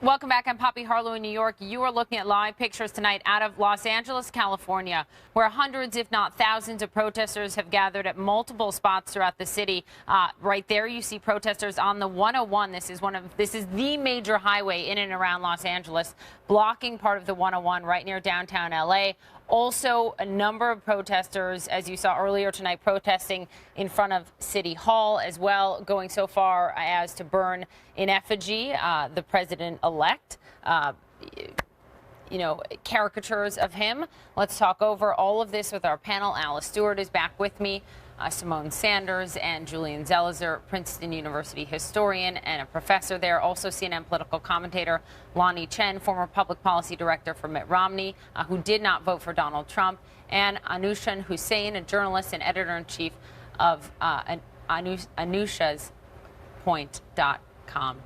Welcome back. I'm Poppy Harlow in New York. You are looking at live pictures tonight out of Los Angeles, California, where hundreds, if not thousands, of protesters have gathered at multiple spots throughout the city. Right there, you see protesters on the 101. This is the major highway in and around Los Angeles, blocking part of the 101 right near downtown LA. Also, a number of protesters, as you saw earlier tonight, protesting in front of City Hall as well, going so far as to burn in effigy the president-elect. Caricatures of him. Let's talk over all of this with our panel. Alice Stewart is back with me. Simone Sanders and Julian Zelizer, Princeton University historian and a professor there. Also CNN political commentator Lonnie Chen, former public policy director for Mitt Romney, who did not vote for Donald Trump, and Anusha Hussain, a journalist and editor-in-chief of AnushasPoint.com.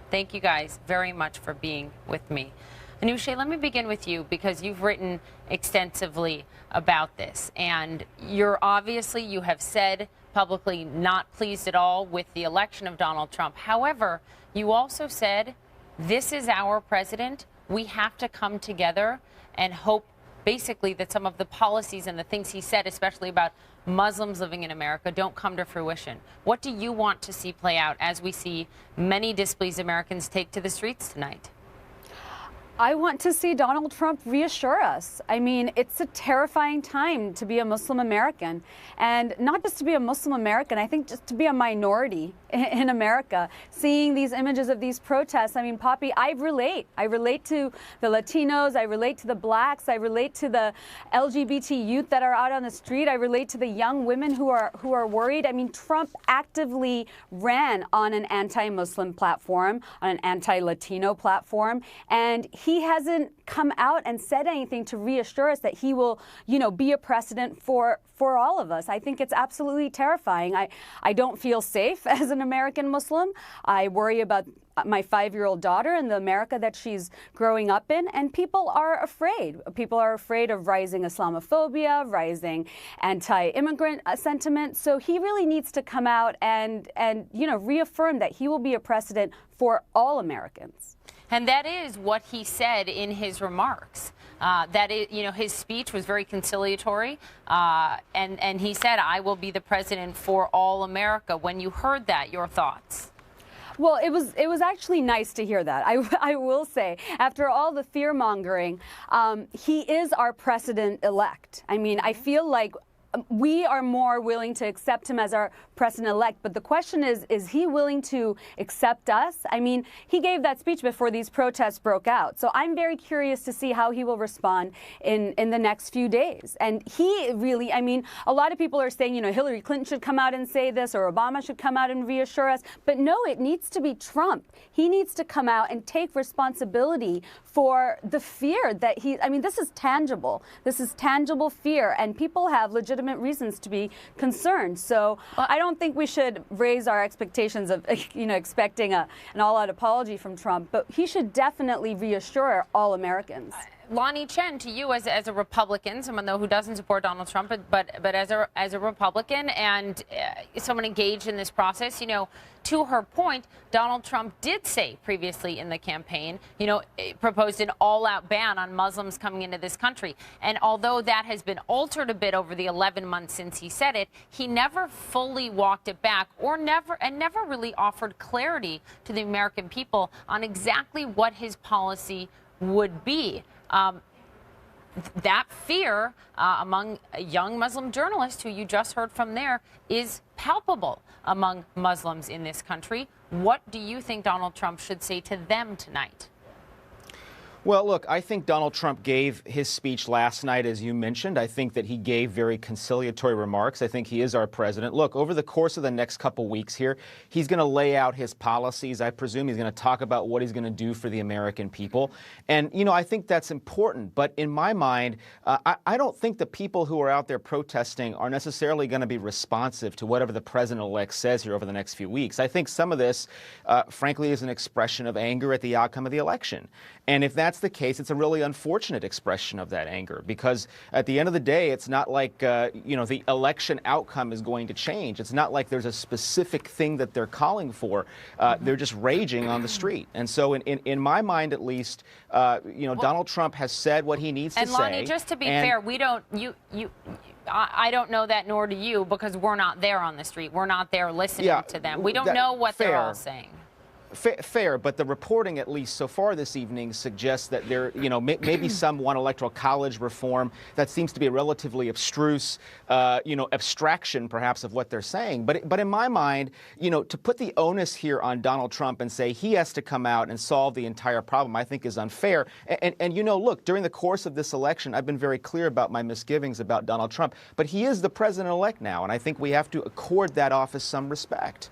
Thank you guys very much for being with me. Anusha, let me begin with you because you've written extensively about this, and you have said publicly not pleased at all with the election of Donald Trump. However, you also said, this is our president. We have to come together and hope basically that some of the policies and the things he said, especially about Muslims living in America, don't come to fruition. What do you want to see play out as we see many displeased Americans take to the streets tonight? I want to see Donald Trump reassure us. I mean, it's a terrifying time to be a Muslim American. And not just to be a Muslim American, I think just to be a minority in America. Seeing these images of these protests, I mean, Poppy, I relate. I relate to the Latinos, I relate to the blacks, I relate to the LGBT youth that are out on the street, I relate to the young women who are worried. I mean, Trump actively ran on an anti-Muslim platform, on an anti-Latino platform, and he hasn't come out and said anything to reassure us that he will, be a precedent for all of us. I think it's absolutely terrifying. I don't feel safe as an American Muslim. I worry about my 5-year-old daughter and the America that she's growing up in, and people are afraid. People are afraid of rising Islamophobia, rising anti-immigrant sentiment. So he really needs to come out and reaffirm that he will be a precedent for all Americans. And that is what he said in his remarks. His speech was very conciliatory, and he said, "I will be the president for all America." When you heard that, your thoughts? Well, it was actually nice to hear that. I will say, after all the fear mongering, he is our president-elect. I mean, I feel like we are more willing to accept him as our president-elect, but the question is he willing to accept us? I mean, he gave that speech before these protests broke out, so I'm very curious to see how he will respond in the next few days. And he really, I mean, a lot of people are saying, Hillary Clinton should come out and say this, or Obama should come out and reassure us, but no, it needs to be Trump. He needs to come out and take responsibility for the fear that this is tangible. This is tangible fear, and people have legitimate reasons to be concerned. So I don't think we should raise our expectations of, expecting an all-out apology from Trump, but he should definitely reassure all Americans. Lonnie Chen, to you as a Republican, someone though who doesn't support Donald Trump, but as a Republican and someone engaged in this process, to her point, Donald Trump did say previously in the campaign, proposed an all-out ban on Muslims coming into this country. And although that has been altered a bit over the 11 months since he said it, he never fully walked it back or never really offered clarity to the American people on exactly what his policy would be. That fear among young Muslim journalists who you just heard from there is palpable among Muslims in this country. What do you think Donald Trump should say to them tonight? Well, look, I think Donald Trump gave his speech last night, as you mentioned. I think that he gave very conciliatory remarks. I think he is our president. Look, over the course of the next couple weeks here, he's going to lay out his policies. I presume he's going to talk about what he's going to do for the American people. And, I think that's important. But in my mind, I don't think the people who are out there protesting are necessarily going to be responsive to whatever the president-elect says here over the next few weeks. I think some of this, frankly, is an expression of anger at the outcome of the election. And if that that's the case, it's a really unfortunate expression of that anger, because at the end of the day, it's not like the election outcome is going to change. It's not like there's a specific thing that they're calling for. They're just raging on the street. And so in my mind, at least, Donald Trump has said what he needs to say. And Lonnie, just to be fair, we don't I don't know that, nor do you, because we're not there on the street. We're not there listening to them. We don't know what they're all saying. Fair, but the reporting, at least so far this evening, suggests that there, maybe some want electoral college reform. That seems to be a relatively abstruse, abstraction, perhaps, of what they're saying. But in my mind, to put the onus here on Donald Trump and say he has to come out and solve the entire problem, I think is unfair. And look, during the course of this election, I've been very clear about my misgivings about Donald Trump. But he is the president-elect now, and I think we have to accord that office some respect.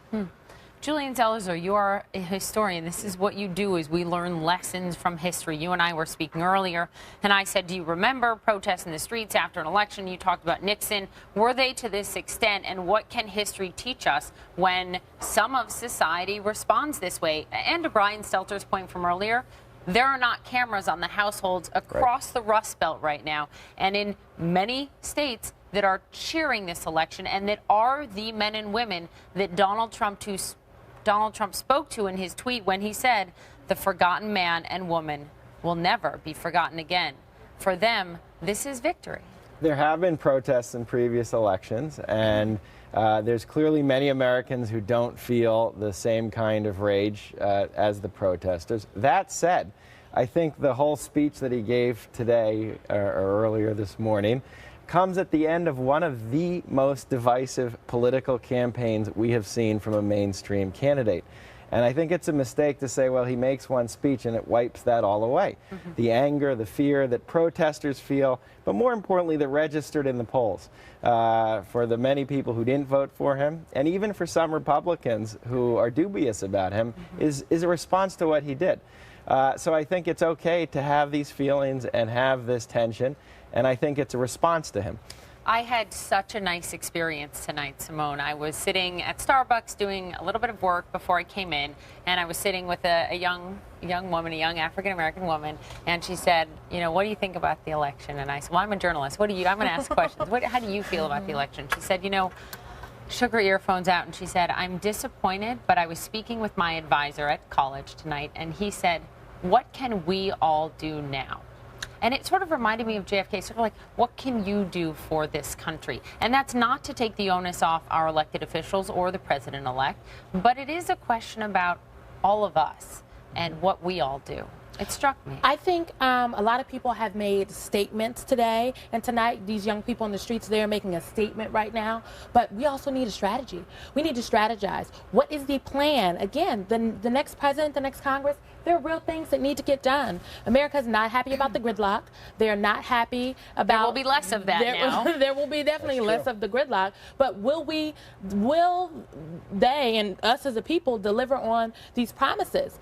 Julian Zelizer, you are a historian. This is what you do, is we learn lessons from history. You and I were speaking earlier, and I said, do you remember protests in the streets after an election? You talked about Nixon. Were they to this extent? And what can history teach us when some of society responds this way? And to Brian Stelter's point from earlier, there are not cameras on the households across the Rust Belt right now. And in many states that are cheering this election and that are the men and women that Donald Trump spoke to in his tweet when he said, the forgotten man and woman will never be forgotten again. For them, this is victory. There have been protests in previous elections, and there's clearly many Americans who don't feel the same kind of rage as the protesters. That said, I think the whole speech that he gave today, or earlier this morning, comes at the end of one of the most divisive political campaigns we have seen from a mainstream candidate. And I think it's a mistake to say, well, he makes one speech and it wipes that all away. The anger, the fear that protesters feel, but more importantly, that registered in the polls for the many people who didn't vote for him, and even for some Republicans who are dubious about him, is a response to what he did. So I think it's okay to have these feelings and have this tension, and I think it's a response to him. I had such a nice experience tonight, Simone. I was sitting at Starbucks doing a little bit of work before I came in, and I was sitting with a young woman, a young African-American woman, and she said, what do you think about the election? And I said, well, I'm a journalist. I'm going to ask questions. How do you feel about the election? She said, she took her earphones out, and she said, I'm disappointed, but I was speaking with my advisor at college tonight, and he said, what can we all do now? And it sort of reminded me of JFK, sort of like, what can you do for this country? And that's not to take the onus off our elected officials or the president-elect, but it is a question about all of us and what we all do. It struck me. I think a lot of people have made statements today and tonight. These young people in the streets, they're making a statement right now. But we also need a strategy. We need to strategize. What is the plan? Again, the next president, the next Congress, there are real things that need to get done. America's not happy about the gridlock. They're not happy about... There will be less of that now. There will be definitely less of the gridlock. But will they and us as a people deliver on these promises?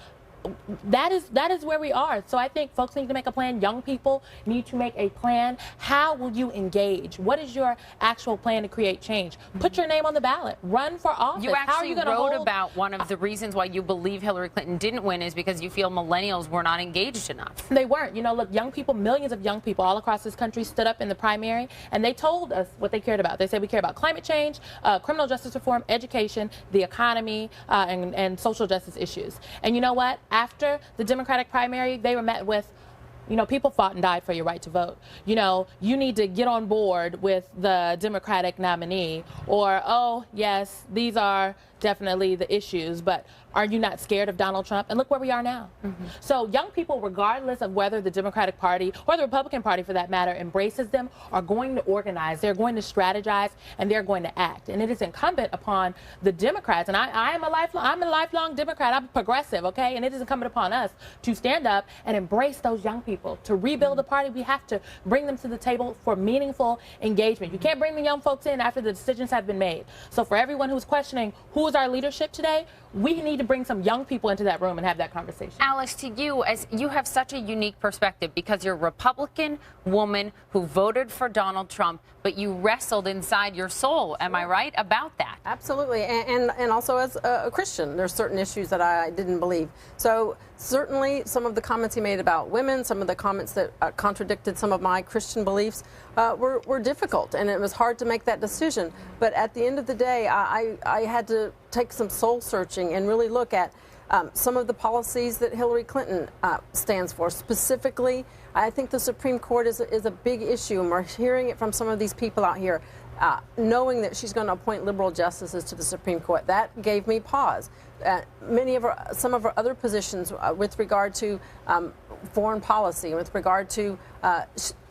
That is where we are. So I think folks need to make a plan. Young people need to make a plan. How will you engage? What is your actual plan to create change? Put your name on the ballot. Run for office. You actually wrote hold... about one of the reasons why you believe Hillary Clinton didn't win is because you feel millennials were not engaged enough. They weren't. Look, young people, millions of young people all across this country stood up in the primary, and they told us what they cared about. They said we care about climate change, criminal justice reform, education, the economy, and social justice issues. And you know what? After the Democratic primary, they were met with, people fought and died for your right to vote. You need to get on board with the Democratic nominee, or, oh, yes, these are definitely the issues, but are you not scared of Donald Trump? And look where we are now. So young people, regardless of whether the Democratic Party or the Republican Party, for that matter, embraces them, are going to organize, they're going to strategize, and they're going to act. And it is incumbent upon the Democrats, and I'm a lifelong Democrat, I'm progressive, okay? And it is incumbent upon us to stand up and embrace those young people. To rebuild the party, we have to bring them to the table for meaningful engagement. You can't bring the young folks in after the decisions have been made. So for everyone who's questioning who is our leadership today, we need to bring some young people into that room and have that conversation. Alice, to you, as you have such a unique perspective because you're a Republican woman who voted for Donald Trump, but you wrestled inside your soul, am I right, about that? Absolutely, and also as a Christian, there's certain issues that I didn't believe. So Certainly, some of the comments he made about women, some of the comments that contradicted some of my Christian beliefs were difficult, and it was hard to make that decision. But at the end of the day, I had to take some soul searching and really look at some of the policies that Hillary Clinton stands for. Specifically, I think the Supreme Court is a big issue, and we're hearing it from some of these people out here. Knowing that she's going to appoint liberal justices to the Supreme Court, that gave me pause. Some of her other positions with regard to foreign policy, with regard to,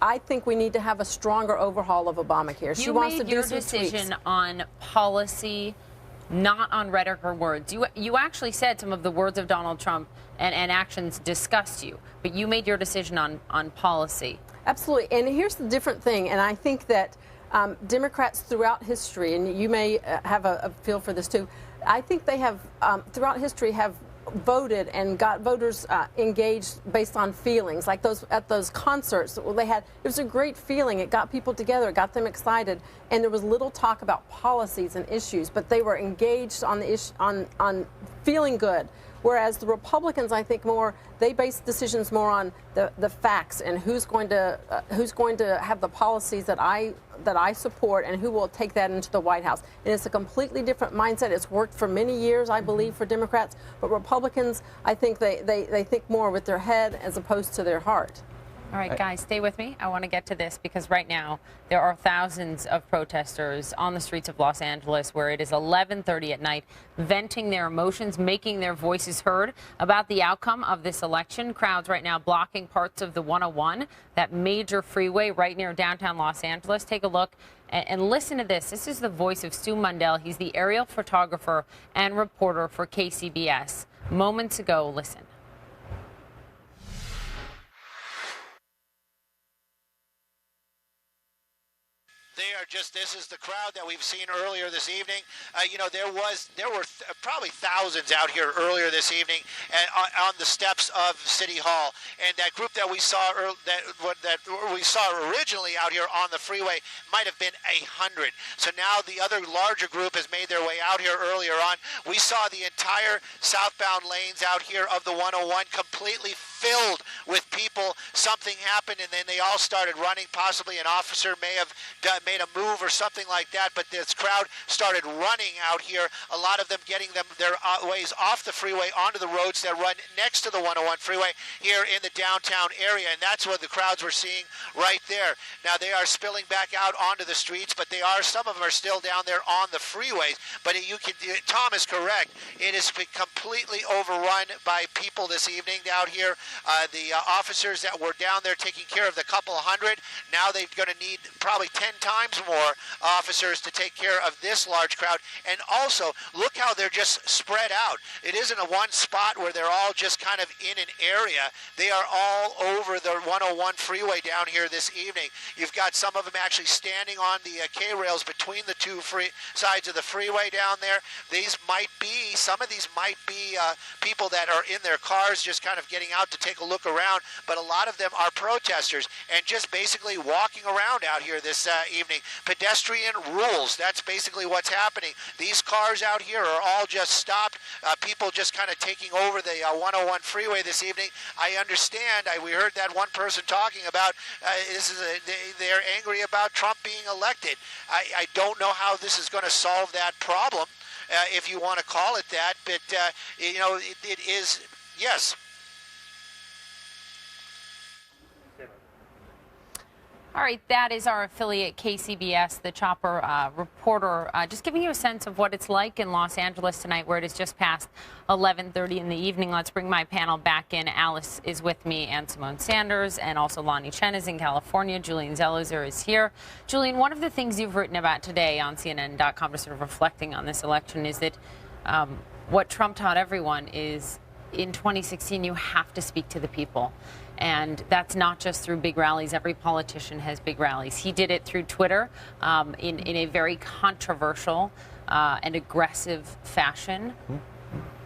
I think we need to have a stronger overhaul of Obamacare. She wants to do some tweaks. You made your decision on policy, not on rhetoric or words. You actually said some of the words of Donald Trump and actions disgust you, but you made your decision on policy. Absolutely, and here's the different thing, and I think that Democrats throughout history, and you may have a feel for this too, I think they have, throughout history, have voted and got voters engaged based on feelings, like at those concerts. Well, it was a great feeling. It got people together, it got them excited, and there was little talk about policies and issues, but they were engaged on the on feeling good. Whereas the Republicans, I think, they base decisions more on the facts and who's going to have the policies that I support and who will take that into the White House. And it's a completely different mindset. It's worked for many years, I believe, for Democrats. But Republicans, I think they think more with their head as opposed to their heart. All right, guys, stay with me. I want to get to this because right now there are thousands of protesters on the streets of Los Angeles where it is 11:30 at night, venting their emotions, making their voices heard about the outcome of this election. Crowds right now blocking parts of the 101, that major freeway right near downtown Los Angeles. Take a look and listen to this. This is the voice of Stu Mundell. He's the aerial photographer and reporter for KCBS. Moments ago, listen. This is the crowd that we've seen earlier this evening. There were probably thousands out here earlier this evening on the steps of City Hall, and that group that we saw originally out here on the freeway might have been 100. So now the other larger group has made their way out here earlier on. We saw the entire southbound lanes out here of the 101 completely filled with people. Something happened, and then they all started running. Possibly an officer may have made a move or something like that, but this crowd started running out here, a lot of them getting their ways off the freeway onto the roads that run next to the 101 freeway here in the downtown area, and that's what the crowds we're seeing right there. Now they are spilling back out onto the streets, but some of them are still down there on the freeways. But Tom is correct. It has been completely overrun by people this evening out here. The officers that were down there taking care of the couple hundred, now they're going to need probably 10 times more officers to take care of this large crowd. And also, look how they're just spread out. It isn't a one spot where they're all just kind of in an area. They are all over the 101 freeway down here this evening. You've got some of them actually standing on the K-rails between the two sides of the freeway down there. Some of these might be people that are in their cars just kind of getting out to take a look around, but a lot of them are protesters and just basically walking around out here this evening. Pedestrian rules, that's basically what's happening. These cars out here are all just stopped. People just kind of taking over the 101 freeway this evening. I understand, we heard that one person talking about they're angry about Trump being elected. I don't know how this is going to solve that problem, if you want to call it that, but it is, yes. All right, that is our affiliate KCBS, the Chopper reporter, just giving you a sense of what it's like in Los Angeles tonight, where it is just past 11:30 in the evening. Let's bring my panel back in. Alice is with me, and Simone Sanders, and also Lonnie Chen is in California. Julian Zelizer is here. Julian, one of the things you've written about today on CNN.com, just sort of reflecting on this election, is that what Trump taught everyone is in 2016 you have to speak to the people. And that's not just through big rallies. Every politician has big rallies. He did it through Twitter in a very controversial and aggressive fashion,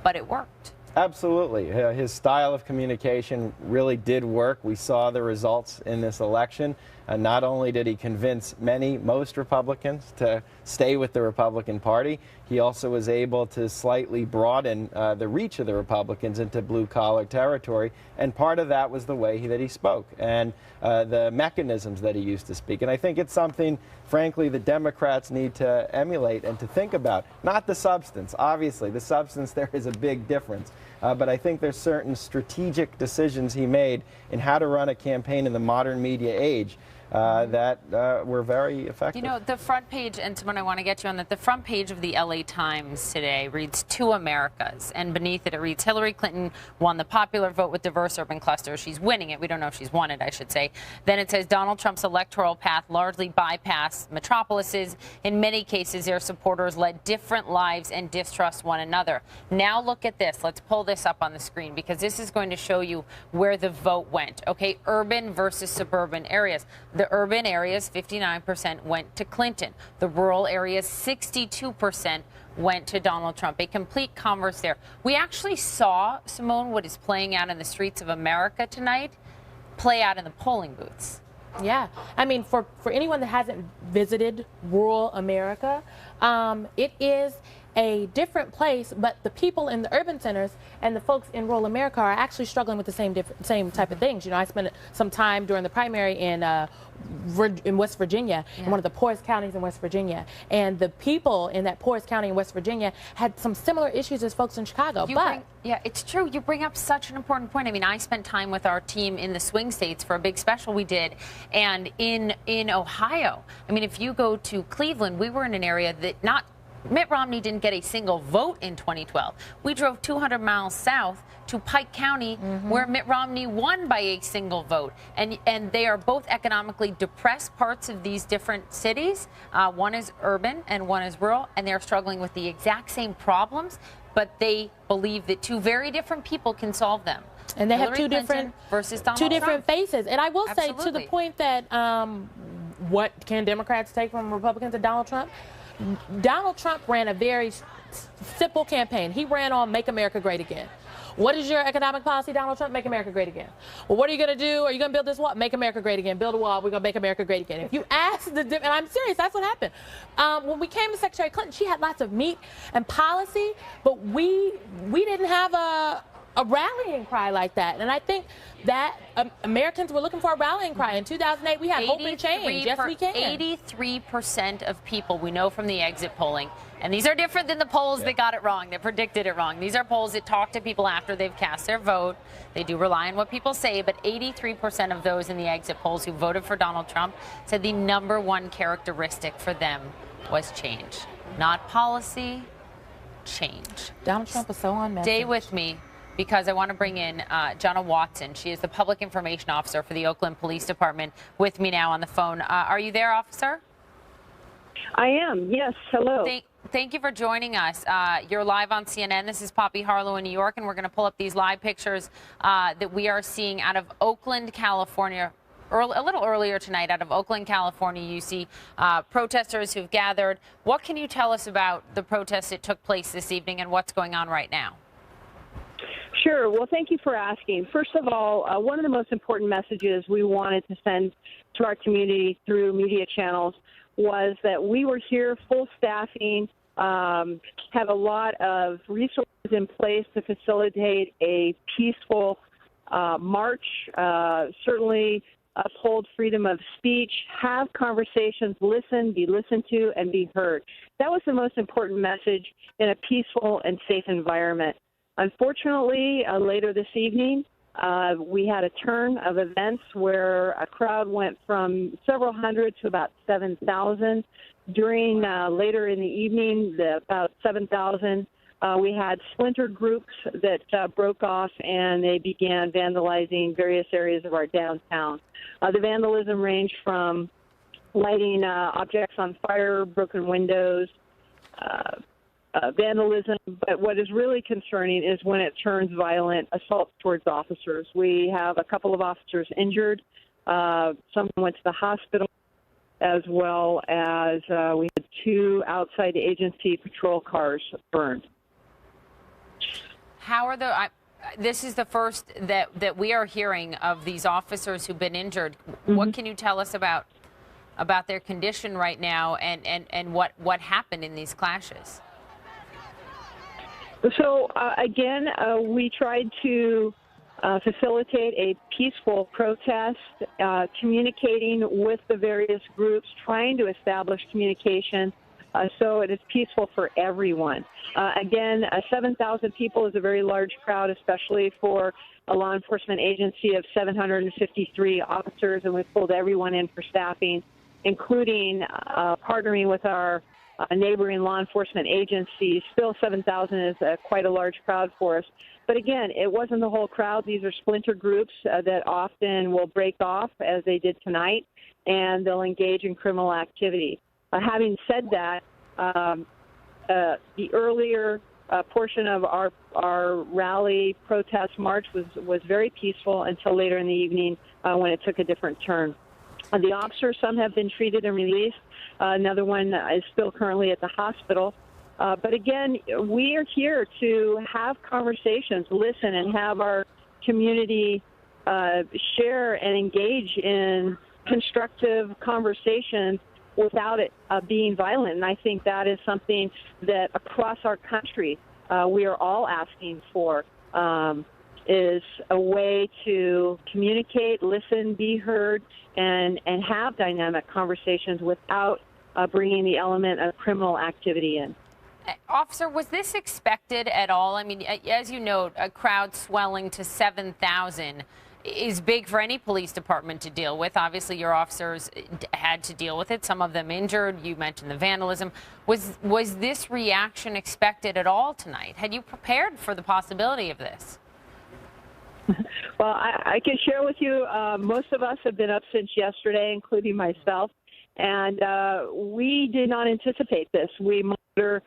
but it worked. Absolutely. His style of communication really did work. We saw the results in this election. Not only did he convince most Republicans to stay with the Republican Party, He also was able to slightly broaden the reach of the Republicans into blue-collar territory, and part of that was the way that he spoke and the mechanisms that he used to speak. And I think it's something, frankly, the Democrats need to emulate and to think about. Not the substance. Obviously, the substance, there is a big difference. But I think there's certain strategic decisions he made in how to run a campaign in the modern media age that were very effective. You know, the front page, and Simone, I want to get you on that. The front page of the LA Times today reads "Two Americas," and beneath it reads Hillary Clinton won the popular vote with diverse urban clusters. She's winning it. We don't know if she's won it, I should say. Then it says Donald Trump's electoral path largely bypassed metropolises. In many cases, their supporters led different lives and distrust one another. Now look at this. Let's pull this up on the screen because this is going to show you where the vote went. Okay, urban versus suburban areas. The urban areas, 59% went to Clinton. The rural areas, 62% went to Donald Trump. A complete converse there. We actually saw, Simone, what is playing out in the streets of America tonight, play out in the polling booths. Yeah. I mean, for anyone that hasn't visited rural America, it is a different place, but the people in the urban centers and the folks in rural America are actually struggling with the same type of things. You know, I spent some time during the primary in West Virginia, in one of the poorest counties in West Virginia, and the people in that poorest county in West Virginia had some similar issues as folks in Chicago. Yeah, it's true. You bring up such an important point. I mean, I spent time with our team in the swing states for a big special we did, and in Ohio. I mean, if you go to Cleveland, we were in an area that Mitt Romney didn't get a single vote in 2012. We drove 200 miles south to Pike County, where Mitt Romney won by a single vote. And they are both economically depressed parts of these different cities. One is urban and one is rural, and they're struggling with the exact same problems, but they believe that two very different people can solve them. And they Hillary have two Clinton different versus Donald different Trump. faces. And I will say, to the Absolutely. point that what can Democrats take from Republicans and Donald Trump? Donald Trump ran a very simple campaign. He ran on Make America Great Again. What is your economic policy, Donald Trump? Make America great again. Well, what are you going to do? Are you going to build this wall? Make America great again. Build a wall. We're going to make America great again. If you ask and I'm serious, that's what happened. When we came to Secretary Clinton, she had lots of meat and policy, but we didn't have a rallying cry like that. And I think that Americans were looking for a rallying cry. In 2008, we had hope and change. Yes, we can. 83% of people, we know from the exit polling, and these are different than the polls that got it wrong, that predicted it wrong. These are polls that talk to people after they've cast their vote. They do rely on what people say, but 83% of those in the exit polls who voted for Donald Trump said the #1 characteristic for them was change. Not policy, change. Donald Trump is so on message. Stay with me, because I want to bring in Jenna Watson. She is the Public Information Officer for the Oakland Police Department, with me now on the phone. Are you there, officer? I am, yes. Hello. Thank you for joining us. You're live on CNN. This is Poppy Harlow in New York, and we're going to pull up these live pictures that we are seeing out of Oakland, California. A little earlier tonight, out of Oakland, California, you see protesters who've gathered. What can you tell us about the protests that took place this evening and what's going on right now? Sure. Well, thank you for asking. First of all, one of the most important messages we wanted to send to our community through media channels was that we were here full staffing, have a lot of resources in place to facilitate a peaceful march, certainly uphold freedom of speech, have conversations, listen, be listened to, and be heard. That was the most important message in a peaceful and safe environment. Unfortunately, later this evening, we had a turn of events where a crowd went from several hundred to about 7,000. During later in the evening, about 7,000, we had splintered groups that broke off, and they began vandalizing various areas of our downtown. The vandalism ranged from lighting objects on fire, broken windows, vandalism, but what is really concerning is when it turns violent, assaults towards officers. We have a couple of officers injured. Someone went to the hospital, as well as we had 2 outside agency patrol cars burned. How are this is the first that we are hearing of these officers who've been injured. Mm-hmm. What can you tell us about their condition right now and what happened in these clashes? So again, we tried to facilitate a peaceful protest, communicating with the various groups, trying to establish communication so it is peaceful for everyone. Again, 7,000 people is a very large crowd, especially for a law enforcement agency of 753 officers, and we've pulled everyone in for staffing, including partnering with our neighboring law enforcement agencies. Still, 7,000 is quite a large crowd for us. But again, it wasn't the whole crowd. These are splinter groups that often will break off, as they did tonight, and they'll engage in criminal activity. Having said that, the earlier portion of our rally protest march was very peaceful until later in the evening when it took a different turn. The officers, some have been treated and released. Another one is still currently at the hospital. But again, we are here to have conversations, listen, and have our community share and engage in constructive conversations without it being violent. And I think that is something that across our country we are all asking for, is a way to communicate, listen, be heard, and have dynamic conversations without bringing the element of criminal activity in. Officer, was this expected at all? I mean, as you note, a crowd swelling to 7,000 is big for any police department to deal with. Obviously, your officers had to deal with it, some of them injured. You mentioned the vandalism. Was this reaction expected at all tonight? Had you prepared for the possibility of this? Well, I can share with you, most of us have been up since yesterday, including myself, and we did not anticipate this. We monitor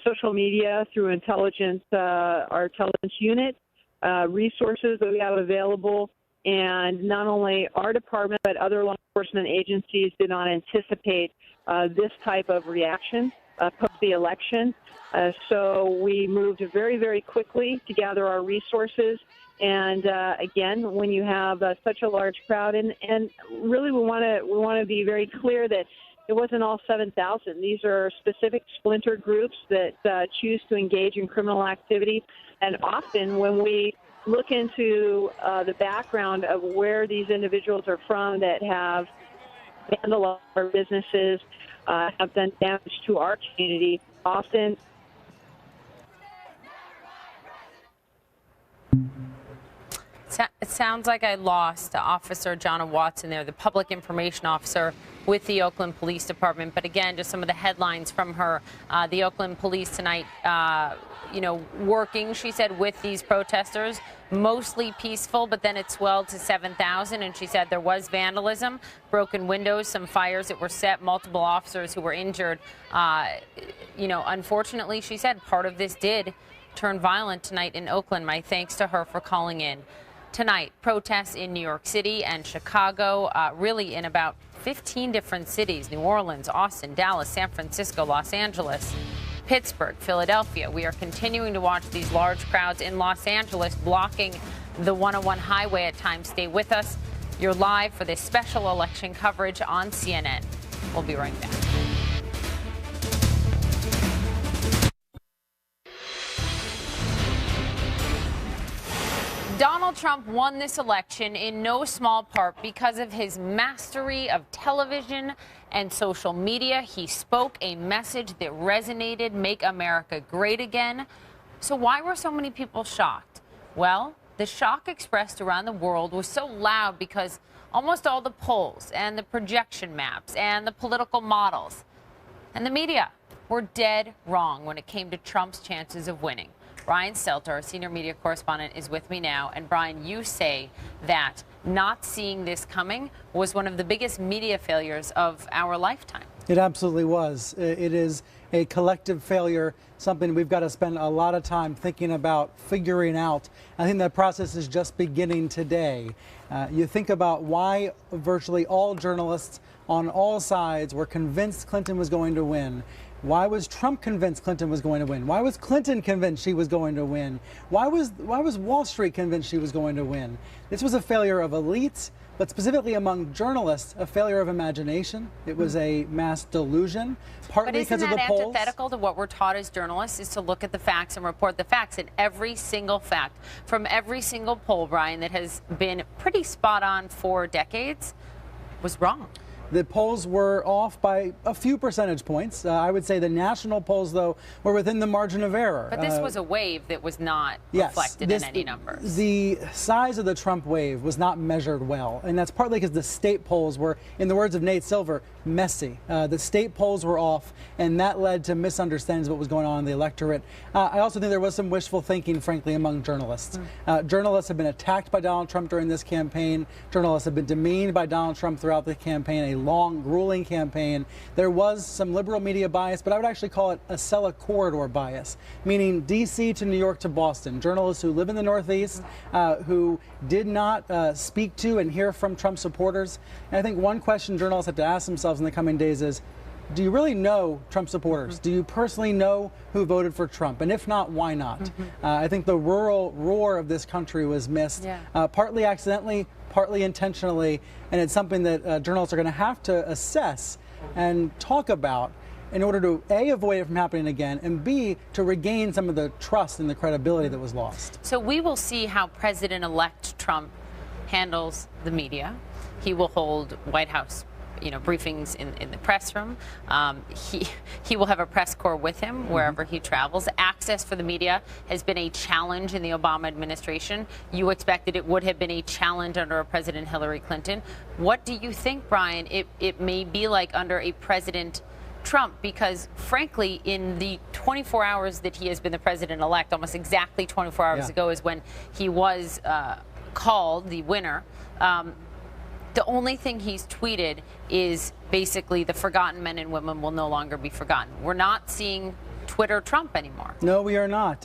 social media through intelligence, our intelligence unit, resources that we have available, and not only our department but other law enforcement agencies did not anticipate this type of reaction post the election. So we moved very, very quickly to gather our resources. And again, when you have such a large crowd, and really we want to be very clear that it wasn't all 7,000. These are specific splinter groups that choose to engage in criminal activity. And often when we look into the background of where these individuals are from that have vandalized our businesses, have done damage to our community, often It sounds like I lost Officer Jonna Watson there, the public information officer with the Oakland Police Department. But again, just some of the headlines from her. The Oakland Police tonight, working, she said, with these protesters, mostly peaceful, but then it swelled to 7,000. And she said there was vandalism, broken windows, some fires that were set, multiple officers who were injured. Unfortunately, she said part of this did turn violent tonight in Oakland. My thanks to her for calling in. Tonight, protests in New York City and Chicago, really in about 15 different cities: New Orleans, Austin, Dallas, San Francisco, Los Angeles, Pittsburgh, Philadelphia. We are continuing to watch these large crowds in Los Angeles blocking the 101 highway at times. Stay with us. You're live for this special election coverage on CNN. We'll be right back. Donald Trump won this election in no small part because of his mastery of television and social media. He spoke a message that resonated: make America great again. So why were so many people shocked? Well, the shock expressed around the world was so loud because almost all the polls and the projection maps and the political models and the media were dead wrong when it came to Trump's chances of winning. Brian Stelter, our senior media correspondent, is with me now. And Brian, you say that not seeing this coming was one of the biggest media failures of our lifetime. It absolutely was. It is a collective failure, something we've got to spend a lot of time thinking about, figuring out. I think that process is just beginning today. You think about why virtually all journalists on all sides were convinced Clinton was going to win. Why was Trump convinced Clinton was going to win? Why was Clinton convinced she was going to win? Why was Wall Street convinced she was going to win? This was a failure of elites, but specifically among journalists, a failure of imagination. It was a mass delusion, partly because of the polls. But isn't that antithetical to what we're taught as journalists, is to look at the facts and report the facts? And every single fact from every single poll, Brian, that has been pretty spot on for decades was wrong. The polls were off by a few percentage points. I would say the national polls, though, were within the margin of error. But this was a wave that was not reflected in any numbers. The size of the Trump wave was not measured well, and that's partly because the state polls were, in the words of Nate Silver, messy. The state polls were off, and that led to misunderstandings of what was going on in the electorate. I also think there was some wishful thinking, frankly, among journalists. Journalists have been attacked by Donald Trump during this campaign. Journalists have been demeaned by Donald Trump throughout the campaign, a long, grueling campaign. There was some liberal media bias, but I would actually call it a Acela corridor bias, meaning D.C. to New York to Boston. Journalists who live in the Northeast, who did not speak to and hear from Trump supporters. And I think one question journalists have to ask themselves in the coming days is, do you really know Trump supporters? Do you personally know who voted for Trump? And if not, why not? I think the rural roar of this country was missed, partly accidentally, partly intentionally, and it's something that journalists are going to have to assess and talk about in order to, A, avoid it from happening again, and B, to regain some of the trust and the credibility that was lost. So we will see how President-elect Trump handles the media. He will hold White House briefings in the press room. He will have a press corps with him wherever he travels. Access for the media has been a challenge in the Obama administration. You expected it would have been a challenge under a President Hillary Clinton. What do you think, Brian, it may be like under a President Trump? Because frankly, in the 24 hours that he has been the president-elect, almost exactly 24 hours ago is when he was called the winner. The only thing he's tweeted is basically the forgotten men and women will no longer be forgotten. We're not seeing Twitter Trump anymore. No, we are not.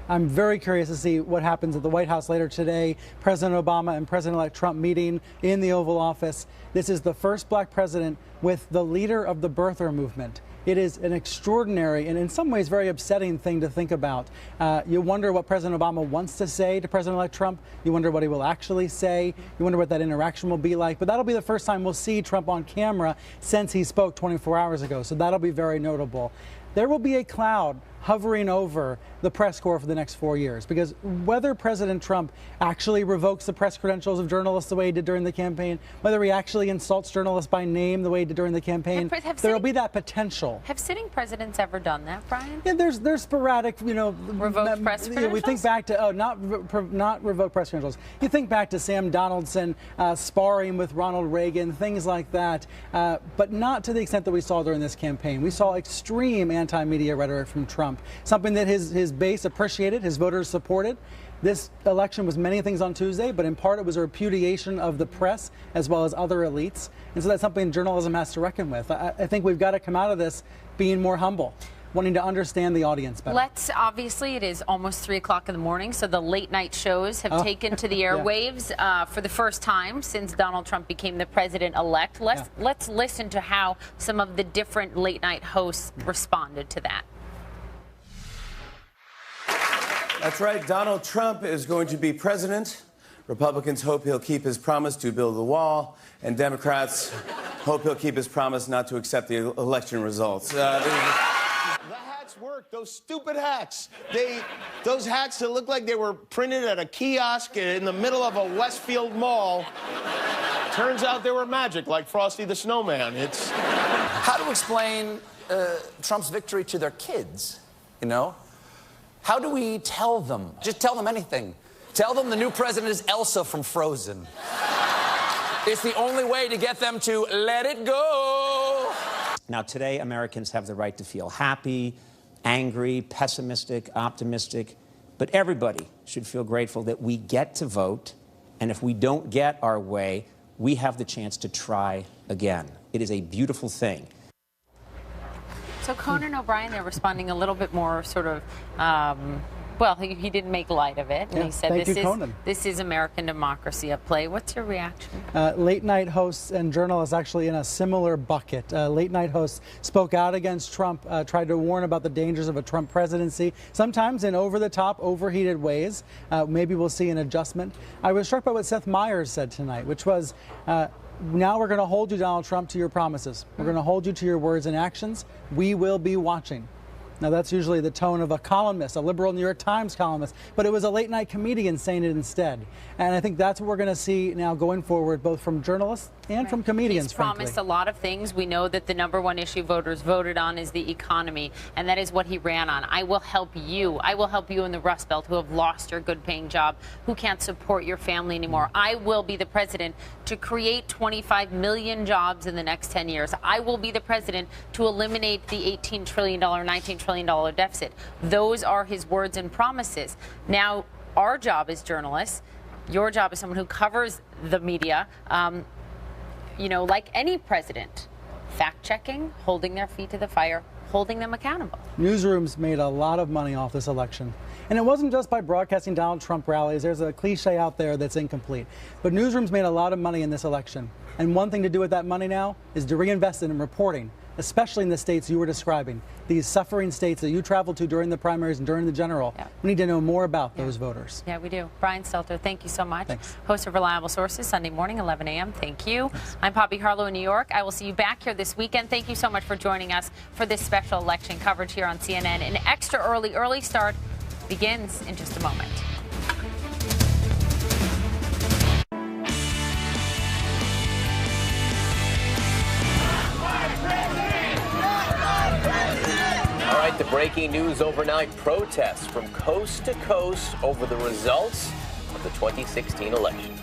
I'm very curious to see what happens at the White House later today. President Obama and President-elect Trump meeting in the Oval Office. This is the first black president with the leader of the birther movement. It is an extraordinary and in some ways very upsetting thing to think about. You wonder what President Obama wants to say to President-elect Trump. You wonder what he will actually say. You wonder what that interaction will be like. But that'll be the first time we'll see Trump on camera since he spoke 24 hours ago. So that'll be very notable. There will be a cloud hovering over the press corps for the next 4 years, because whether President Trump actually revokes the press credentials of journalists the way he did during the campaign, whether he actually insults journalists by name the way he did during the campaign, there will be that potential. Have sitting presidents ever done that, Brian? Yeah, there's sporadic, revoked press credentials. We think back to not revoked press credentials. You think back to Sam Donaldson sparring with Ronald Reagan, things like that, but not to the extent that we saw during this campaign. We saw extreme anti-media rhetoric from Trump, something that his base appreciated, his voters supported. This election was many things on Tuesday, but in part it was a repudiation of the press as well as other elites. And so that's something journalism has to reckon with. I think we've got to come out of this being more humble, wanting to understand the audience better. Obviously, it is almost 3 o'clock in the morning, so the late night shows have taken to the airwaves for the first time since Donald Trump became the president-elect. Let's listen to how some of the different late night hosts responded to that. That's right. Donald Trump is going to be president. Republicans hope he'll keep his promise to build the wall, and Democrats hope he'll keep his promise not to accept the election results. The hats work. Those stupid hats. Those hats that look like they were printed at a kiosk in the middle of a Westfield mall. Turns out they were magic, like Frosty the Snowman. How to explain Trump's victory to their kids, How do we tell them? Just tell them anything. Tell them the new president is Elsa from Frozen. It's the only way to get them to let it go. Now, today, Americans have the right to feel happy, angry, pessimistic, optimistic, but everybody should feel grateful that we get to vote, and if we don't get our way, we have the chance to try again. It is a beautiful thing. So Conan O'Brien, they're responding a little bit more sort of Well, he didn't make light of it. And he said this is American democracy at play. What's your reaction? Late night hosts and journalists actually in a similar bucket. Late night hosts spoke out against Trump, tried to warn about the dangers of a Trump presidency, sometimes in over-the-top, overheated ways. Maybe we'll see an adjustment. I was struck by what Seth Meyers said tonight, which was, now we're going to hold you, Donald Trump, to your promises. We're going to hold you to your words and actions. We will be watching. Now, that's usually the tone of a columnist, a liberal New York Times columnist, but it was a late-night comedian saying it instead. And I think that's what we're going to see now going forward, both from journalists and from comedians, He's promised a lot of things. We know that the #1 issue voters voted on is the economy, and that is what he ran on. I will help you. I will help you in the Rust Belt who have lost your good-paying job, who can't support your family anymore. I will be the president to create 25 million jobs in the next 10 years. I will be the president to eliminate the $18 trillion, $19 trillion deficit. Those are his words and promises. Now, our job as journalists, your job as someone who covers the media, you know, like any president, fact-checking, holding their feet to the fire, holding them accountable. Newsrooms made a lot of money off this election. And it wasn't just by broadcasting Donald Trump rallies. There's a cliche out there that's incomplete. But newsrooms made a lot of money in this election. And one thing to do with that money now is to reinvest it in reporting, especially in the states you were describing, these suffering states that you traveled to during the primaries and during the general. Yeah. We need to know more about those voters. Yeah, we do. Brian Stelter, thank you so much. Thanks. Host of Reliable Sources, Sunday morning, 11 a.m. Thank you. Thanks. I'm Poppy Harlow in New York. I will see you back here this weekend. Thank you so much for joining us for this special election coverage here on CNN. An extra early start begins in just a moment. All right, the breaking news overnight: protests from coast to coast over the results of the 2016 election.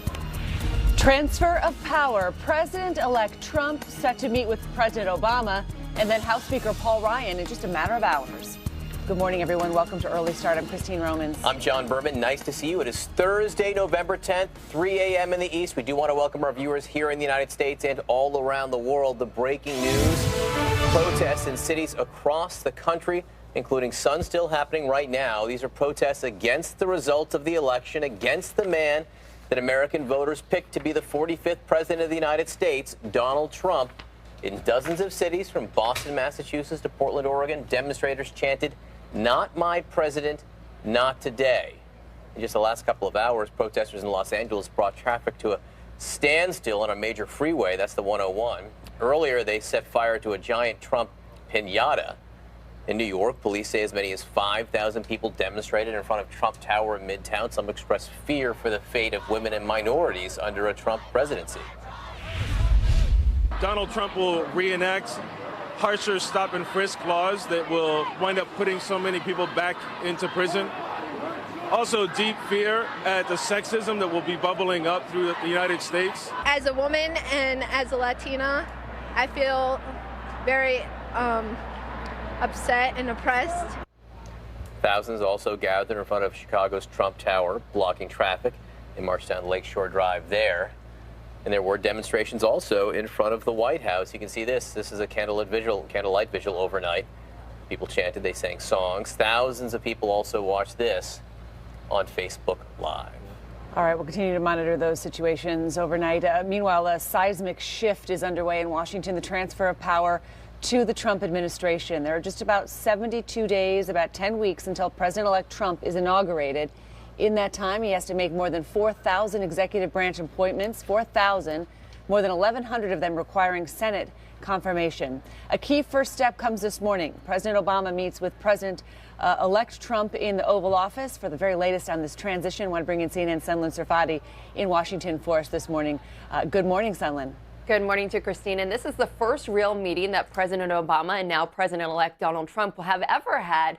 Transfer of power. President-elect Trump set to meet with President Obama and then House Speaker Paul Ryan in just a matter of hours. Good morning, everyone. Welcome to Early Start. I'm Christine Romans. I'm John Berman. Nice to see you. It is Thursday, November 10th, 3 a.m. in the East. We do want to welcome our viewers here in the United States and all around the world. The breaking news: protests in cities across the country, including some still happening right now. These are protests against the results of the election, against the man that American voters picked to be the 45th president of the United States, Donald Trump. In dozens of cities, from Boston, Massachusetts to Portland, Oregon, demonstrators chanted, "Not my president, not today." In just the last couple of hours, protesters in Los Angeles brought traffic to a standstill on a major freeway. That's the 101. Earlier, they set fire to a giant Trump piñata. In New York, police say as many as 5,000 people demonstrated in front of Trump Tower in Midtown. Some expressed fear for the fate of women and minorities under a Trump presidency. Donald Trump will reenact harsher stop and frisk laws that will wind up putting so many people back into prison. Also, deep fear at the sexism that will be bubbling up through the United States. As a woman and as a Latina, I feel very upset and oppressed. Thousands also gathered in front of Chicago's Trump Tower, blocking traffic. They marched down Lakeshore Drive there. And there were demonstrations also in front of the White House. You can see this. This is a candlelight vigil overnight. People chanted, they sang songs. Thousands of people also watched this on Facebook Live. All right, we'll continue to monitor those situations overnight. Meanwhile, a seismic shift is underway in Washington, the transfer of power to the Trump administration. There are just about 72 days, about 10 weeks until President-elect Trump is inaugurated. In that time, he has to make more than 4,000 executive branch appointments, 4,000, more than 1,100 of them requiring Senate confirmation. A key first step comes this morning. President Obama meets with President-elect Trump in the Oval Office. For the very latest on this transition, I want to bring in CNN's Senlin Serfati in Washington for us this morning. Good morning, Senlin. Good morning to Christine. And this is the first real meeting that President Obama and now President-elect Donald Trump will have ever had.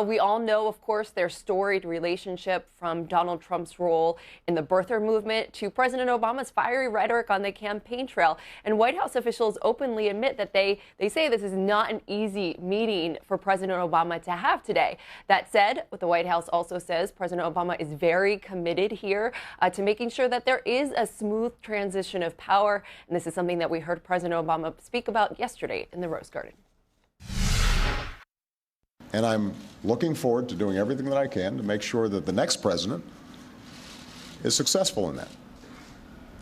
We all know, of course, their storied relationship, from Donald Trump's role in the birther movement to President Obama's fiery rhetoric on the campaign trail. And White House officials openly admit that they say this is not an easy meeting for President Obama to have today. That said, what the White House also says, President Obama is very committed here to making sure that there is a smooth transition of power. And this is something that we heard President Obama speak about yesterday in the Rose Garden. And I'm looking forward to doing everything that I can to make sure that the next president is successful in that.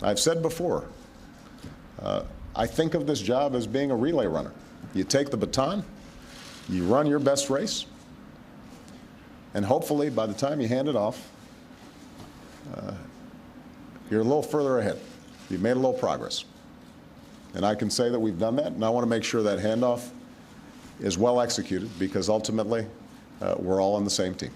I've said before, I think of this job as being a relay runner. You take the baton, you run your best race, and hopefully by the time you hand it off, you're a little further ahead. You've made a little progress. And I can say that we've done that, and I want to make sure that handoff is well executed, because ultimately we're all on the same team.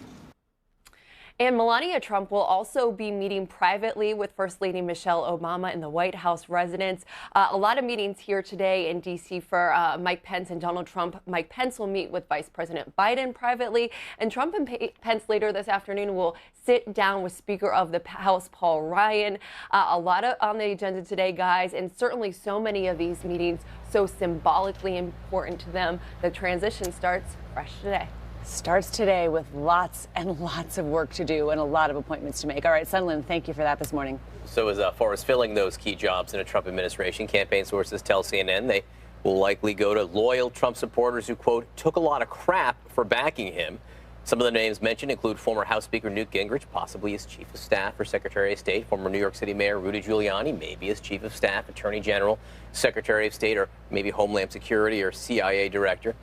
And Melania Trump will also be meeting privately with First Lady Michelle Obama in the White House residence. A lot of meetings here today in D.C. for Mike Pence and Donald Trump. Mike Pence will meet with Vice President Biden privately, and Trump and Pence later this afternoon will sit down with Speaker of the House Paul Ryan. A lot on the agenda today, guys, and certainly so many of these meetings so symbolically important to them. The transition starts fresh today. Starts today with lots and lots of work to do and a lot of appointments to make. All right, Sunlin, thank you for that this morning. So as far as filling those key jobs in a Trump administration, campaign sources tell CNN they will likely go to loyal Trump supporters who, quote, took a lot of crap for backing him. Some of the names mentioned include former House Speaker Newt Gingrich, possibly as Chief of Staff or Secretary of State, former New York City Mayor Rudy Giuliani, maybe as Chief of Staff, Attorney General, Secretary of State, or maybe Homeland Security or CIA Director.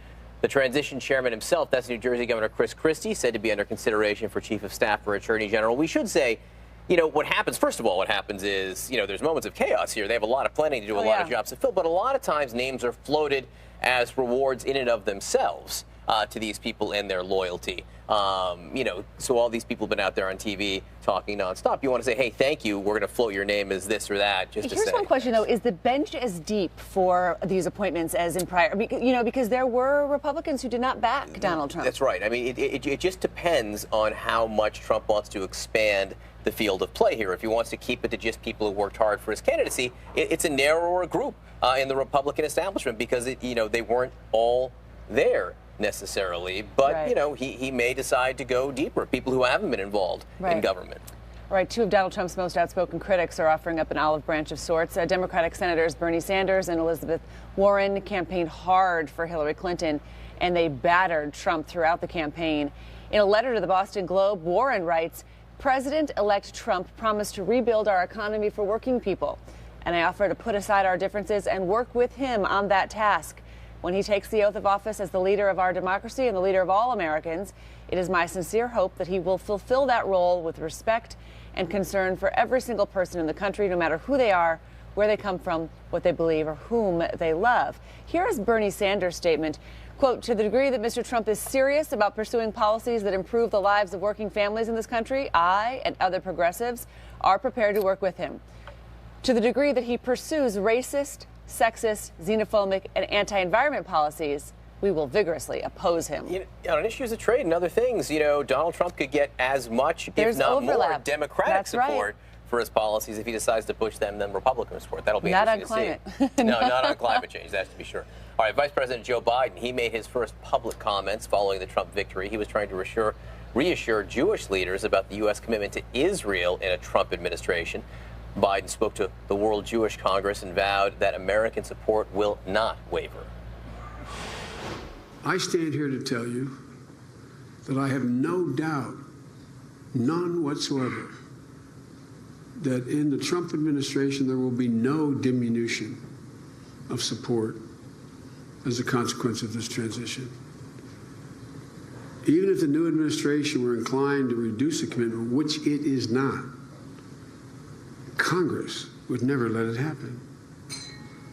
The transition chairman himself, that's New Jersey Governor Chris Christie, said to be under consideration for Chief of Staff or Attorney General. We should say, you know, what happens, first of all, what happens is, you know, there's moments of chaos here. They have a lot of planning to do, a lot of jobs to fill, but a lot of times names are floated as rewards in and of themselves to these people and their loyalty. You know, so all these people have been out there on TV talking nonstop. You want to say, hey, thank you, we're going to float your name as this or that, just to say. Here's one question, though. Is the bench as deep for these appointments as in prior? You know, because there were Republicans who did not back Donald Trump. That's right. I mean, it just depends on how much Trump wants to expand the field of play here. If he wants to keep it to just people who worked hard for his candidacy, it's a narrower group in the Republican establishment because, you know, they weren't all there necessarily, but you know, he may decide to go deeper, people who haven't been involved in government. All right, two of Donald Trump's most outspoken critics are offering up an olive branch of sorts. Democratic Senators Bernie Sanders and Elizabeth Warren campaigned hard for Hillary Clinton, and they battered Trump throughout the campaign. In a letter to the Boston Globe, Warren writes, President-elect Trump promised to rebuild our economy for working people, and I offer to put aside our differences and work with him on that task. When he takes the oath of office as the leader of our democracy and the leader of all Americans, it is my sincere hope that he will fulfill that role with respect and concern for every single person in the country, no matter who they are, where they come from, what they believe, or whom they love. Here is Bernie Sanders' statement, quote, to the degree that Mr. Trump is serious about pursuing policies that improve the lives of working families in this country, I and other progressives are prepared to work with him. To the degree that he pursues racist, sexist, xenophobic, and anti-environment policies, we will vigorously oppose him. You know, on issues of trade and other things, you know, Donald Trump could get as much, if not more, Democratic support for his policies if he decides to push them than Republican support. That'll be interesting to see. Not on climate. No, not on climate change, that's to be sure. All right, Vice President Joe Biden, he made his first public comments following the Trump victory. He was trying to reassure Jewish leaders about the U.S. commitment to Israel in a Trump administration. Biden spoke to the World Jewish Congress and vowed that American support will not waver. I stand here to tell you that I have no doubt, none whatsoever, that in the Trump administration there will be no diminution of support as a consequence of this transition. Even if the new administration were inclined to reduce the commitment, which it is not, Congress would never let it happen.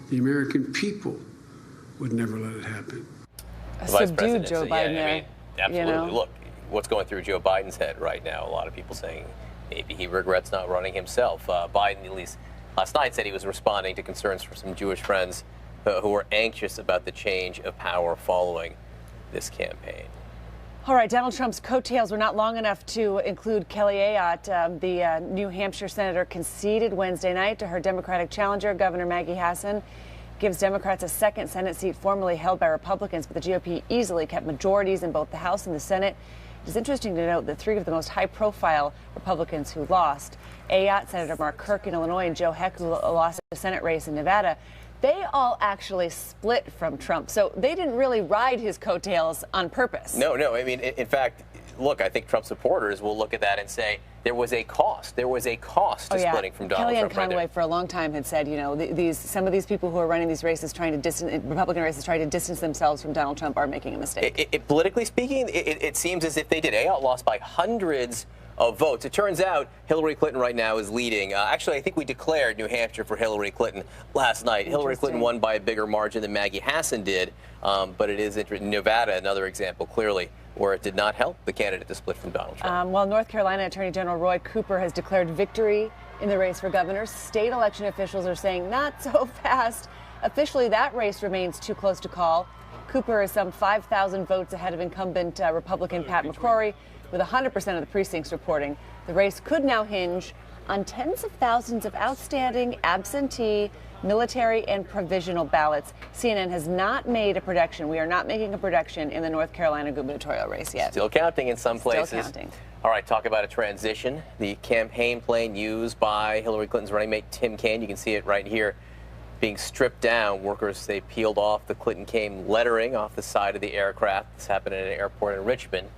The American people would never let it happen. Subdued Joe Biden there. I mean, absolutely. You know? Look, what's going through Joe Biden's head right now? A lot of people saying maybe he regrets not running himself. Biden, at least last night, said he was responding to concerns from some Jewish friends who were anxious about the change of power following this campaign. All right, Donald Trump's coattails were not long enough to include Kelly Ayotte. The New Hampshire senator conceded Wednesday night to her Democratic challenger, Governor Maggie Hassan. Gives Democrats a second Senate seat formerly held by Republicans, but the GOP easily kept majorities in both the House and the Senate. It is interesting to note that three of the most high-profile Republicans who lost, Ayotte, Senator Mark Kirk in Illinois, and Joe Heck, who lost the Senate race in Nevada, they all actually split from Trump. So they didn't really ride his coattails on purpose. No. I mean, in fact, look, I think Trump supporters will look at that and say there was a cost. There was a cost to splitting from Donald Trump. Kellyanne Conway for a long time had said, you know, some of these people who are running these races, Republican races, trying to distance themselves from Donald Trump are making a mistake. Politically speaking, it seems as if they did. Ayotte lost by hundreds of votes. It turns out Hillary Clinton right now is leading. Actually, I think we declared New Hampshire for Hillary Clinton last night. Hillary Clinton won by a bigger margin than Maggie Hassan did, but it is interesting. Nevada, another example, clearly, where it did not help the candidate to split from Donald Trump. While North Carolina Attorney General Roy Cooper has declared victory in the race for governor, state election officials are saying not so fast. Officially, that race remains too close to call. Cooper is some 5,000 votes ahead of incumbent Republican Pat McCrory, with 100% of the precincts reporting. The race could now hinge on tens of thousands of outstanding absentee, military, and provisional ballots. CNN has not made a prediction. We are not making a prediction in the North Carolina gubernatorial race yet. Still counting in some places. Still counting. All right, talk about a transition. The campaign plane used by Hillary Clinton's running mate Tim Kaine, you can see it right here, being stripped down. Workers, they peeled off the Clinton Kaine lettering off the side of the aircraft. This happened at an airport in Richmond.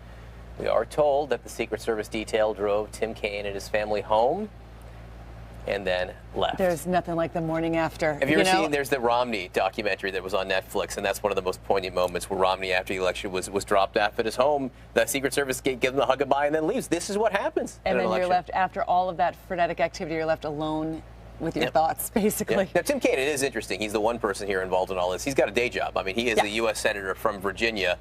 We are told that the Secret Service detail drove Tim Kaine and his family home and then left. There's nothing like the morning after. Have you ever seen, there's the Romney documentary that was on Netflix, and that's one of the most poignant moments where Romney, after the election, was dropped off at his home. The Secret Service gives him a hug goodbye and then leaves. This is what happens. And then you're left, after all of that frenetic activity, you're left alone with your thoughts, basically. Now, Tim Kaine, it is interesting. He's the one person here involved in all this. He's got a day job. I mean, he is the U.S. Senator from Virginia,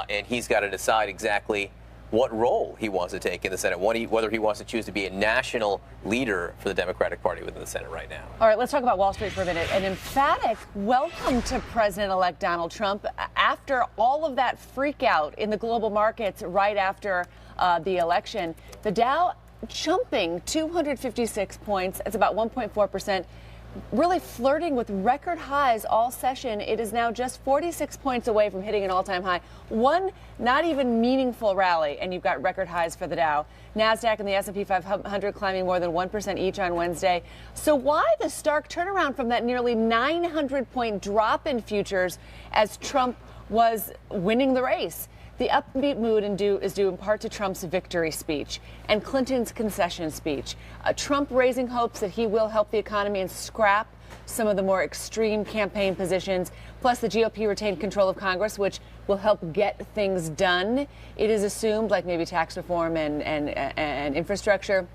and he's got to decide exactly what role he wants to take in the Senate, whether he wants to choose to be a national leader for the Democratic Party within the Senate right now. All right, let's talk about Wall Street for a minute. An emphatic welcome to President-elect Donald Trump after all of that freak out in the global markets right after the election. The Dow jumping 256 points. It's about 1.4%. Really flirting with record highs all session. It is now just 46 points away from hitting an all-time high. One not even meaningful rally, and you've got record highs for the Dow. NASDAQ and the S&P 500 climbing more than 1% each on Wednesday. So why the stark turnaround from that nearly 900-point drop in futures as Trump was winning the race? The upbeat mood is due in part to Trump's victory speech and Clinton's concession speech. Trump raising hopes that he will help the economy and scrap some of the more extreme campaign positions. Plus, the GOP retained control of Congress, which will help get things done. It is assumed, like maybe tax reform and infrastructure.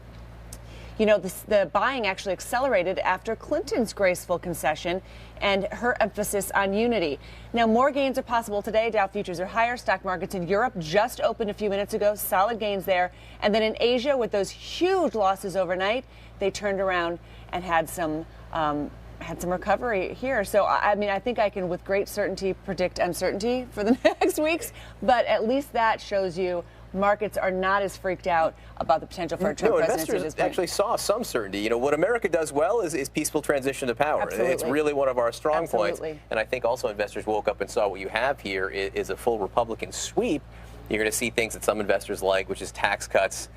You know, the buying actually accelerated after Clinton's graceful concession and her emphasis on unity. Now, more gains are possible today. Dow futures are higher. Stock markets in Europe just opened a few minutes ago. Solid gains there. And then in Asia, with those huge losses overnight, they turned around and had some recovery here. So, I mean, I think I can, with great certainty, predict uncertainty for the next weeks. But at least that shows you markets are not as freaked out about the potential for a Trump presidency. Investors actually saw some certainty. You know, what America does well is peaceful transition to power. Absolutely. It's really one of our strong Absolutely. points. And I think also investors woke up and saw what you have here is a full Republican sweep. You're going to see things that some investors like, which is tax cuts,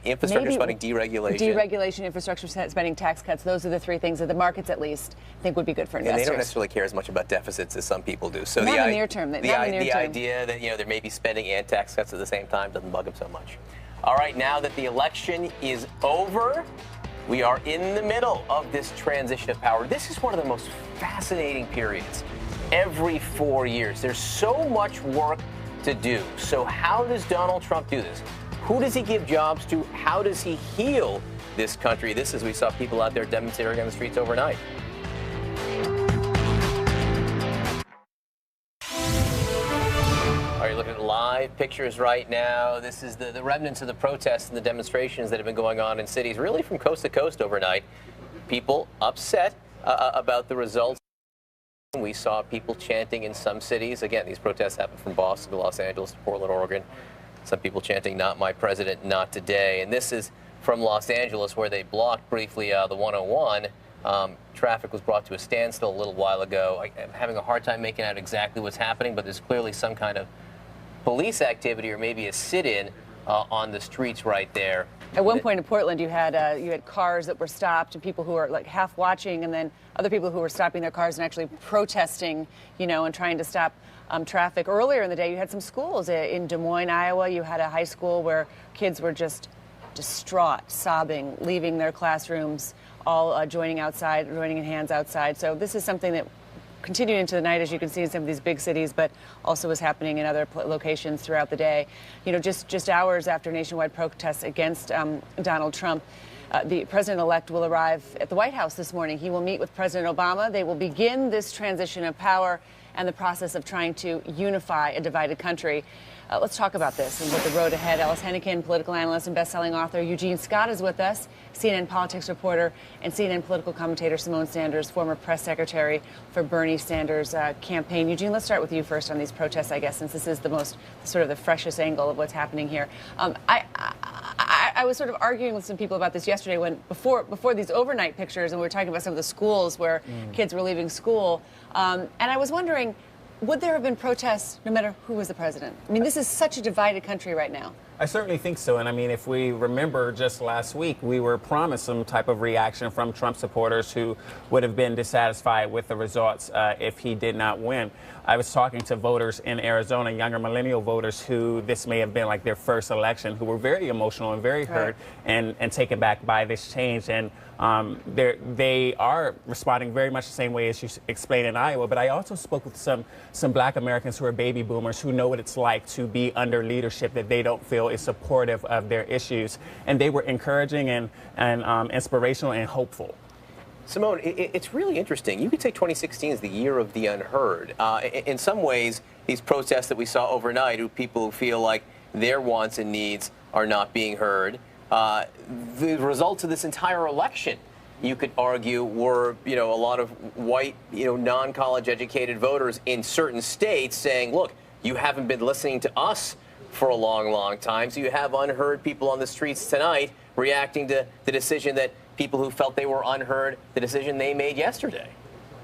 infrastructure spending, deregulation. Deregulation, infrastructure spending, tax cuts. Those are the three things that the markets, at least, think would be good for investors. And they don't necessarily care as much about deficits as some people do. So not in the near term. The idea that, you know, there may be spending and tax cuts at the same time doesn't bug them so much. All right, now that the election is over, we are in the middle of this transition of power. This is one of the most fascinating periods. Every 4 years, there's so much work to do. So how does Donald Trump do this? Who does he give jobs to? How does he heal this country? This is, we saw people out there demonstrating on the streets overnight. Are you looking at live pictures right now? This is the remnants of the protests and the demonstrations that have been going on in cities, really from coast to coast overnight. People upset about the results. We saw people chanting in some cities. Again, these protests happened from Boston to Los Angeles to Portland, Oregon. Some people chanting, "Not my president, not today." And this is from Los Angeles, where they blocked briefly the 101. Traffic was brought to a standstill a little while ago. I'm having a hard time making out exactly what's happening, but there's clearly some kind of police activity or maybe a sit-in on the streets right there. At one point in Portland, you had cars that were stopped and people who were like half watching, and then other people who were stopping their cars and actually protesting, and trying to stop traffic. Earlier in the day, you had some schools in Des Moines, Iowa. You had a high school where kids were just distraught, sobbing, leaving their classrooms, all joining in hands outside. So this is something that continued into the night, as you can see in some of these big cities, but also was happening in other locations throughout the day. Just hours after nationwide protests against Donald Trump, the president-elect will arrive at the White House this morning. He will meet with President Obama. They will begin this transition of power and the process of trying to unify a divided country. Let's talk about this and what the road ahead. Alice Hennigan, political analyst and best-selling author. Eugene Scott is with us, CNN politics reporter, and CNN political commentator Simone Sanders, former press secretary for Bernie Sanders' campaign. Eugene, let's start with you first on these protests, I guess, since this is the most sort of the freshest angle of what's happening here. I was sort of arguing with some people about this yesterday before these overnight pictures, and we were talking about some of the schools where kids were leaving school, and I was wondering, would there have been protests no matter who was the president? I mean, this is such a divided country right now. I certainly think so. And I mean, if we remember just last week, we were promised some type of reaction from Trump supporters who would have been dissatisfied with the results if he did not win. I was talking to voters in Arizona, younger millennial voters who this may have been like their first election, who were very emotional and very hurt and taken back by this change. And they are responding very much the same way as you explained in Iowa. But I also spoke with some Black Americans who are baby boomers who know what it's like to be under leadership that they don't feel is supportive of their issues. And they were encouraging and inspirational and hopeful. Simone, it's really interesting. You could say 2016 is the year of the unheard. In some ways, these protests that we saw overnight, people who feel like their wants and needs are not being heard, the results of this entire election, you could argue, were a lot of white, non-college educated voters in certain states saying, look, you haven't been listening to us for a long, long time, so you have unheard people on the streets tonight reacting to the decision that people who felt they were unheard, the decision they made yesterday.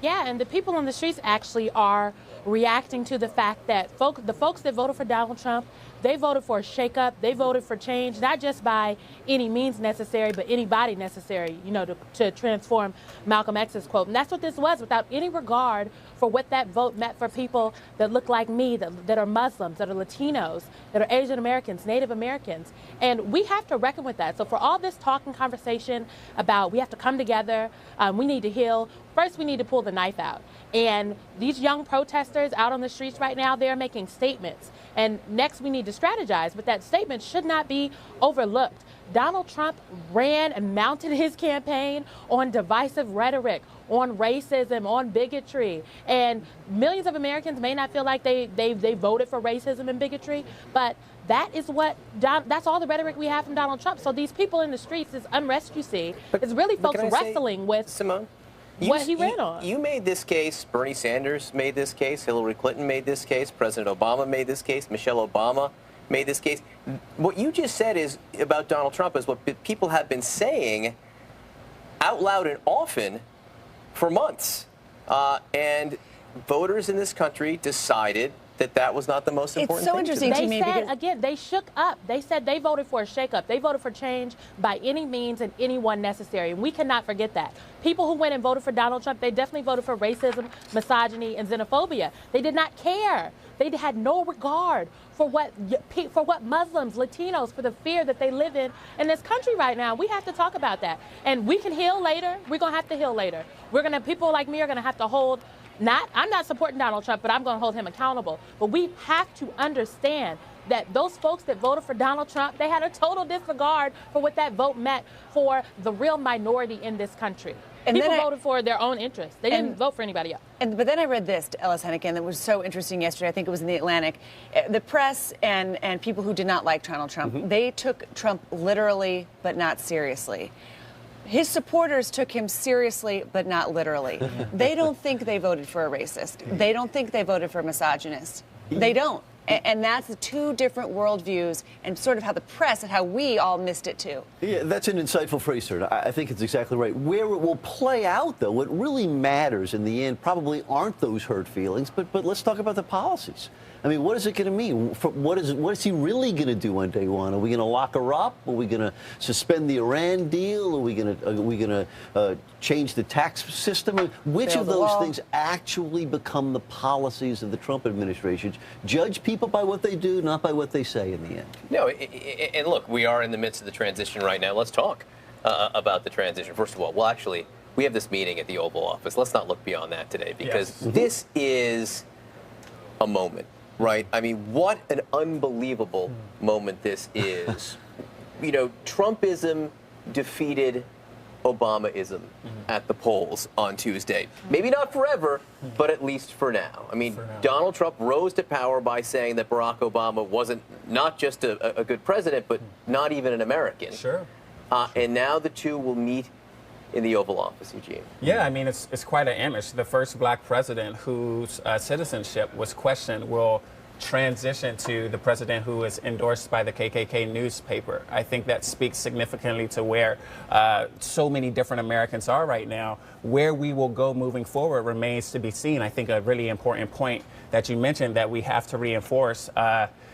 Yeah, and the people on the streets actually are reacting to the fact that the folks that voted for Donald Trump, they voted for a shakeup. They voted for change, not just by any means necessary, but any body necessary, to transform Malcolm X's quote. And that's what this was, without any regard for what that vote meant for people that look like me, that are Muslims, that are Latinos, that are Asian Americans, Native Americans. And we have to reckon with that. So for all this talk and conversation about we have to come together, we need to heal, first we need to pull the knife out. And these young protesters out on the streets right now, they're making statements. And next we need to strategize, but that statement should not be overlooked. Donald Trump ran and mounted his campaign on divisive rhetoric, on racism, on bigotry. And millions of Americans may not feel like they voted for racism and bigotry, but that is that's all the rhetoric we have from Donald Trump. So these people in the streets, this unrest you see, is really folks wrestling with Simone, what he ran on. You made this case, Bernie Sanders made this case, Hillary Clinton made this case, President Obama made this case, Michelle Obama made this case. What you just said is about Donald Trump is what people have been saying out loud and often for months. And voters in this country decided that was not the most important thing. It's so interesting to me because, again, they shook up. They said they voted for a shakeup. They voted for change by any means and anyone necessary. And we cannot forget that. People who went and voted for Donald Trump, they definitely voted for racism, misogyny, and xenophobia. They did not care. They had no regard for what Muslims, Latinos, for the fear that they live in this country right now. We have to talk about that. And we can heal later. We're going to have to heal later. People like me are going to have to hold I'm not supporting Donald Trump, but I'm going to hold him accountable. But we have to understand that those folks that voted for Donald Trump, they had a total disregard for what that vote meant for the real minority in this country. And people voted for their own interests. They didn't vote for anybody else. But then I read this to Alice Hennigan that was so interesting yesterday. I think it was in The Atlantic. The press and people who did not like Donald Trump, they took Trump literally but not seriously. His supporters took him seriously, but not literally. They don't think they voted for a racist. They don't think they voted for a misogynist. They don't. And that's the two different worldviews and sort of how the press and how we all missed it too. Yeah, that's an insightful phrase, sir. I think it's exactly right. Where it will play out, though, what really matters in the end probably aren't those hurt feelings, but let's talk about the policies. I mean, what is it going to mean? What is he really going to do on day one? Are we going to lock her up? Are we going to suspend the Iran deal? Are we going to change the tax system? Which of those things actually become the policies of the Trump administration? Judge people by what they do, not by what they say in the end. No, and look, we are in the midst of the transition right now. Let's talk about the transition. First of all, well, actually, we have this meeting at the Oval Office. Let's not look beyond that today, because this is a moment. Right. I mean, what an unbelievable moment this is. You know, Trumpism defeated Obamaism at the polls on Tuesday. Maybe not forever, but at least for now. I mean, Donald Trump rose to power by saying that Barack Obama wasn't not just a good president, but not even an American. Sure. And now the two will meet in the Oval Office, Eugene. Yeah, I mean, it's quite an image. The first black president whose citizenship was questioned will transition to the president who is endorsed by the KKK newspaper. I think that speaks significantly to where so many different Americans are right now. Where we will go moving forward remains to be seen. I think a really important point that you mentioned that we have to reinforce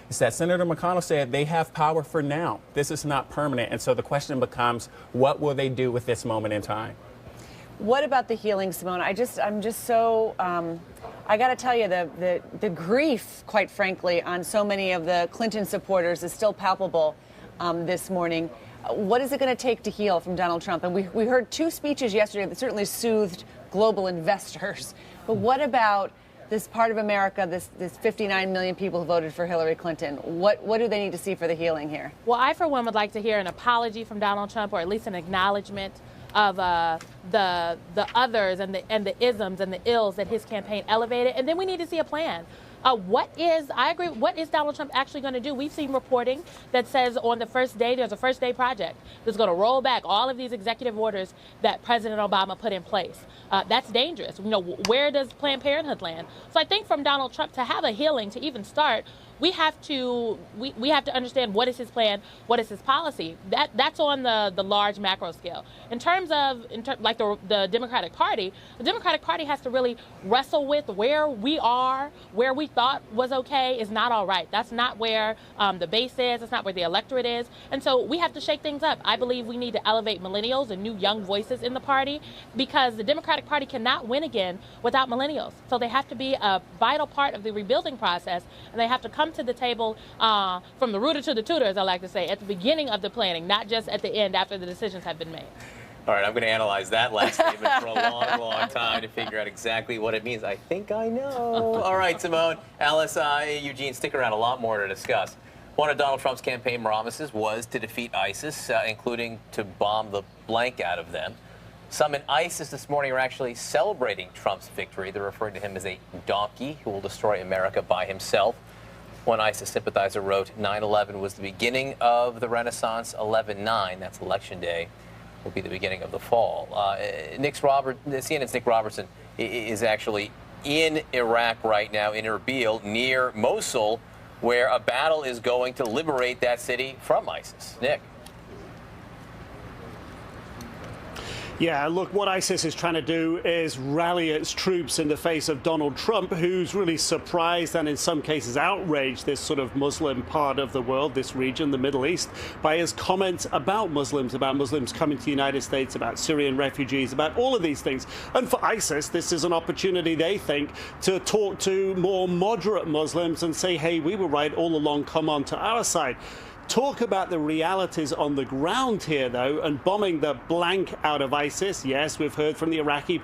is that Senator McConnell said they have power for now. This is not permanent. And so the question becomes, what will they do with this moment in time? What about the healing, Simone? I'm just so, I got to tell you, the grief, quite frankly, on so many of the Clinton supporters is still palpable this morning. What is it going to take to heal from Donald Trump? And we heard two speeches yesterday that certainly soothed global investors. But what about this part of America, this 59 million people who voted for Hillary Clinton? What do they need to see for the healing here? Well, I, for one, would like to hear an apology from Donald Trump, or at least an acknowledgement of the others and the isms and the ills that his campaign elevated. And then we need to see a plan. I agree, what is Donald Trump actually going to do? We've seen reporting that says on the first day, there's a first day project that's going to roll back all of these executive orders that President Obama put in place. That's dangerous. You know, where does Planned Parenthood land? So I think from Donald Trump to have a healing to even start, we have to understand what is his plan, what is his policy. That's on the large macro scale. In terms of like the Democratic Party, the Democratic Party has to really wrestle with where we are, where we thought was okay is not all right. That's not where the base is. That's not where the electorate is. And so we have to shake things up. I believe we need to elevate millennials and new young voices in the party, because the Democratic Party cannot win again without millennials. So they have to be a vital part of the rebuilding process, and they have to come to the table from the rooter to the tutor, as I like to say, at the beginning of the planning, not just at the end after the decisions have been made. All right, I'm going to analyze that last statement for a long, long time to figure out exactly what it means. I think I know. All right, Simone, Alice, Eugene, stick around. A lot more to discuss. One of Donald Trump's campaign promises was to defeat ISIS, including to bomb the blank out of them. Some in ISIS this morning are actually celebrating Trump's victory. They're referring to him as a donkey who will destroy America by himself. One ISIS sympathizer wrote, 9/11 was the beginning of the Renaissance. 11/9, that's Election Day, will be the beginning of the fall. CNN's Nick Robertson is actually in Iraq right now, in Erbil, near Mosul, where a battle is going to liberate that city from ISIS. Nick. Yeah, look, what ISIS is trying to do is rally its troops in the face of Donald Trump, who's really surprised and in some cases outraged this sort of Muslim part of the world, this region, the Middle East, by his comments about Muslims coming to the United States, about Syrian refugees, about all of these things. And for ISIS, this is an opportunity, they think, to talk to more moderate Muslims and say, hey, we were right all along, come on to our side. Talk about the realities on the ground here, though, and bombing the blank out of ISIS. Yes, we've heard from the Iraqi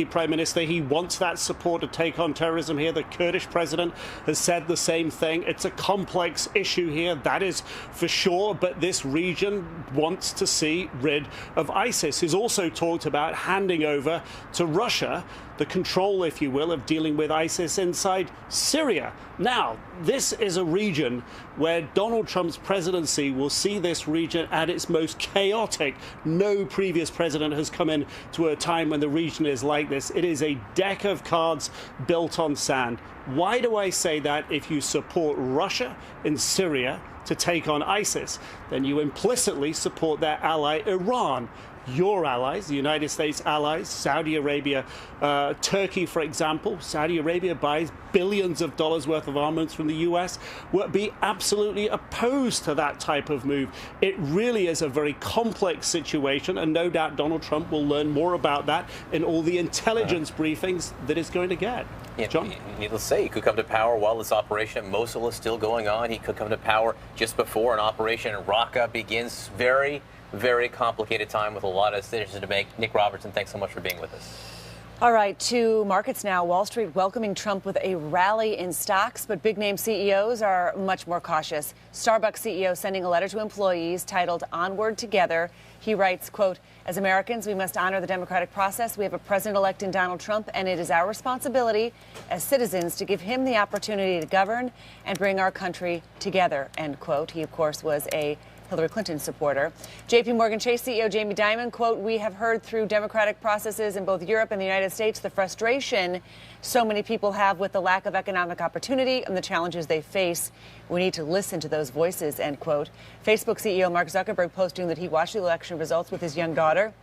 Prime Minister. He wants that support to take on terrorism here. The Kurdish president has said the same thing. It's a complex issue here, that is for sure, but this region wants to see rid of ISIS. He's also talked about handing over to Russia the control, if you will, of dealing with ISIS inside Syria. Now, this is a region where Donald Trump's presidency presidency will see this region at its most chaotic. No previous president has come in to a time when the region is like this. It is a deck of cards built on sand. Why do I say that? If you support Russia in Syria to take on ISIS, then you implicitly support their ally Iran. Your allies, the United States allies, Saudi Arabia, Turkey, for example. Saudi Arabia buys billions of dollars worth of armaments from the U.S. would be absolutely opposed to that type of move. It really is a very complex situation, and no doubt Donald Trump will learn more about that in all the intelligence briefings that he's going to get. Yeah, John? Needless to say, he could come to power while this operation at Mosul is still going on. He could come to power just before an operation in Raqqa begins. Very, very complicated time with a lot of decisions to make. Nick Robertson, thanks so much for being with us. All right, to markets now. Wall Street welcoming Trump with a rally in stocks, but big-name CEOs are much more cautious. Starbucks CEO sending a letter to employees titled Onward Together. He writes, quote, as Americans, we must honor the democratic process. We have a president-elect in Donald Trump, and it is our responsibility as citizens to give him the opportunity to govern and bring our country together, end quote. He, of course, was a Hillary Clinton supporter. JP Morgan Chase CEO Jamie Dimon, quote, we have heard through democratic processes in both Europe and the United States the frustration so many people have with the lack of economic opportunity and the challenges they face. We need to listen to those voices, end quote. Facebook CEO Mark Zuckerberg posting that he watched the election results with his young daughter,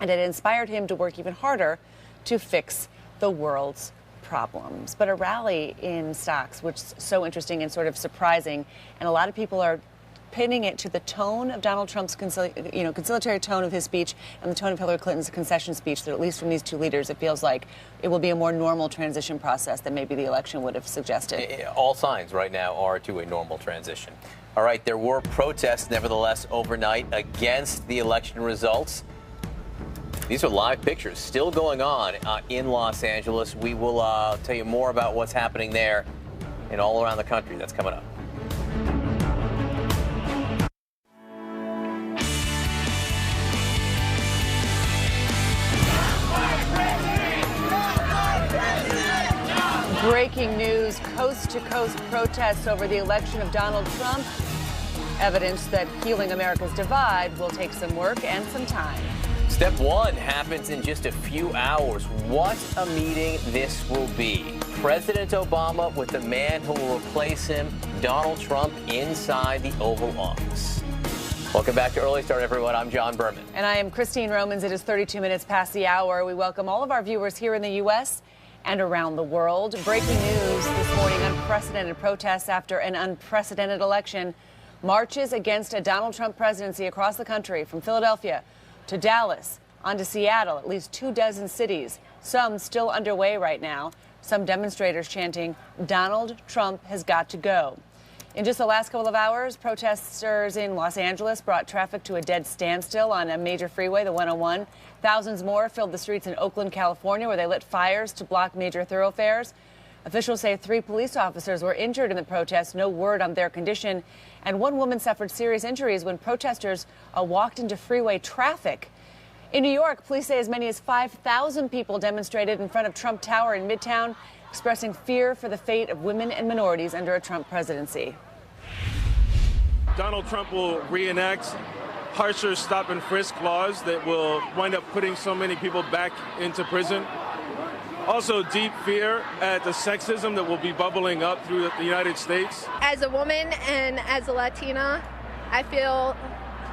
and it inspired him to work even harder to fix the world's problems. But a rally in stocks, which is so interesting and sort of surprising, and a lot of people are pinning it to the tone of Donald Trump's conciliatory tone of his speech and the tone of Hillary Clinton's concession speech, that at least from these two leaders, it feels like it will be a more normal transition process than maybe the election would have suggested. All signs right now are to a normal transition. All right, there were protests, nevertheless, overnight against the election results. These are live pictures still going on in Los Angeles. We will tell you more about what's happening there and all around the country. That's coming up. Breaking news, coast-to-coast protests over the election of Donald Trump. Evidence that healing America's divide will take some work and some time. Step one happens in just a few hours. What a meeting this will be. President Obama with the man who will replace him, Donald Trump, inside the Oval Office. Welcome back to Early Start, everyone. I'm John Berman. And I am Christine Romans. It is 32 minutes past the hour. We welcome all of our viewers here in the U.S. and around the world. Breaking news this morning, unprecedented protests after an unprecedented election. Marches against a Donald Trump presidency across the country, from Philadelphia to Dallas, on to Seattle, at least 24 cities. Some still underway right now. Some demonstrators chanting, Donald Trump has got to go. In just the last couple of hours, protesters in Los Angeles brought traffic to a dead standstill on a major freeway, the 101. Thousands more filled the streets in Oakland, California, where they lit fires to block major thoroughfares. Officials say 3 police officers were injured in the protest, no word on their condition. And one woman suffered serious injuries when protesters walked into freeway traffic. In New York, police say as many as 5,000 people demonstrated in front of Trump Tower in Midtown, expressing fear for the fate of women and minorities under a Trump presidency. Donald Trump will reenact harsher stop and frisk laws that will wind up putting so many people back into prison. Also, deep fear at the sexism that will be bubbling up through the United States. As a woman and as a Latina, I feel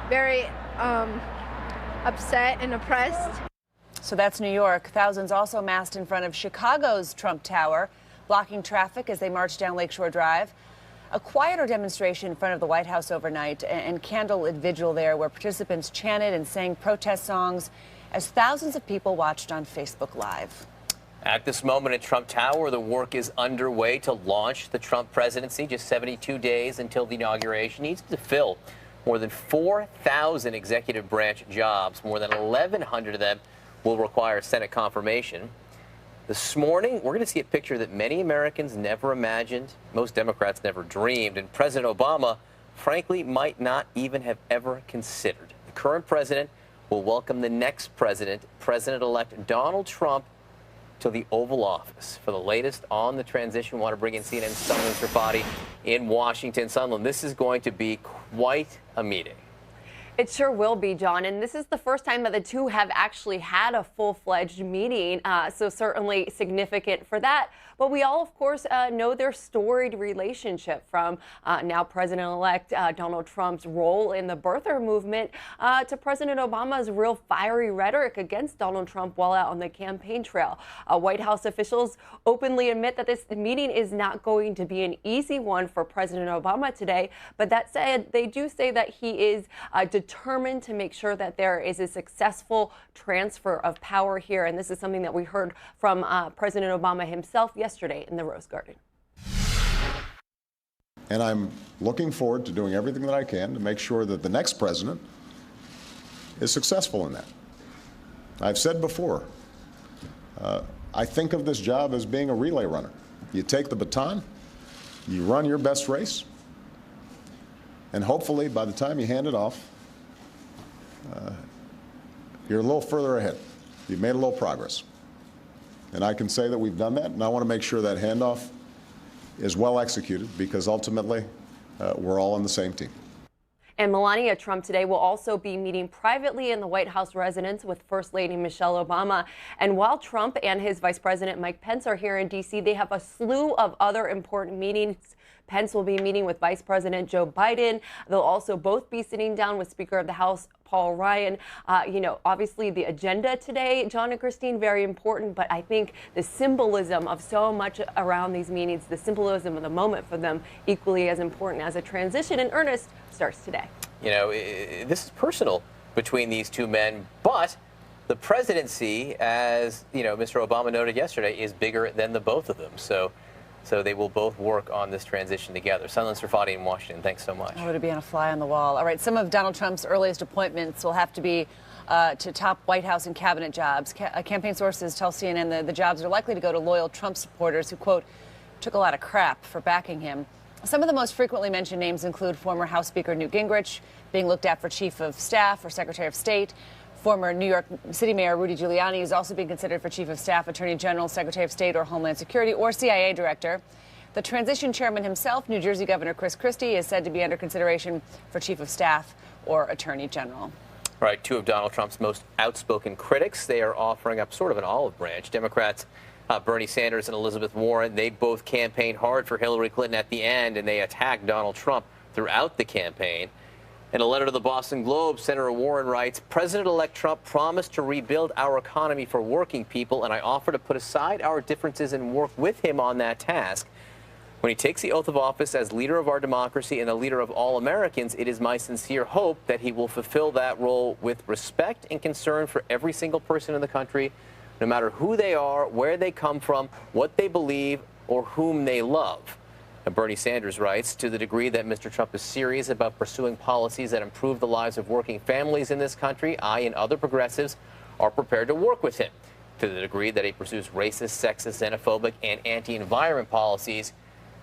very upset and oppressed. So that's New York. Thousands also massed in front of Chicago's Trump Tower, blocking traffic as they marched down Lakeshore Drive. A quieter demonstration in front of the White House overnight and candlelit vigil there where participants chanted and sang protest songs as thousands of people watched on Facebook Live. At this moment at Trump Tower, the work is underway to launch the Trump presidency. Just 72 days until the inauguration. He needs to fill more than 4,000 executive branch jobs. More than 1,100 of them will require Senate confirmation. This morning, we're going to see a picture that many Americans never imagined, most Democrats never dreamed, and President Obama, frankly, might not even have ever considered. The current president will welcome the next president, President-elect Donald Trump, to the Oval Office for the latest on the transition. We want to bring in CNN's Sunlen Srifati in Washington. Sunlen, this is going to be quite a meeting. It sure will be, John. And this is the first time that the two have actually had a full-fledged meeting, so certainly significant for that. But we all, of course, know their storied relationship from now President-elect Donald Trump's role in the birther movement to President Obama's real fiery rhetoric against Donald Trump while out on the campaign trail. White House officials openly admit that this meeting is not going to be an easy one for President Obama today. But that said, they do say that he is determined to make sure that there is a successful transfer of power here. And this is something that we heard from President Obama himself yesterday in the Rose Garden. And I'm looking forward to doing everything that I can to make sure that the next president is successful in that. I've said before, I think of this job as being a relay runner. You take the baton, you run your best race, and hopefully by the time you hand it off, you're a little further ahead. You've made a little progress. And I can say that we've done that, and I want to make sure that handoff is well executed because ultimately we're all on the same team. And Melania Trump today will also be meeting privately in the White House residence with First Lady Michelle Obama. And while Trump and his Vice President Mike Pence are here in D.C., they have a slew of other important meetings. Pence will be meeting with Vice President Joe Biden. They'll also both be sitting down with Speaker of the House Paul Ryan. Obviously the agenda today, John and Christine, very important, but I think the symbolism of so much around these meetings, the symbolism of the moment for them, equally as important as a transition in earnest starts today. This is personal between these two men, but the presidency, as Mr. Obama noted yesterday, is bigger than the both of them. So they will both work on this transition together. Sunlen Srifati in Washington, thanks so much. Oh, to be on a fly on the wall. All right, some of Donald Trump's earliest appointments will have to be to top White House and cabinet jobs. Campaign sources tell CNN the jobs are likely to go to loyal Trump supporters who, quote, took a lot of crap for backing him. Some of the most frequently mentioned names include former House Speaker Newt Gingrich, being looked at for Chief of Staff or Secretary of State. Former New York City Mayor Rudy Giuliani is also being considered for Chief of Staff, Attorney General, Secretary of State, or Homeland Security, or CIA Director. The transition chairman himself, New Jersey Governor Chris Christie, is said to be under consideration for Chief of Staff or Attorney General. Right, two of Donald Trump's most outspoken critics. They are offering up sort of an olive branch. Democrats Bernie Sanders and Elizabeth Warren, they both campaigned hard for Hillary Clinton at the end, and they attacked Donald Trump throughout the campaign. In a letter to the Boston Globe, Senator Warren writes, President-elect Trump promised to rebuild our economy for working people, and I offer to put aside our differences and work with him on that task. When he takes the oath of office as leader of our democracy and the leader of all Americans, it is my sincere hope that he will fulfill that role with respect and concern for every single person in the country, no matter who they are, where they come from, what they believe, or whom they love. And Bernie Sanders writes, to the degree that Mr. Trump is serious about pursuing policies that improve the lives of working families in this country, I and other progressives are prepared to work with him. To the degree that he pursues racist, sexist, xenophobic, and anti-environment policies,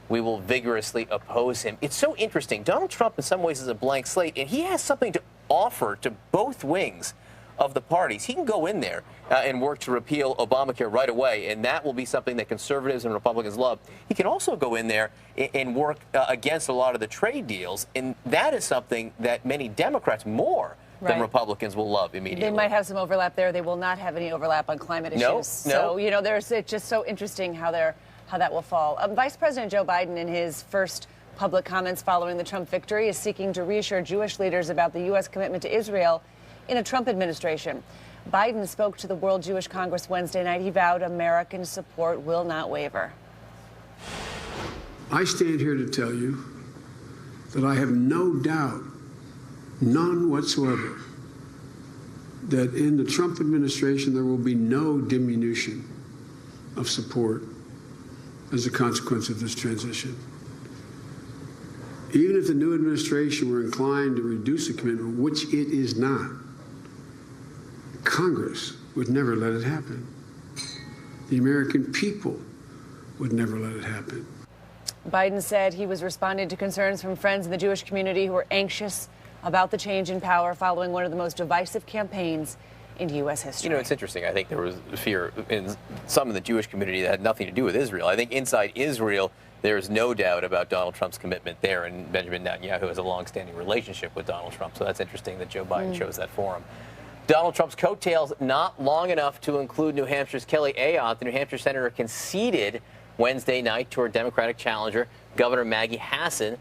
we will vigorously oppose him. It's so interesting. Donald Trump, in some ways, is a blank slate, and he has something to offer to both wings of the parties. He can go in there and work to repeal Obamacare right away, and that will be something that conservatives and Republicans love. He can also go in there and work against a lot of the trade deals, and that is something that many Democrats more than Republicans will love immediately. They might have some overlap there. They will not have any overlap on climate issues. So, it's just so interesting how that will fall. Vice President Joe Biden, in his first public comments following the Trump victory, is seeking to reassure Jewish leaders about the U.S. commitment to Israel in a Trump administration. Biden spoke to the World Jewish Congress Wednesday night. He vowed American support will not waver. I stand here to tell you that I have no doubt, none whatsoever, that in the Trump administration there will be no diminution of support as a consequence of this transition. Even if the new administration were inclined to reduce the commitment, which it is not, Congress would never let it happen. The American people would never let it happen. Biden said he was responding to concerns from friends in the Jewish community who were anxious about the change in power following one of the most divisive campaigns in U.S. history. You know, it's interesting. I think there was fear in some of the Jewish community that had nothing to do with Israel. I think inside Israel, there's no doubt about Donald Trump's commitment there, and Benjamin Netanyahu has a long-standing relationship with Donald Trump. So that's interesting that Joe Biden chose that for him. Donald Trump's coattails not long enough to include New Hampshire's Kelly Ayotte. The New Hampshire senator conceded Wednesday night to her Democratic challenger, Governor Maggie Hassan.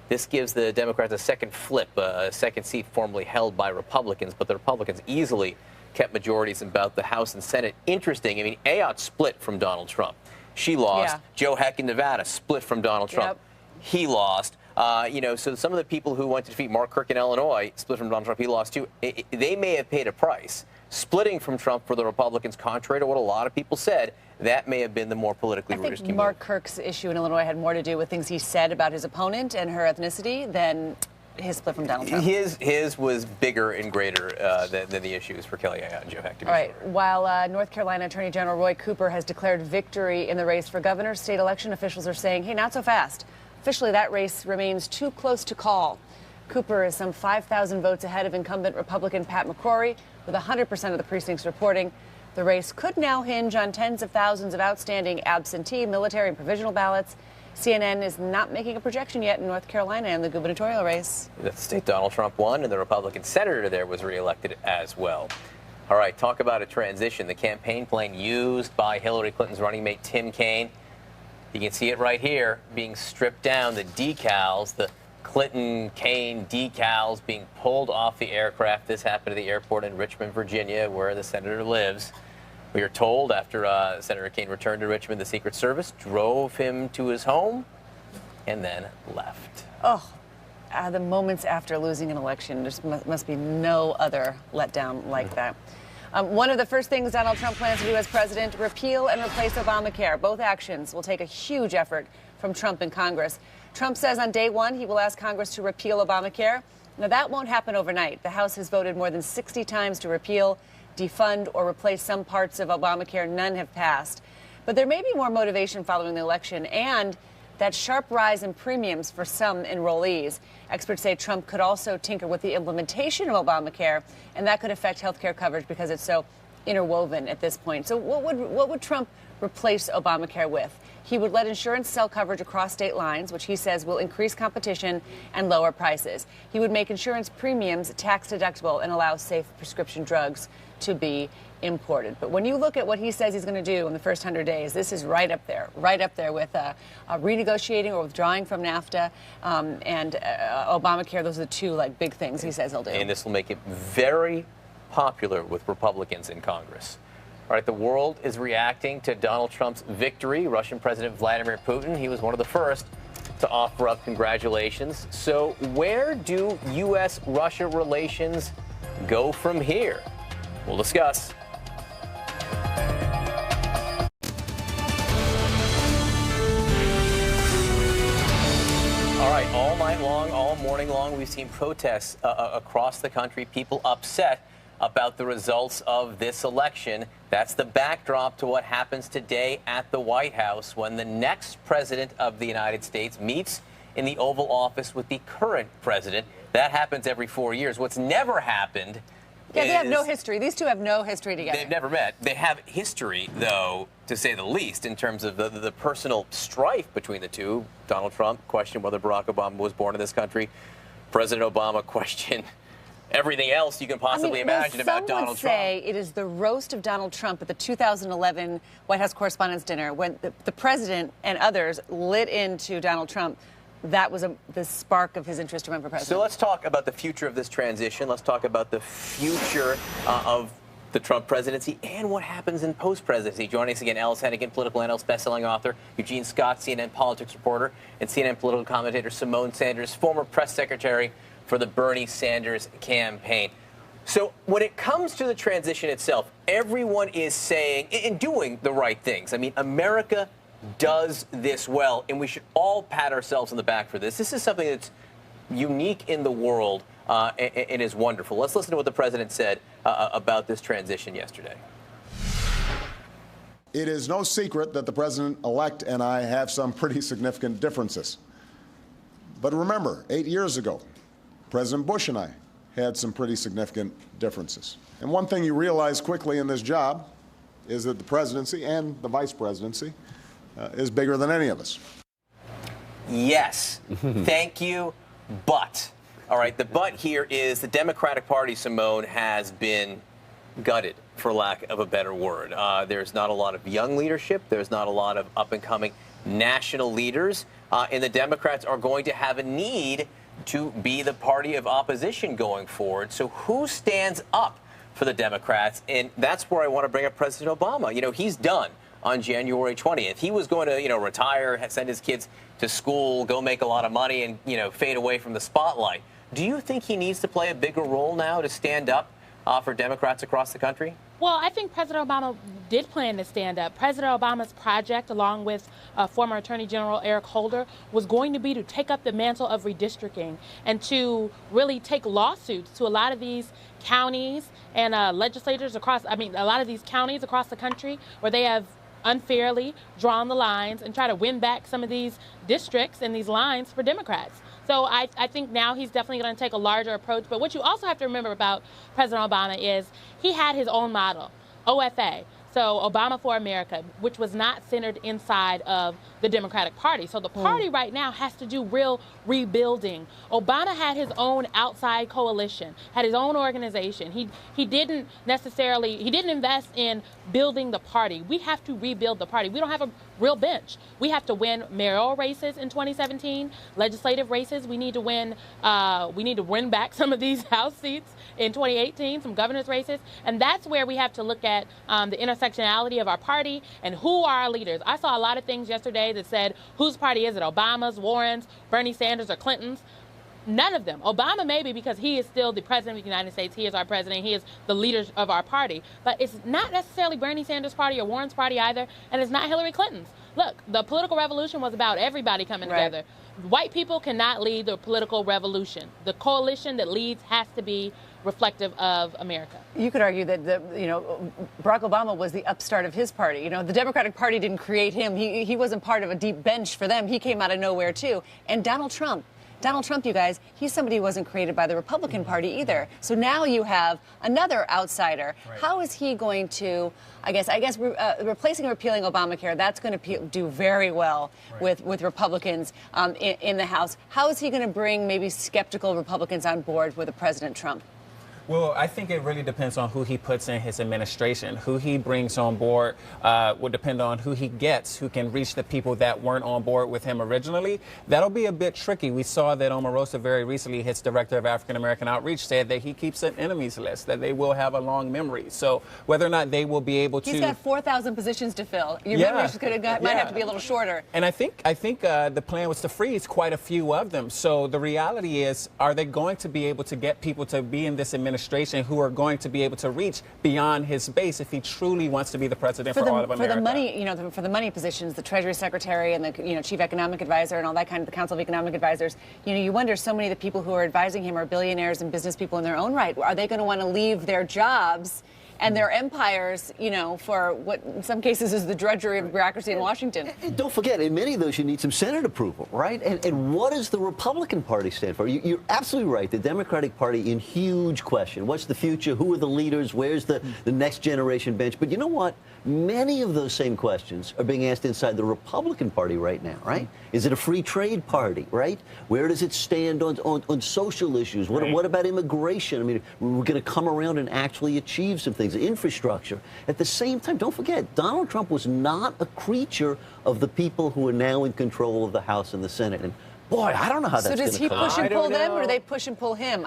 This gives the Democrats a second flip, a second seat formerly held by Republicans, but the Republicans easily kept majorities in both the House and Senate. Interesting. I mean, Ayotte split from Donald Trump. She lost. Yeah. Joe Heck in Nevada split from Donald Trump. He lost. So some of the people who went to defeat Mark Kirk in Illinois split from Donald Trump. He lost too. They may have paid a price. Splitting from Trump for the Republicans, contrary to what a lot of people said, that may have been the more politically risky move. Mark Kirk's issue in Illinois had more to do with things he said about his opponent and her ethnicity than his split from Donald Trump. His was bigger and greater than the issues for Kelly Ayotte and Joe Heck. All right. While North Carolina Attorney General Roy Cooper has declared victory in the race for governor, state election officials are saying, hey, not so fast. Officially, that race remains too close to call. Cooper is some 5,000 votes ahead of incumbent Republican Pat McCrory, with 100% of the precincts reporting. The race could now hinge on tens of thousands of outstanding absentee, military, and provisional ballots. CNN is not making a projection yet in North Carolina in the gubernatorial race. That's the state Donald Trump won, and the Republican senator there was reelected as well. All right, talk about a transition. The campaign plane used by Hillary Clinton's running mate Tim Kaine. You can see it right here, being stripped down, the decals, the Clinton-Kaine decals being pulled off the aircraft. This happened at the airport in Richmond, Virginia, where the senator lives. We are told after Senator Kaine returned to Richmond, the Secret Service drove him to his home and then left. Oh, the moments after losing an election, there must be no other letdown like that. One of the first things Donald Trump plans to do as president, repeal and replace Obamacare. Both actions will take a huge effort from Trump and Congress. Trump says on day one he will ask Congress to repeal Obamacare. Now, that won't happen overnight. The House has voted more than 60 times to repeal, defund, or replace some parts of Obamacare. None have passed. But there may be more motivation following the election and that sharp rise in premiums for some enrollees. Experts say Trump could also tinker with the implementation of Obamacare, and that could affect health care coverage because it's so interwoven at this point. So what would Trump replace Obamacare with? He would let insurance sell coverage across state lines, which he says will increase competition and lower prices. He would make insurance premiums tax deductible and allow safe prescription drugs to be imported. But when you look at what he says he's going to do in the first 100 days, this is right up there with renegotiating or withdrawing from NAFTA and Obamacare. Those are the two big things he says he'll do. And this will make it very popular with Republicans in Congress. All right, the world is reacting to Donald Trump's victory. Russian President Vladimir Putin, he was one of the first to offer up congratulations. So where do U.S.-Russia relations go from here? We'll discuss. All right, all night long, all morning long, we've seen protests across the country, people upset about the results of this election. That's the backdrop to what happens today at the White House when the next president of the United States meets in the Oval Office with the current president. That happens every 4 years. What's never happened they have no history. These two have no history together. They've never met. They have history, though, to say the least, in terms of the personal strife between the two. Donald Trump questioned whether Barack Obama was born in this country. President Obama questioned everything else you can possibly imagine about Donald Trump. Some say it is the roast of Donald Trump at the 2011 White House Correspondents' Dinner when the president and others lit into Donald Trump. That was the spark of his interest to run for president. So let's talk about the future of this transition. Let's talk about the future of the Trump presidency and what happens in post-presidency. Joining us again, Alice Hennigan, political analyst, best-selling author, Eugene Scott, CNN politics reporter, and CNN political commentator Simone Sanders, former press secretary for the Bernie Sanders campaign. So when it comes to the transition itself, everyone is saying and doing the right things. I mean, America does this well, and we should all pat ourselves on the back for this. This is something that's unique in the world and is wonderful. Let's listen to what the president said about this transition yesterday. It is no secret that the president-elect and I have some pretty significant differences. But remember, 8 years ago, President Bush and I had some pretty significant differences. And one thing you realize quickly in this job is that the presidency and the vice presidency is bigger than any of us. Yes. Thank you, but. All right, the but here is the Democratic Party, Simone, has been gutted, for lack of a better word. There's not a lot of young leadership. There's not a lot of up-and-coming national leaders. And the Democrats are going to have a need to be the party of opposition going forward. So who stands up for the Democrats? And that's where I want to bring up President Obama. You know, he's done on January 20th. He was going to, you know, retire, send his kids to school, go make a lot of money, and, you know, fade away from the spotlight. Do you think he needs to play a bigger role now to stand up for Democrats across the country? Well, I think President Obama did plan to stand up. President Obama's project, along with former Attorney General Eric Holder, was going to be to take up the mantle of redistricting and to really take lawsuits to a lot of these counties and legislators across, a lot of these counties across the country where they have unfairly drawn the lines and try to win back some of these districts and these lines for Democrats. So I think now he's definitely going to take a larger approach. But what you also have to remember about President Obama is he had his own model, OFA. So Obama for America, which was not centered inside of the Democratic Party. So the party right now has to do real rebuilding. Obama had his own outside coalition, had his own organization. He didn't invest in building the party. We have to rebuild the party. We don't have a real bench. We have to win mayoral races in 2017, legislative races. We need to win back some of these House seats in 2018, some governor's races. And that's where we have to look at the intersectionality of our party and who are our leaders. I saw a lot of things yesterday that said, whose party is it? Obama's, Warren's, Bernie Sanders, or Clinton's? None of them. Obama maybe because he is still the president of the United States. He is our president. He is the leader of our party. But it's not necessarily Bernie Sanders' party or Warren's party either, and it's not Hillary Clinton's. Look, the political revolution was about everybody coming together. White people cannot lead the political revolution. The coalition that leads has to be reflective of America. You could argue that Barack Obama was the upstart of his party. You know, the Democratic Party didn't create him. He wasn't part of a deep bench for them. He came out of nowhere too. And Donald Trump, you guys, he's somebody who wasn't created by the Republican Party either. So now you have another outsider. Right. How is he going to, replacing and repealing Obamacare, that's going to do very well with Republicans in the House. How is he going to bring maybe skeptical Republicans on board with President Trump? Well, I think it really depends on who he puts in his administration. Who he brings on board will depend on who he gets, who can reach the people that weren't on board with him originally. That'll be a bit tricky. We saw that Omarosa very recently, his director of African-American outreach, said that he keeps an enemies list, that they will have a long memory. So whether or not they will be able to... He's got 4,000 positions to fill. Your memory might have to be a little shorter. And I think the plan was to freeze quite a few of them. So the reality is, are they going to be able to get people to be in this administration who are going to be able to reach beyond his base if he truly wants to be the president for all of America? For the money, for the money positions, the Treasury Secretary and the Chief Economic Advisor and all that kind of the Council of Economic Advisors, you wonder so many of the people who are advising him are billionaires and business people in their own right. Are they going to want to leave their jobs and their empires, for what in some cases is the drudgery of bureaucracy in Washington? And don't forget, in many of those, you need some Senate approval, right? And what does the Republican Party stand for? You're absolutely right. The Democratic Party in huge question. What's the future? Who are the leaders? Where's the next generation bench? But you know what? Many of those same questions are being asked inside the Republican Party right now, right? Is it a free trade party, right? Where does it stand on social issues? What about immigration? I mean, we're going to come around and actually achieve some things. Infrastructure. At the same time, don't forget, Donald Trump was not a creature of the people who are now in control of the House and the Senate. And boy, I don't know how that's going to So does he push and pull them, or do they push and pull him?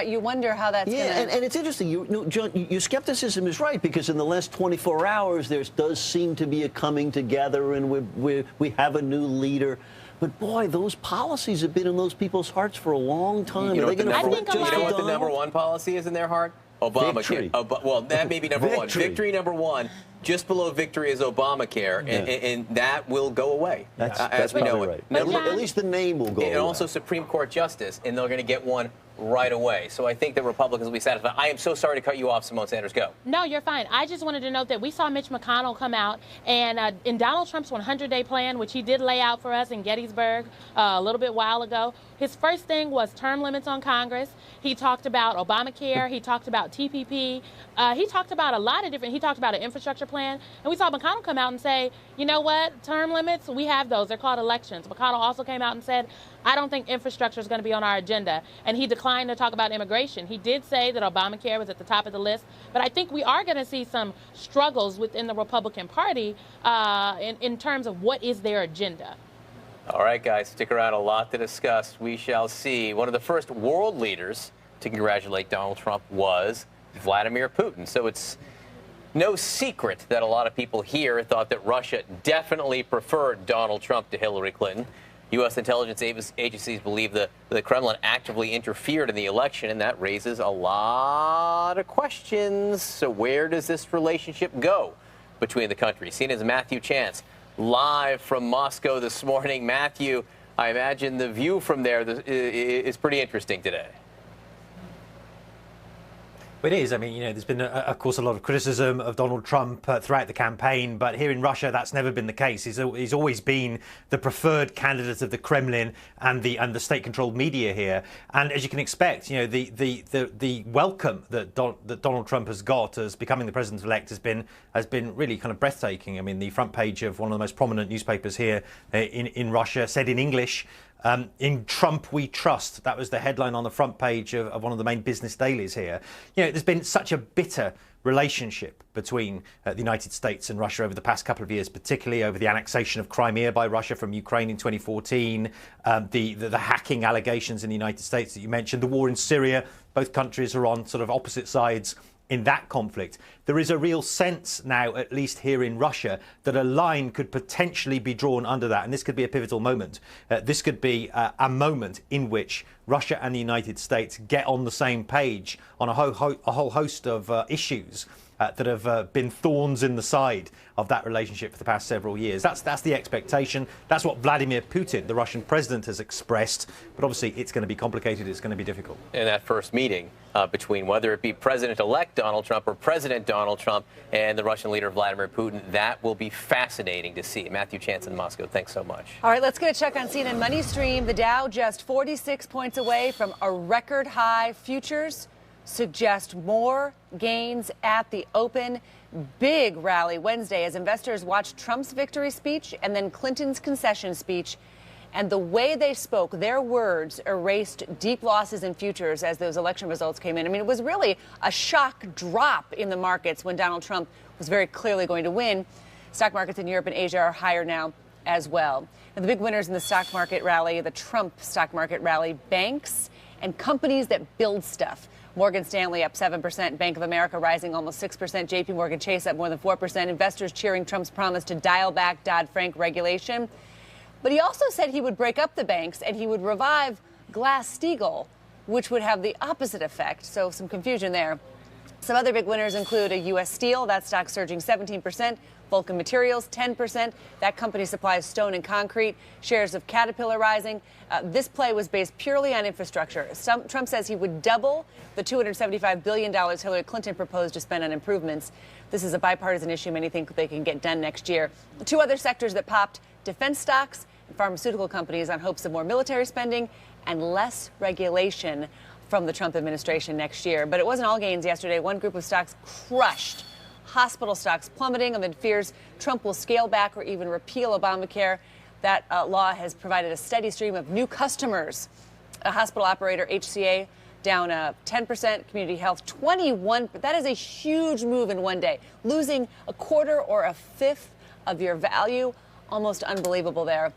You wonder how that's going to... And it's interesting. John, your skepticism is right, because in the last 24 hours, there does seem to be a coming together, and we have a new leader. But boy, those policies have been in those people's hearts for a long time. You know what the number one policy is in their heart? Obamacare. Well, that may be number one. Victory number one. Just below victory is Obamacare, and that will go away, as we know it. Right. At least the name will go away. And also Supreme Court justice, and they're going to get one right away. So I think that Republicans will be satisfied. I am so sorry to cut you off, Simone Sanders. Go. No, you're fine. I just wanted to note that we saw Mitch McConnell come out and in Donald Trump's 100-day plan, which he did lay out for us in Gettysburg a little bit while ago, his first thing was term limits on Congress. He talked about Obamacare. He talked about TPP. He talked about a lot of different, he talked about an infrastructure plan. And we saw McConnell come out and say, you know what, term limits, we have those. They're called elections. McConnell also came out and said, I don't think infrastructure is going to be on our agenda. And he declined to talk about immigration. He did say that Obamacare was at the top of the list. But I think we are going to see some struggles within the Republican Party in terms of what is their agenda. All right, guys, stick around. A lot to discuss. We shall see. One of the first world leaders to congratulate Donald Trump was Vladimir Putin. So it's no secret that a lot of people here thought that Russia definitely preferred Donald Trump to Hillary Clinton. U.S. intelligence agencies believe the Kremlin actively interfered in the election, and that raises a lot of questions. So where does this relationship go between the countries? CNN's Matthew Chance, live from Moscow this morning. Matthew, I imagine the view from there is pretty interesting today. It is. I mean, you know, there's been, of course, a lot of criticism of Donald Trump throughout the campaign, but here in Russia, that's never been the case. He's always been the preferred candidate of the Kremlin and the state-controlled media here. And as you can expect, you know, the welcome that Donald Trump has got as becoming the president-elect has been really kind of breathtaking. I mean, the front page of one of the most prominent newspapers here in Russia said in English, "In Trump we trust." That was the headline on the front page of one of the main business dailies here. You know, there's been such a bitter relationship between the United States and Russia over the past couple of years, particularly over the annexation of Crimea by Russia from Ukraine in 2014, the hacking allegations in the United States that you mentioned, the war in Syria. Both countries are on sort of opposite sides in that conflict. There is a real sense now, at least here in Russia, that a line could potentially be drawn under that, and this could be a pivotal moment. This could be a moment in which Russia and the United States get on the same page on a whole host of issues that have been thorns in the side of that relationship for the past several years. That's the expectation. That's what Vladimir Putin, the Russian president, has expressed. But obviously, it's going to be complicated. It's going to be difficult. In that first meeting between whether it be President-elect Donald Trump or President Donald Trump and the Russian leader Vladimir Putin, that will be fascinating to see. Matthew Chance in Moscow, thanks so much. All right, let's get a check on CNN Money Stream. The Dow just 46 points away from a record high. Futures suggest more gains at the open. Big rally Wednesday as investors watched Trump's victory speech and then Clinton's concession speech. And the way they spoke, their words erased deep losses in futures as those election results came in. I mean, it was really a shock drop in the markets when Donald Trump was very clearly going to win. Stock markets in Europe and Asia are higher now as well. And the big winners in the stock market rally, the Trump stock market rally, banks and companies that build stuff. Morgan Stanley up 7%, Bank of America rising almost 6%, JP Morgan Chase up more than 4%, investors cheering Trump's promise to dial back Dodd-Frank regulation. But he also said he would break up the banks and he would revive Glass-Steagall, which would have the opposite effect. So some confusion there. Some other big winners include a U.S. Steel, that stock surging 17%, Vulcan Materials 10%. That company supplies stone and concrete. Shares of Caterpillar rising. This play was based purely on infrastructure. Trump says he would double the $275 billion Hillary Clinton proposed to spend on improvements. This is a bipartisan issue many think they can get done next year. Two other sectors that popped: defense stocks and pharmaceutical companies on hopes of more military spending and less regulation from the Trump administration next year. But it wasn't all gains yesterday. One group of stocks crushed. Hospital stocks plummeting amid fears Trump will scale back or even repeal Obamacare. That law has provided a steady stream of new customers. A hospital operator, HCA, down 10%, Community Health 21%. That is a huge move in one day. Losing a quarter or a fifth of your value. Almost unbelievable there.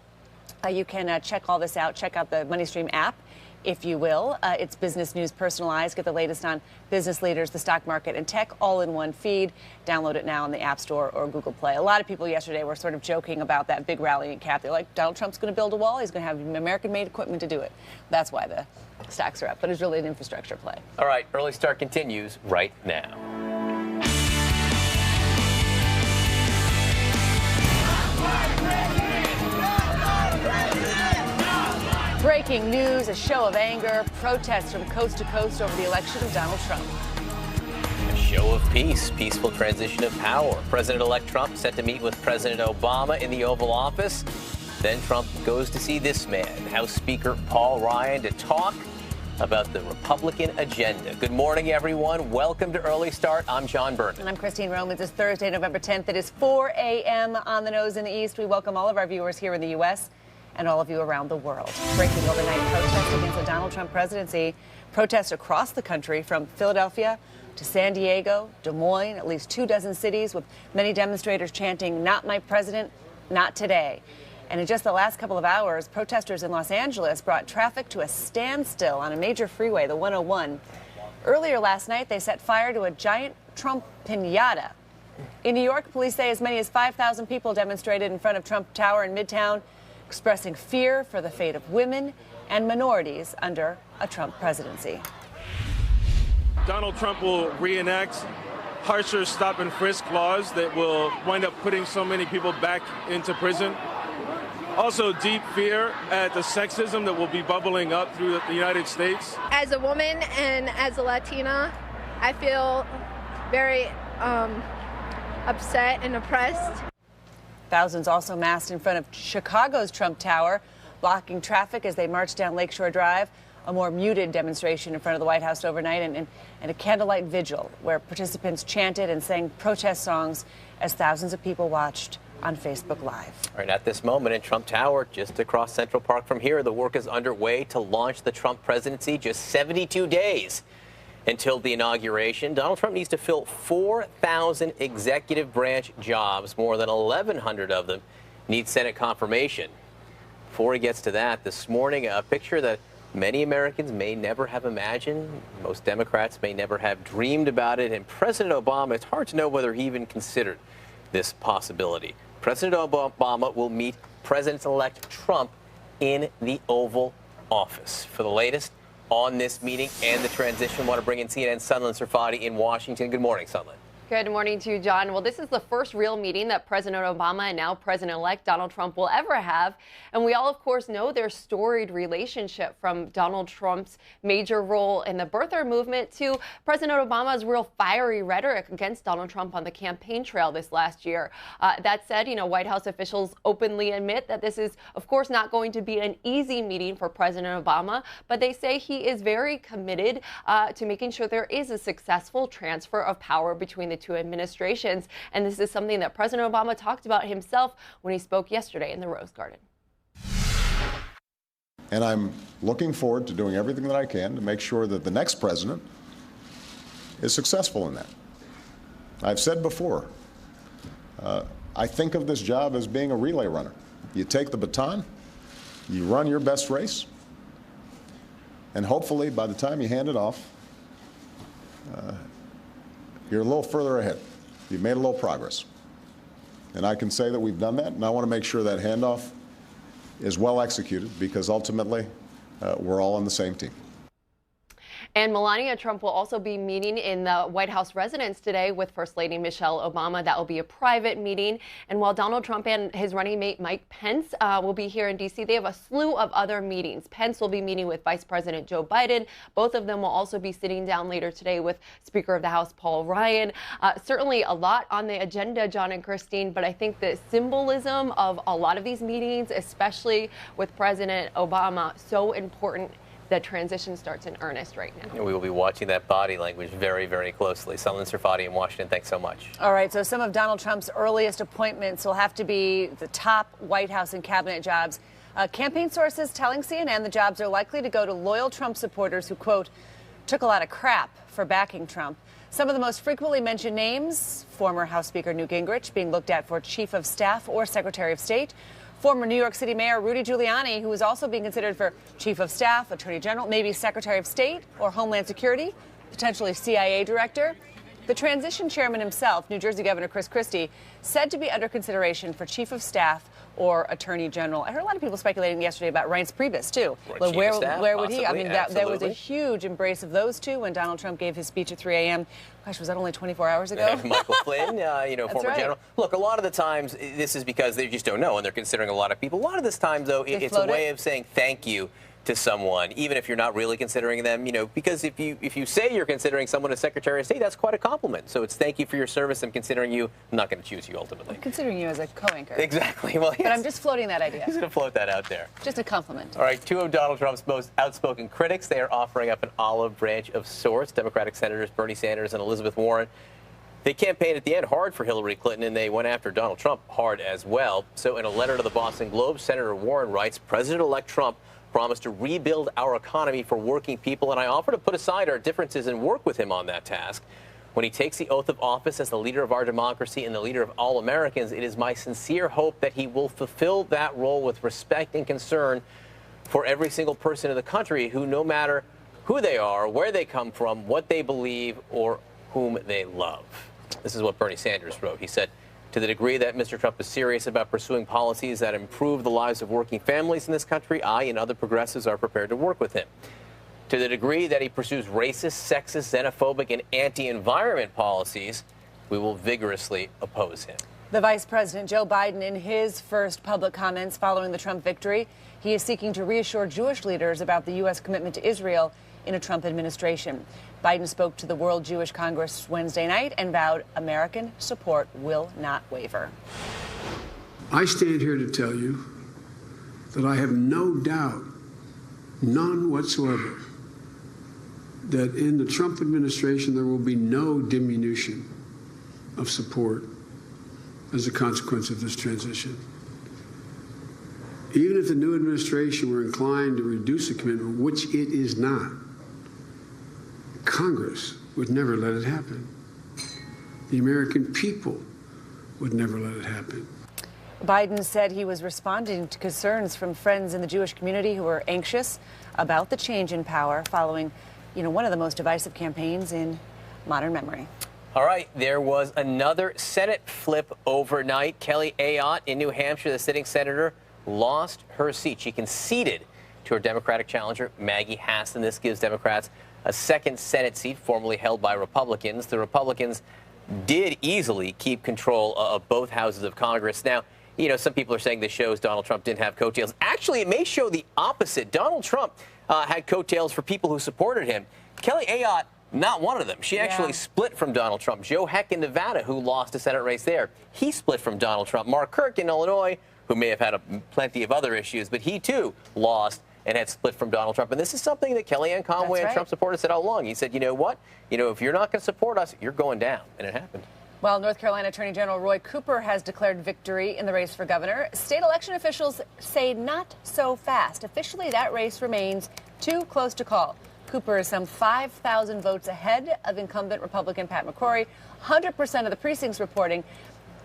You can check all this out. Check out the MoneyStream app, if you will. It's business news personalized. Get the latest on business leaders, the stock market, and tech all in one feed. Download it now on the App Store or Google Play. A lot of people yesterday were sort of joking about that big rally in cap. They're like, Donald Trump's going to build a wall. He's going to have American-made equipment to do it. That's why the stocks are up. But it's really an infrastructure play. All right, Early Start continues right now. Breaking Breaking news, a show of anger, protests from coast to coast over the election of Donald Trump. A show of peace, peaceful transition of power. President-elect Trump set to meet with President Obama in the Oval Office. Then Trump goes to see this man, House Speaker Paul Ryan, to talk about the Republican agenda. Good morning, everyone. Welcome to Early Start. I'm John Burton. And I'm Christine Romans. It's Thursday, November 10th. It is 4 a.m. on the nose in the East. We welcome all of our viewers here in the U.S. and all of you around the world. Breaking overnight protests against the Donald Trump presidency. Protests across the country from Philadelphia to San Diego, Des Moines, at least 24 cities, with many demonstrators chanting, "Not my president, not today." And in just the last couple of hours, protesters in Los Angeles brought traffic to a standstill on a major freeway, the 101. Earlier last night, they set fire to a giant Trump piñata. In New York, police say as many as 5,000 people demonstrated in front of Trump Tower in Midtown, expressing fear for the fate of women and minorities under a Trump presidency. Donald Trump will reenact harsher stop and frisk laws that will wind up putting so many people back into prison. Also, deep fear at the sexism that will be bubbling up through the United States. As a woman and as a Latina, I feel very upset and oppressed. Thousands also massed in front of Chicago's Trump Tower, blocking traffic as they marched down Lakeshore Drive. A more muted demonstration in front of the White House overnight and a candlelight vigil where participants chanted and sang protest songs as thousands of people watched on Facebook Live. All right, at this moment in Trump Tower, just across Central Park from here, the work is underway to launch the Trump presidency. Just 72 days until the inauguration. Donald Trump needs to fill 4,000 executive branch jobs. More than 1,100 of them need Senate confirmation. Before he gets to that, this morning, a picture that many Americans may never have imagined. Most Democrats may never have dreamed about it. And President Obama, it's hard to know whether he even considered this possibility. President Obama will meet President-elect Trump in the Oval Office. For the latest on this meeting and the transition, I want to bring in CNN's Sunlen Sirfati in Washington. Good morning, Sunlen. Good morning to you, John. Well, this is the first real meeting that President Obama and now President-elect Donald Trump will ever have. And we all, of course, know their storied relationship, from Donald Trump's major role in the birther movement to President Obama's real fiery rhetoric against Donald Trump on the campaign trail this last year. That said, White House officials openly admit that this is, of course, not going to be an easy meeting for President Obama, but they say he is very committed to making sure there is a successful transfer of power between the two administrations. And this is something that President Obama talked about himself when he spoke yesterday in the Rose Garden. And I'm looking forward to doing everything that I can to make sure that the next president is successful in that. I've said before, I think of this job as being a relay runner. You take the baton, you run your best race, and hopefully by the time you hand it off, you're a little further ahead. You've made a little progress. And I can say that we've done that, and I want to make sure that handoff is well executed, because ultimately we're all on the same team. And Melania Trump will also be meeting in the White House residence today with First Lady Michelle Obama. That will be a private meeting. And while Donald Trump and his running mate Mike Pence will be here in D.C., they have a slew of other meetings. Pence will be meeting with Vice President Joe Biden. Both of them will also be sitting down later today with Speaker of the House Paul Ryan. Certainly a lot on the agenda, John and Christine, but I think the symbolism of a lot of these meetings, especially with President Obama, so important. The transition starts in earnest right now. We will be watching that body language very, very closely. Sunlen Sirfati in Washington, thanks so much. All right, so some of Donald Trump's earliest appointments will have to be the top White House and cabinet jobs. Campaign sources telling CNN the jobs are likely to go to loyal Trump supporters who, quote, took a lot of crap for backing Trump. Some of the most frequently mentioned names: former House Speaker Newt Gingrich being looked at for Chief of Staff or Secretary of State. Former New York City Mayor Rudy Giuliani, who is also being considered for Chief of Staff, Attorney General, maybe Secretary of State or Homeland Security, potentially CIA Director. The transition chairman himself, New Jersey Governor Chris Christie, said to be under consideration for Chief of Staff or Attorney General. I heard a lot of people speculating yesterday about Reince Priebus, too. Well, where would he? I mean, there was a absolutely. huge embrace of those two when Donald Trump gave his speech at 3 a.m. Gosh, was that only 24 hours ago? Michael Flynn, former right. general. Look, a lot of the times this is because they just don't know, and they're considering a lot of people. A lot of this time, though, it's a way of saying thank you to someone, even if you're not really considering them, because if you say you're considering someone as Secretary of State, that's quite a compliment. So it's thank you for your service. I'm considering you. I'm not going to choose you ultimately. I'm considering you as a co-anchor. Exactly. Well, but I'm just floating that idea. He's going to float that out there. Just a compliment. All right, two of Donald Trump's most outspoken critics, they are offering up an olive branch of sorts. Democratic Senators Bernie Sanders and Elizabeth Warren. They campaigned at the end hard for Hillary Clinton, and they went after Donald Trump hard as well. So in a letter to the Boston Globe, Senator Warren writes, President-elect Trump promised to rebuild our economy for working people, and I offer to put aside our differences and work with him on that task. When he takes the oath of office as the leader of our democracy and the leader of all Americans, it is my sincere hope that he will fulfill that role with respect and concern for every single person in the country who, no matter who they are, where they come from, what they believe, or whom they love. This is what Bernie Sanders wrote. He said, to the degree that Mr. Trump is serious about pursuing policies that improve the lives of working families in this country, I and other progressives are prepared to work with him. To the degree that he pursues racist, sexist, xenophobic, and anti-environment policies, we will vigorously oppose him. The Vice President, Joe Biden, in his first public comments following the Trump victory, he is seeking to reassure Jewish leaders about the U.S. commitment to Israel in a Trump administration. Biden spoke to the World Jewish Congress Wednesday night and vowed American support will not waver. I stand here to tell you that I have no doubt, none whatsoever, that in the Trump administration there will be no diminution of support as a consequence of this transition. Even if the new administration were inclined to reduce the commitment, which it is not, Congress would never let it happen. The American people would never let it happen. Biden said he was responding to concerns from friends in the Jewish community who were anxious about the change in power following, one of the most divisive campaigns in modern memory. All right, there was another Senate flip overnight. Kelly Ayotte in New Hampshire, the sitting senator, lost her seat. She conceded to her Democratic challenger, Maggie Hassan. This gives Democrats a second Senate seat formerly held by Republicans. The Republicans did easily keep control of both houses of Congress. Now, some people are saying this shows Donald Trump didn't have coattails. Actually, it may show the opposite. Donald Trump had coattails for people who supported him. Kelly Ayotte, not one of them. She actually split from Donald Trump. Joe Heck in Nevada, who lost a Senate race there, he split from Donald Trump. Mark Kirk in Illinois, who may have had plenty of other issues, but he too lost and had split from Donald Trump. And this is something that Kellyanne Conway and Trump supporters said all along. He said, you know what? If you're not going to support us, you're going down. And it happened. Well, North Carolina Attorney General Roy Cooper has declared victory in the race for governor. State election officials say not so fast. Officially, that race remains too close to call. Cooper is some 5,000 votes ahead of incumbent Republican Pat McCrory, 100% of the precincts reporting.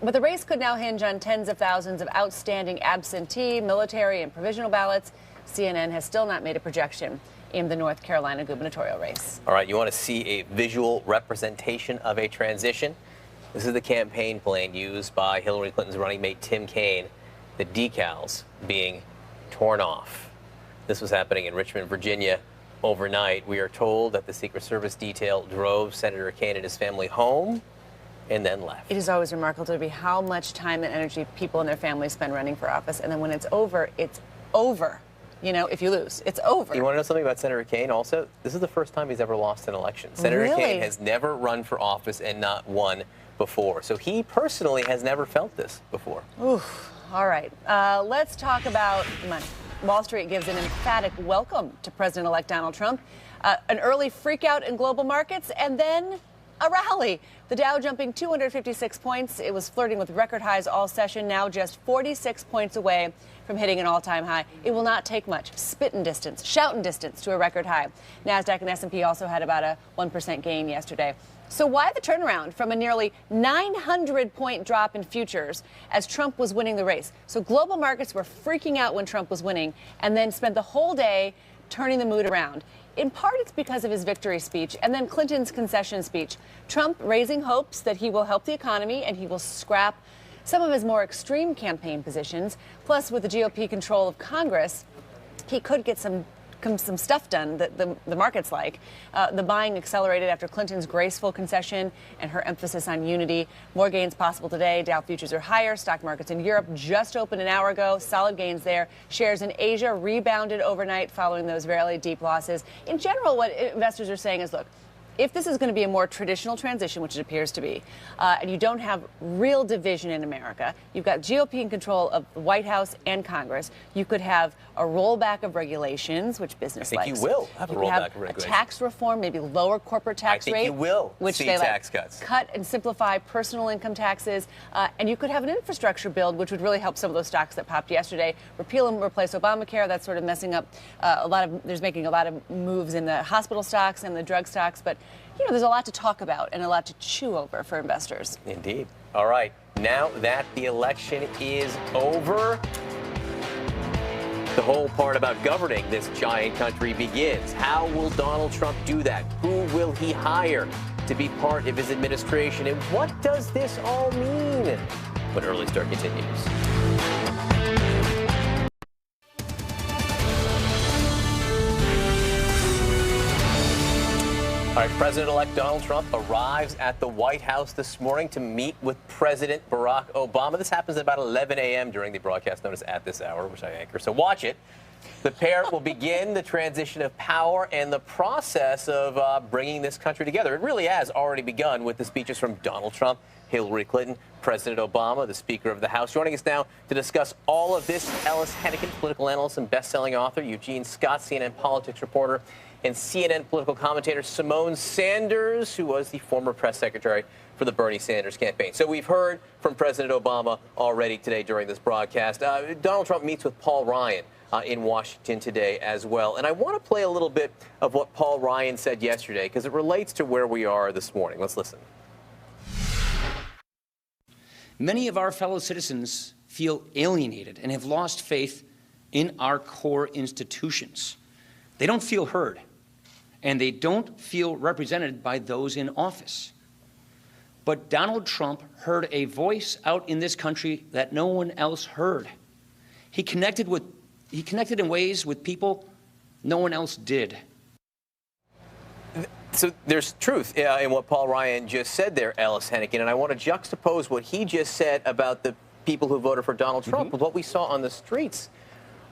But the race could now hinge on tens of thousands of outstanding absentee, military, and provisional ballots. CNN has still not made a projection in the North Carolina gubernatorial race. All right, you want to see a visual representation of a transition? This is the campaign plane used by Hillary Clinton's running mate Tim Kaine, the decals being torn off. This was happening in Richmond, Virginia overnight. We are told that the Secret Service detail drove Senator Kaine and his family home and then left. It is always remarkable to me how much time and energy people and their families spend running for office, and then when it's over, it's over. If you lose, it's over. You want to know something about Senator Kaine also? This is the first time he's ever lost an election. Senator Kaine has never run for office and not won before. So he personally has never felt this before. Oof. All right. Let's talk about money. Wall Street gives an emphatic welcome to President-elect Donald Trump. An early freakout in global markets and then a rally. The Dow jumping 256 points. It was flirting with record highs all session, now just 46 points away from hitting an all-time high. It will not take much. Spitting distance, shouting distance to a record high. NASDAQ and S&P also had about a 1% gain yesterday. So why the turnaround from a nearly 900-point drop in futures as Trump was winning the race? So global markets were freaking out when Trump was winning and then spent the whole day turning the mood around. In part, it's because of his victory speech and then Clinton's concession speech. Trump raising hopes that he will help the economy and he will scrap some of his more extreme campaign positions. Plus, with the GOP control of Congress, he could get some some stuff done that the markets like. The buying accelerated after Clinton's graceful concession and her emphasis on unity. More gains possible today. Dow futures are higher. Stock markets in Europe just opened an hour ago. Solid gains there. Shares in Asia rebounded overnight following those very deep losses. In general, what investors are saying is, look, if this is going to be a more traditional transition, which it appears to be, and you don't have real division in America, you've got GOP in control of the White House and Congress, you could have a rollback of regulations, which business likes. I think you will have a rollback of regulations. Tax reform, maybe lower corporate tax rate. I think you will which see they tax cuts. Cut and simplify personal income taxes, and you could have an infrastructure build, which would really help some of those stocks that popped yesterday. Repeal and replace Obamacare. That's sort of messing up there's making a lot of moves in the hospital stocks and the drug stocks, but you know, there's a lot to talk about and a lot to chew over for investors. Indeed. All right. Now that the election is over, the whole part about governing this giant country begins. How will Donald Trump do that? Who will he hire to be part of his administration? And what does this all mean? When Early Start continues. All right, President-elect Donald Trump arrives at the White House this morning to meet with President Barack Obama. This happens at about 11 a.m. during the broadcast known as At This Hour, which I anchor, so watch it. The pair will begin the transition of power and the process of bringing this country together. It really has already begun with the speeches from Donald Trump, Hillary Clinton, President Obama, the Speaker of the House. Joining us now to discuss all of this, Ellis Hennigan, political analyst and best-selling author, Eugene Scott, CNN politics reporter, and CNN political commentator Simone Sanders, who was the former press secretary for the Bernie Sanders campaign. So we've heard from President Obama already today during this broadcast. Donald Trump meets with Paul Ryan in Washington today as well. And I want to play a little bit of what Paul Ryan said yesterday because it relates to where we are this morning. Let's listen. Many of our fellow citizens feel alienated and have lost faith in our core institutions. They don't feel heard, and they don't feel represented by those in office. But Donald Trump heard a voice out in this country that no one else heard. He connected in ways with people no one else did. So there's truth in what Paul Ryan just said there, Ellis Hennigan, and I want to juxtapose what he just said about the people who voted for Donald Trump with what we saw on the streets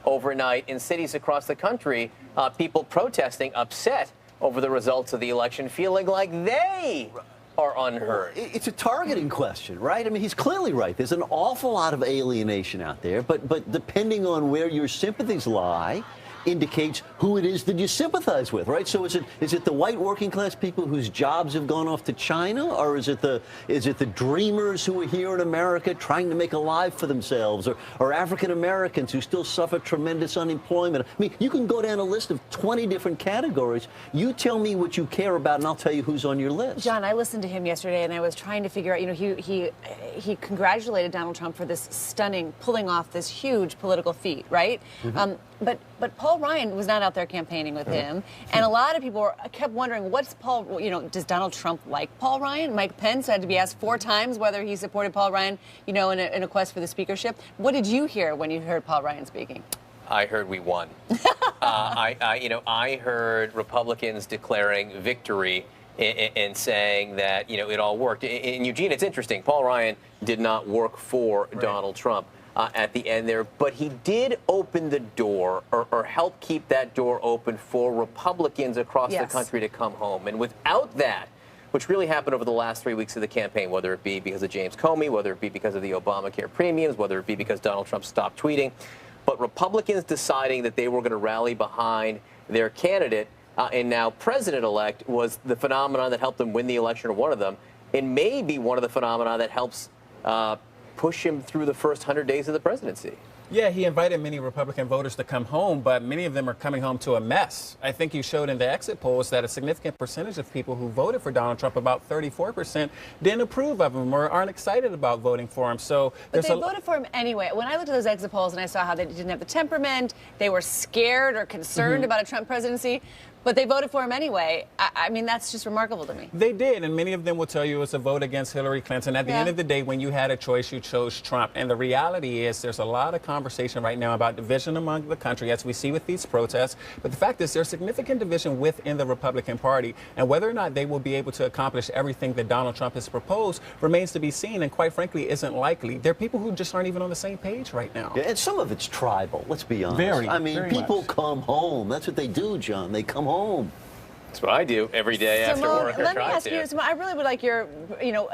overnight in cities across the country, people protesting, upset over the results of the election, feeling like they are unheard. It's a targeting question, right? I mean, he's clearly right. There's an awful lot of alienation out there, but depending on where your sympathies lie, indicates who it is that you sympathize with, right? So is it the white working class people whose jobs have gone off to China, or is it the dreamers who are here in America trying to make a life for themselves, or African Americans who still suffer tremendous unemployment? I mean, you can go down a list of 20 different categories. You tell me what you care about, and I'll tell you who's on your list. John, I listened to him yesterday, and I was trying to figure out. You know, he congratulated Donald Trump for this stunning, pulling off this huge political feat, right? Mm-hmm. But Paul Ryan was not out there campaigning with him, and a lot of people kept wondering, what's Paul? You know, does Donald Trump like Paul Ryan? Mike Pence had to be asked 4 times whether he supported Paul Ryan, you know, in a quest for the speakership. What did you hear when you heard Paul Ryan speaking? I heard we won. I heard Republicans declaring victory and saying that, you know, it all worked. And Eugene, it's interesting. Paul Ryan did not work for Donald Trump at the end there, but he did open the door or help keep that door open for Republicans across the country to come home. And without that, which really happened over the last 3 weeks of the campaign, whether it be because of James Comey, whether it be because of the Obamacare premiums, whether it be because Donald Trump stopped tweeting, but Republicans deciding that they were going to rally behind their candidate and now president-elect was the phenomenon that helped them win the election, or one of them, and maybe one of the phenomena that helps push him through the first 100 days of the presidency. Yeah, he invited many Republican voters to come home, but many of them are coming home to a mess. I think you showed in the exit polls that a significant percentage of people who voted for Donald Trump, about 34%, didn't approve of him or aren't excited about voting for him. So but they voted for him anyway. When I looked at those exit polls and I saw how they didn't have the temperament, they were scared or concerned about a Trump presidency. But they voted for him anyway. I mean, that's just remarkable to me. They did, and many of them will tell you it's a vote against Hillary Clinton. At the end of the day, when you had a choice, you chose Trump. And the reality is there's a lot of conversation right now about division among the country, as we see with these protests. But the fact is there's significant division within the Republican Party. And whether or not they will be able to accomplish everything that Donald Trump has proposed remains to be seen, and quite frankly, isn't likely. There are people who just aren't even on the same page right now. Yeah, and some of it's tribal, let's be honest. Very, very people much. Come home. That's what they do, John. They come home. That's what I do every day after work. Let me ask you, Simone, I really would like your,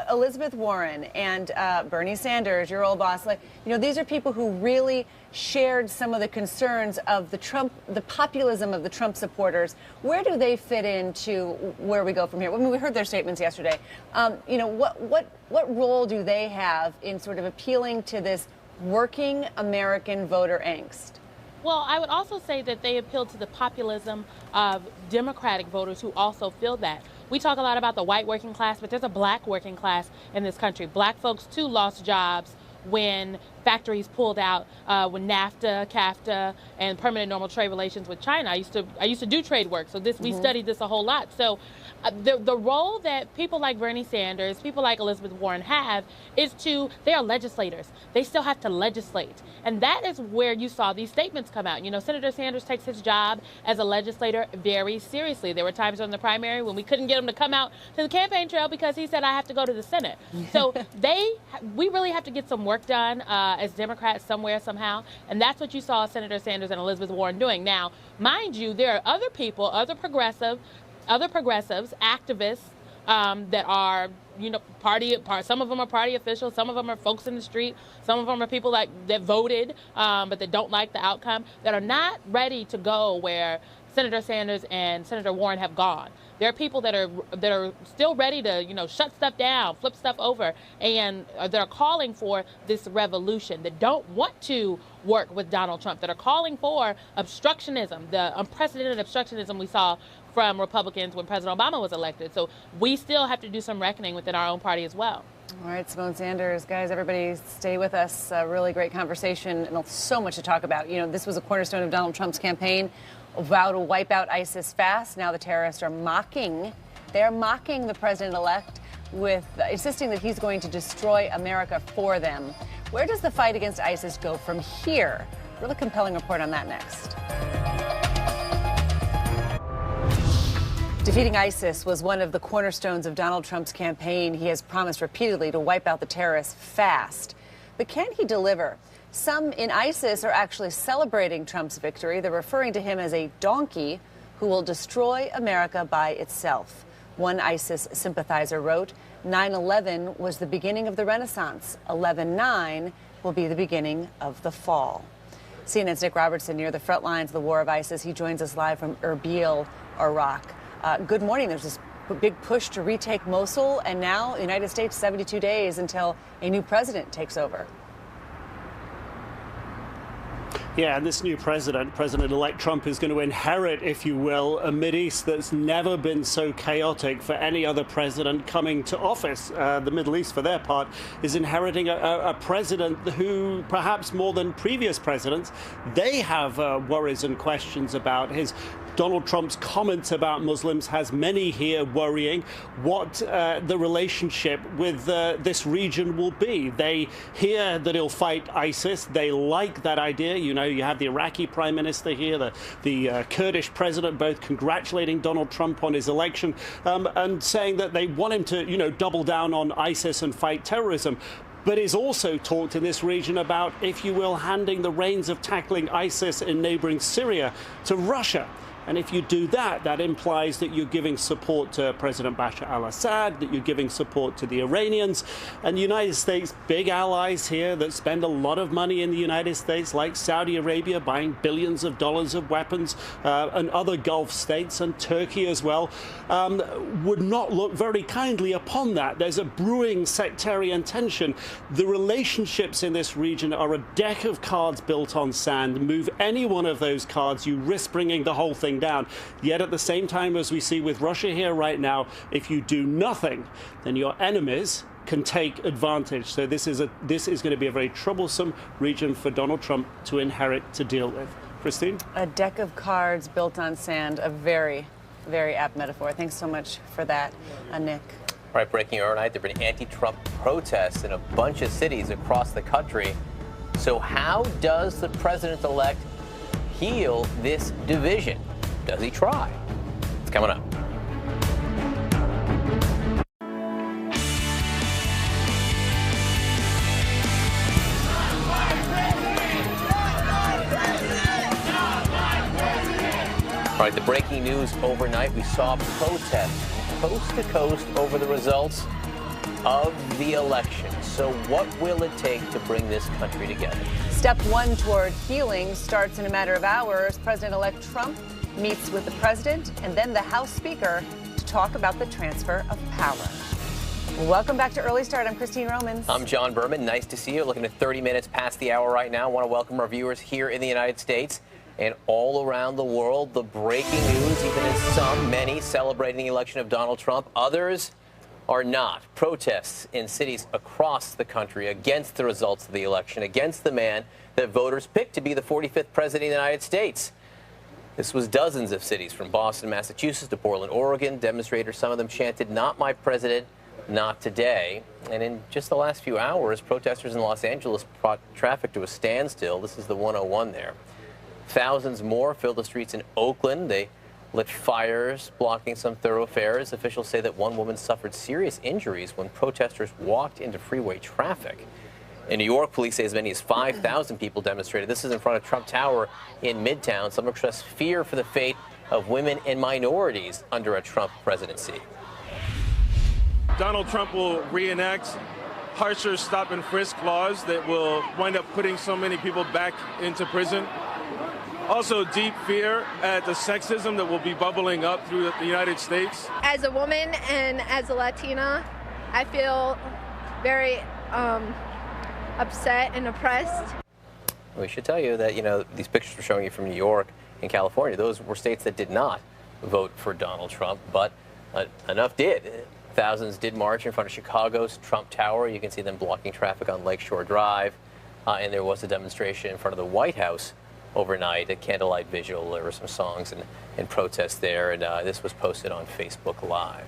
Elizabeth Warren and Bernie Sanders, your old boss, these are people who really shared some of the concerns of the populism of the Trump supporters. Where do they fit into where we go from here? I mean, we heard their statements yesterday. What role do they have in sort of appealing to this working American voter angst? Well, I would also say that they appeal to the populism of Democratic voters who also feel that. We talk a lot about the white working class, but there's a black working class in this country. Black folks, too, lost jobs when factories pulled out, when NAFTA, CAFTA, and permanent normal trade relations with China. I used to do trade work, so we studied this a whole lot. So the role that people like Bernie Sanders, people like Elizabeth Warren have is they are legislators. They still have to legislate. And that is where you saw these statements come out. Senator Sanders takes his job as a legislator very seriously. There were times during the primary when we couldn't get him to come out to the campaign trail because he said, I have to go to the Senate. So we really have to get some work done as Democrats somewhere, somehow. And that's what you saw Senator Sanders and Elizabeth Warren doing. Now, mind you, there are other people, other progressives, activists that are, some of them are party officials, some of them are folks in the street, some of them are people that voted but that don't like the outcome, that are not ready to go where Senator Sanders and Senator Warren have gone. There are people that are still ready to, shut stuff down, flip stuff over, and that are calling for this revolution, that don't want to work with Donald Trump, that are calling for obstructionism, the unprecedented obstructionism we saw from Republicans when President Obama was elected. So we still have to do some reckoning within our own party as well. All right, Simone Sanders, guys, everybody stay with us. A really great conversation and so much to talk about. This was a cornerstone of Donald Trump's campaign, a vow to wipe out ISIS fast. Now the terrorists are mocking the president-elect with insisting that he's going to destroy America for them. Where does the fight against ISIS go from here? Really compelling report on that next. Defeating ISIS was one of the cornerstones of Donald Trump's campaign. He has promised repeatedly to wipe out the terrorists fast. But can he deliver? Some in ISIS are actually celebrating Trump's victory. They're referring to him as a donkey who will destroy America by itself. One ISIS sympathizer wrote, 9/11 was the beginning of the Renaissance. 11/9 will be the beginning of the fall. CNN's Nick Robertson near the front lines of the war of ISIS. He joins us live from Erbil, Iraq. Good morning. There's this big push to retake Mosul, and now the United States 72 days until a new president takes over. Yeah, and this new President-elect Trump, is going to inherit, if you will, a Mideast that's never been so chaotic for any other president coming to office. The Middle East, for their part, is inheriting a president who, perhaps more than previous presidents, they have worries and questions about. Donald Trump's comments about Muslims has many here worrying what the relationship with this region will be. They hear that he'll fight ISIS. They like that idea. You have the Iraqi prime minister here, the Kurdish president, both congratulating Donald Trump on his election and saying that they want him to, double down on ISIS and fight terrorism. But he's also talked in this region about, if you will, handing the reins of tackling ISIS in neighboring Syria to Russia. And if you do that, that implies that you're giving support to President Bashar al-Assad, that you're giving support to the Iranians. And the United States, big allies here that spend a lot of money in the United States, like Saudi Arabia, buying billions of dollars of weapons, and other Gulf states, and Turkey as well, would not look very kindly upon that. There's a brewing sectarian tension. The relationships in this region are a deck of cards built on sand. Move any one of those cards, you risk bringing the whole thing down. Yet at the same time, as we see with Russia here right now, if you do nothing, then your enemies can take advantage. So this is going to be a very troublesome region for Donald Trump to inherit, to deal with. Christine? A deck of cards built on sand, a very very apt metaphor. Thanks so much for that, Nick. All right, breaking overnight, there have been anti-Trump protests in a bunch of cities across the country. So how does the president-elect heal this division? Does he try? It's coming up. All right, the breaking news overnight, we saw protests coast to coast over the results of the election. So what will it take to bring this country together? Step one toward healing starts in a matter of hours. President-elect Trump meets with the president and then the House Speaker to talk about the transfer of power. Welcome back to Early Start. I'm Christine Romans. I'm John Berman. Nice to see you. Looking at 30 minutes past the hour right now. I want to welcome our viewers here in the United States and all around the world. The breaking news, even as many celebrating the election of Donald Trump, others are not. Protests in cities across the country against the results of the election, against the man that voters picked to be the 45th president of the United States. This was dozens of cities from Boston, Massachusetts to Portland, Oregon. Demonstrators, some of them chanted, "Not my president, not today." And in just the last few hours, protesters in Los Angeles brought traffic to a standstill. This is the 101 there. Thousands more filled the streets in Oakland. They lit fires, blocking some thoroughfares. Officials say that one woman suffered serious injuries when protesters walked into freeway traffic. In New York, police say as many as 5,000 people demonstrated. This is in front of Trump Tower in Midtown. Some expressed fear for the fate of women and minorities under a Trump presidency. Donald Trump will reenact harsher stop and frisk laws that will wind up putting so many people back into prison. Also, deep fear at the sexism that will be bubbling up through the United States. As a woman and as a Latina, I feel very upset and oppressed. We should tell you that, these pictures we're showing you from New York and California, those were states that did not vote for Donald Trump, but enough did. Thousands did march in front of Chicago's Trump Tower. You can see them blocking traffic on Lakeshore Drive. And there was a demonstration in front of the White House overnight, a candlelight vigil. There were some songs and protests there, and this was posted on Facebook Live.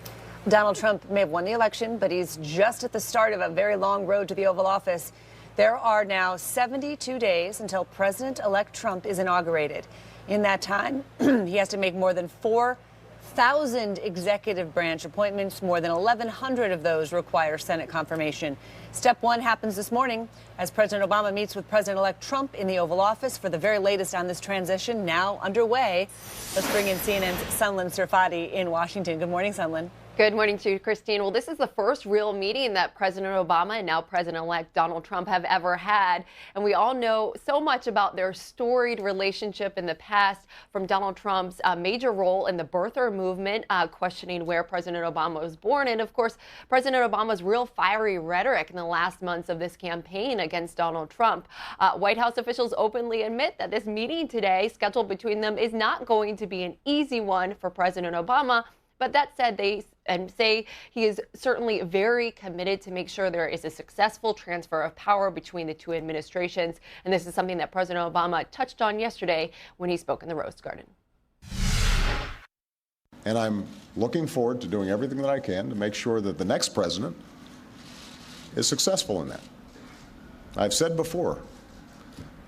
Donald Trump may have won the election, but he's just at the start of a very long road to the Oval Office. There are now 72 days until President-elect Trump is inaugurated. In that time, he has to make more than 4,000 executive branch appointments. More than 1,100 of those require Senate confirmation. Step one happens this morning as President Obama meets with President-elect Trump in the Oval Office for the very latest on this transition now underway. Let's bring in CNN's Sunlen Sirfati in Washington. Good morning, Sunlen. Good morning to you, Christine. Well, this is the first real meeting that President Obama and now President-elect Donald Trump have ever had. And we all know so much about their storied relationship in the past, from Donald Trump's major role in the birther movement, questioning where President Obama was born, and of course, President Obama's real fiery rhetoric in the last months of this campaign against Donald Trump. White House officials openly admit that this meeting today, scheduled between them, is not going to be an easy one for President Obama. But that said, they say he is certainly very committed to make sure there is a successful transfer of power between the two administrations. And this is something that President Obama touched on yesterday when he spoke in the Rose Garden. And I'm looking forward to doing everything that I can to make sure that the next president is successful in that. I've said before,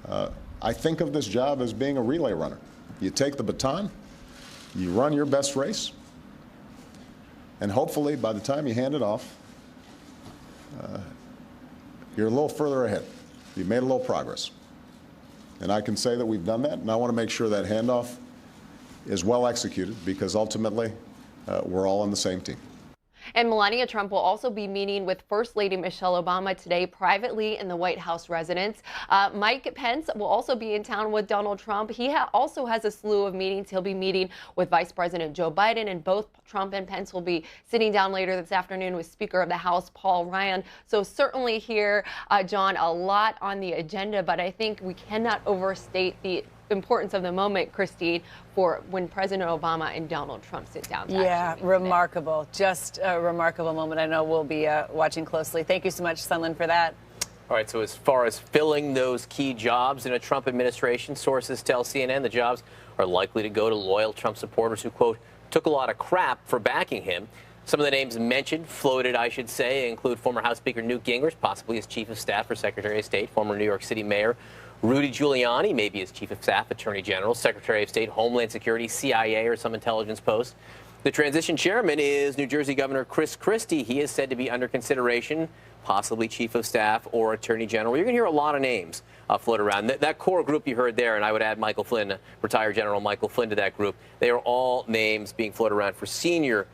I think of this job as being a relay runner. You take the baton, you run your best race, and hopefully, by the time you hand it off, you're a little further ahead. You've made a little progress. And I can say that we've done that, and I want to make sure that handoff is well executed, because ultimately, we're all on the same team. And Melania Trump will also be meeting with First Lady Michelle Obama today privately in the White House residence. Mike Pence will also be in town with Donald Trump. He also has a slew of meetings. He'll be meeting with Vice President Joe Biden, and both Trump and Pence will be sitting down later this afternoon with Speaker of the House Paul Ryan. So certainly here, John, a lot on the agenda, but I think we cannot overstate the importance of the moment, Christine, for when President Obama and Donald Trump sit down. Yeah, remarkable. Just a remarkable moment. I know we'll be watching closely. Thank you so much, Sunlen, for that. All right, so as far as filling those key jobs in a Trump administration, sources tell CNN the jobs are likely to go to loyal Trump supporters who, quote, took a lot of crap for backing him. Some of the names mentioned, floated, I should say, include former House Speaker Newt Gingrich, possibly as Chief of Staff or Secretary of State, former New York City Mayor Rudy Giuliani, maybe as Chief of Staff, Attorney General, Secretary of State, Homeland Security, CIA, or some intelligence post. The transition chairman is New Jersey Governor Chris Christie. He is said to be under consideration, possibly Chief of Staff or Attorney General. You're going to hear a lot of names float around. That core group you heard there, and I would add Michael Flynn, retired General Michael Flynn, to that group. They are all names being floated around for senior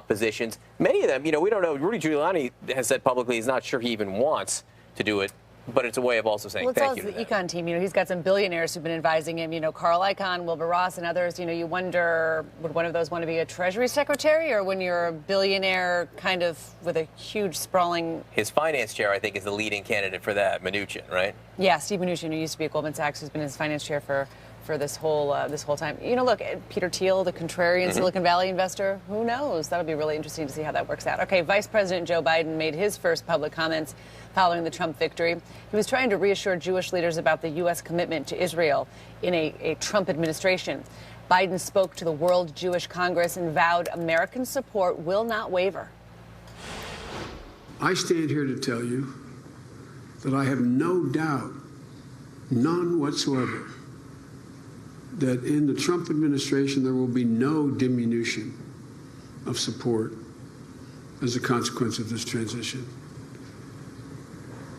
positions. Many of them, we don't know. Rudy Giuliani has said publicly he's not sure he even wants to do it. But it's a way of also saying thank you to the econ team. He's got some billionaires who've been advising him. Carl Icahn, Wilbur Ross, and others. You wonder, would one of those want to be a Treasury Secretary, or when you're a billionaire, kind of with a huge sprawling? His finance chair, I think, is the leading candidate for that, Mnuchin, right? Yeah, Steve Mnuchin, who used to be at Goldman Sachs, who's been his finance chair for this whole time. Look, Peter Thiel, the contrarian Silicon Valley investor, who knows? That'll be really interesting to see how that works out. Okay, Vice President Joe Biden made his first public comments following the Trump victory. He was trying to reassure Jewish leaders about the U.S. commitment to Israel in a Trump administration. Biden spoke to the World Jewish Congress and vowed American support will not waver. I stand here to tell you that I have no doubt, none whatsoever, that in the Trump administration there will be no diminution of support as a consequence of this transition.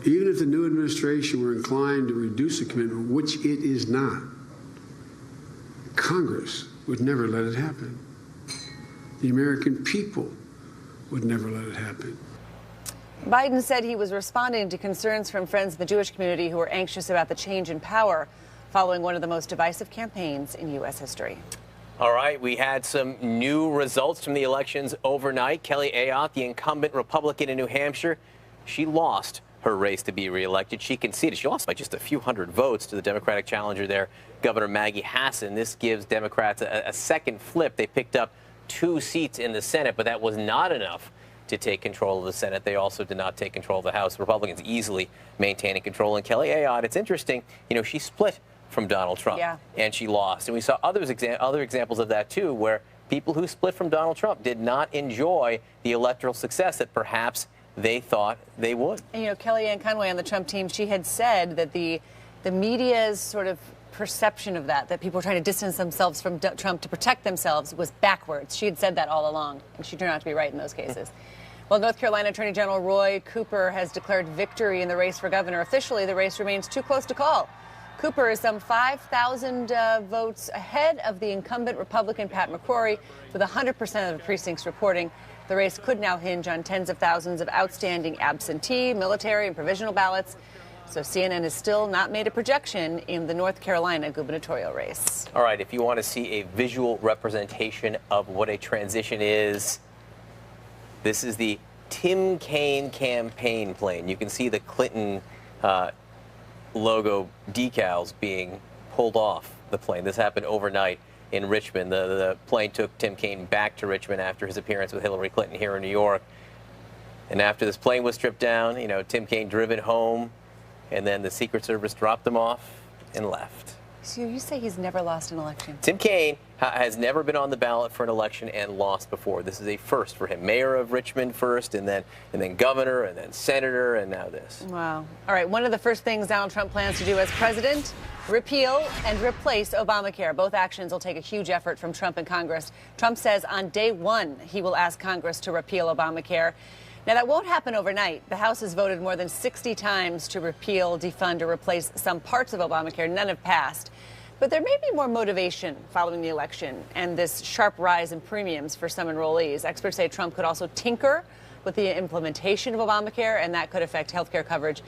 Even if the new administration were inclined to reduce the commitment, which it is not, Congress would never let it happen. The American people would never let it happen. Biden said he was responding to concerns from friends in the Jewish community who were anxious about the change in power following one of the most divisive campaigns in U.S. history. All right, we had some new results from the elections overnight. Kelly Ayotte, the incumbent Republican in New Hampshire, she lost her race to be reelected. She conceded. She lost by just a few hundred votes to the Democratic challenger there, Governor Maggie Hassan. This gives Democrats a second flip. They picked up 2 seats in the Senate, but that was not enough to take control of the Senate. They also did not take control of the House. Republicans easily maintaining control. And Kelly Ayotte, it's interesting, she split from Donald Trump, and she lost. And we saw other examples of that, too, where people who split from Donald Trump did not enjoy the electoral success that perhaps they thought they would. And, Kellyanne Conway on the Trump team, she had said that the media's sort of perception of that people were trying to distance themselves from Trump to protect themselves was backwards. She had said that all along, and she turned out to be right in those cases. Well, North Carolina Attorney General Roy Cooper has declared victory in the race for governor. Officially, the race remains too close to call. Cooper is some 5,000 votes ahead of the incumbent Republican Pat McCrory, with 100% of the precincts reporting. The race could now hinge on tens of thousands of outstanding absentee, military, and provisional ballots. So CNN has still not made a projection in the North Carolina gubernatorial race. All right, if you want to see a visual representation of what a transition is, this is the Tim Kaine campaign plane. You can see the Clinton logo decals being pulled off the plane. This happened overnight in Richmond. The plane took Tim Kaine back to Richmond after his appearance with Hillary Clinton here in New York. And after this plane was stripped down, Tim Kaine driven home, and then the Secret Service dropped him off and left. So you say he's never lost an election? Tim Kaine has never been on the ballot for an election and lost before. This is a first for him. Mayor of Richmond first, and then governor, and then senator, and now this. Wow. All right, one of the first things Donald Trump plans to do as president, repeal and replace Obamacare. Both actions will take a huge effort from Trump and Congress. Trump says on day one he will ask Congress to repeal Obamacare. Now, that won't happen overnight. The House has voted more than 60 times to repeal, defund, or replace some parts of Obamacare. None have passed. But there may be more motivation following the election and this sharp rise in premiums for some enrollees. Experts say Trump could also tinker with the implementation of Obamacare, and that could affect health care coverage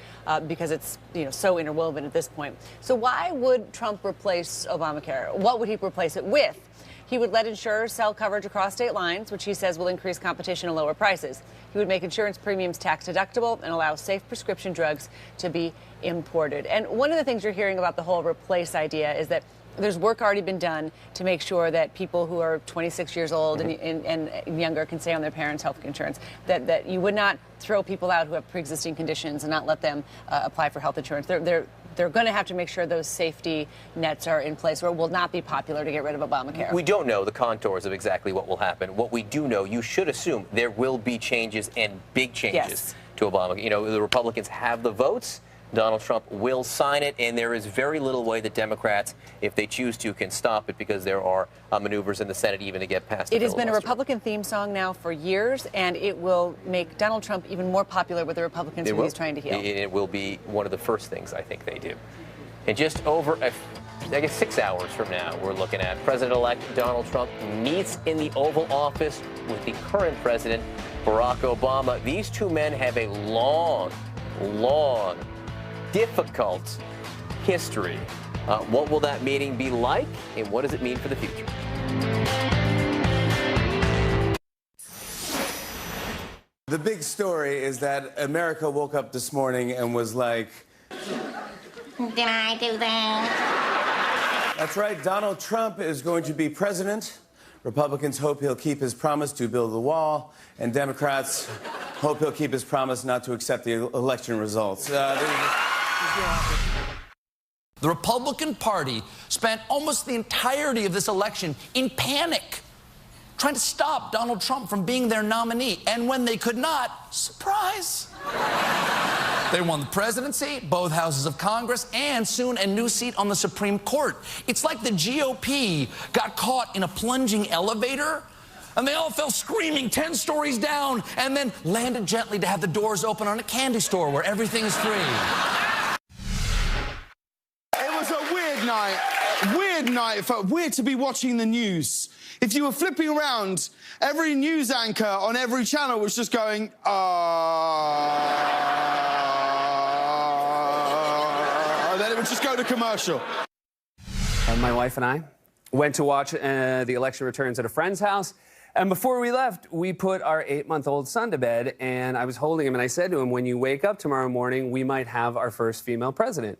because it's so interwoven at this point. So why would Trump replace Obamacare? What would he replace it with? He would let insurers sell coverage across state lines, which he says will increase competition and lower prices. He would make insurance premiums tax deductible and allow safe prescription drugs to be imported. And one of the things you're hearing about the whole replace idea is that there's work already been done to make sure that people who are 26 years old and younger can stay on their parents' health insurance, that you would not throw people out who have pre-existing conditions and not let them apply for health insurance. they're going to have to make sure those safety nets are in place, or it will not be popular to get rid of Obamacare. We don't know the contours of exactly what will happen. What we do know, you should assume there will be changes and big changes to Obamacare. You know, the Republicans have the votes. Donald Trump will sign it, and there is very little way that Democrats, if they choose to, can stop it because there are maneuvers in the Senate even to get past it. It has been a Republican theme song now for years, and it will make Donald Trump even more popular with the Republicans who he's trying to heal. It will be one of the first things I think they do. And just over, I guess, 6 hours from now, we're looking at President-elect Donald Trump meets in the Oval Office with the current president, Barack Obama. These two men have a long, difficult history. What will that meeting be like, and what does it mean for the future? The big story is that America woke up this morning and was like, did I do that? That's right, Donald Trump is going to be president. Republicans hope he'll keep his promise to build the wall, and Democrats hope he'll keep his promise not to accept the election results. The Republican Party spent almost the entirety of this election in panic, trying to stop Donald Trump from being their nominee. And when they could not, surprise, they won the presidency, both houses of Congress, and soon a new seat on the Supreme Court. It's like the GOP got caught in a plunging elevator, and they all fell screaming 10 stories down and then landed gently to have the doors open on a candy store where everything is free. It was a weird night. Weird night. It felt weird to be watching the news. If you were flipping around, every news anchor on every channel was just going, and then it would just go to commercial. My wife and I went to watch the election returns at a friend's house. And before we left, we put our 8-month-old son to bed, and I was holding him, and I said to him, when you wake up tomorrow morning, we might have our first female president.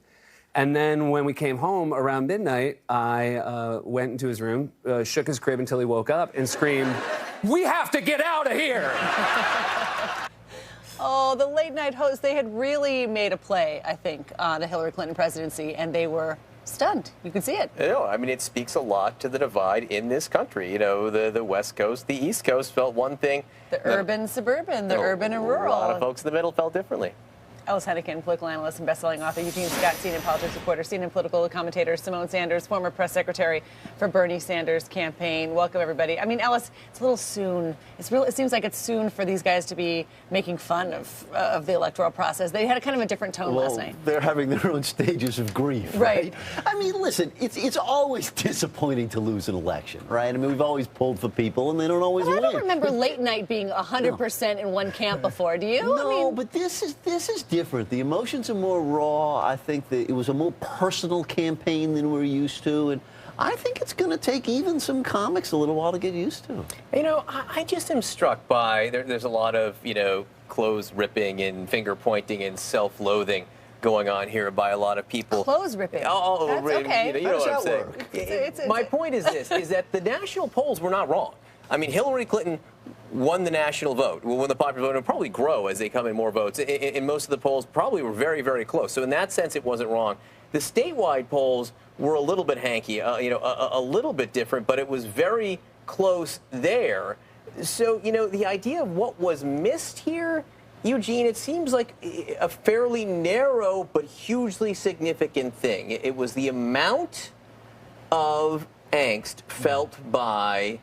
And then when we came home around midnight, I went into his room, shook his crib until he woke up, and screamed, "We have to get out of here!" Oh, the late night hosts, they had really made a play, I think, on the Hillary Clinton presidency, and they were stunned. You can see it. You know, I mean, it speaks a lot to the divide in this country. You know, the West Coast, the East Coast felt one thing. The urban, suburban, the urban and rural. A lot of folks in the middle felt differently. Ellis Hennigan, political analyst and best-selling author, Eugene Scott, CNN politics reporter, CNN political commentator, Simone Sanders, former press secretary for Bernie Sanders' campaign. Welcome, everybody. I mean, Ellis, it's a little soon. It seems like it's soon for these guys to be making fun of the electoral process. They had a kind of a different tone last night. They're having their own stages of grief, right? I mean, listen, it's always disappointing to lose an election, right? I mean, we've always pulled for people, and they don't always win. I don't remember late night being 100% in one camp before. Do you? No, but this is different. The emotions are more raw. I think that it was a more personal campaign than we're used to, and I think it's going to take even some comics a little while to get used to. You know, I just am struck by there's a lot of, you know, clothes ripping and finger pointing and self-loathing going on here by a lot of people. Clothes ripping. That's okay. You know what I'm saying. My point is this: is that the national polls were not wrong. I mean, Hillary Clinton won the national vote, will win the popular vote, and probably grow as they come in more votes. In most of the polls, probably were very, very close. So in that sense, it wasn't wrong. The statewide polls were a little bit hanky, you know, a little bit different, but it was very close there. So, you know, the idea of what was missed here, Eugene, it seems like a fairly narrow but hugely significant thing. It was the amount of angst felt by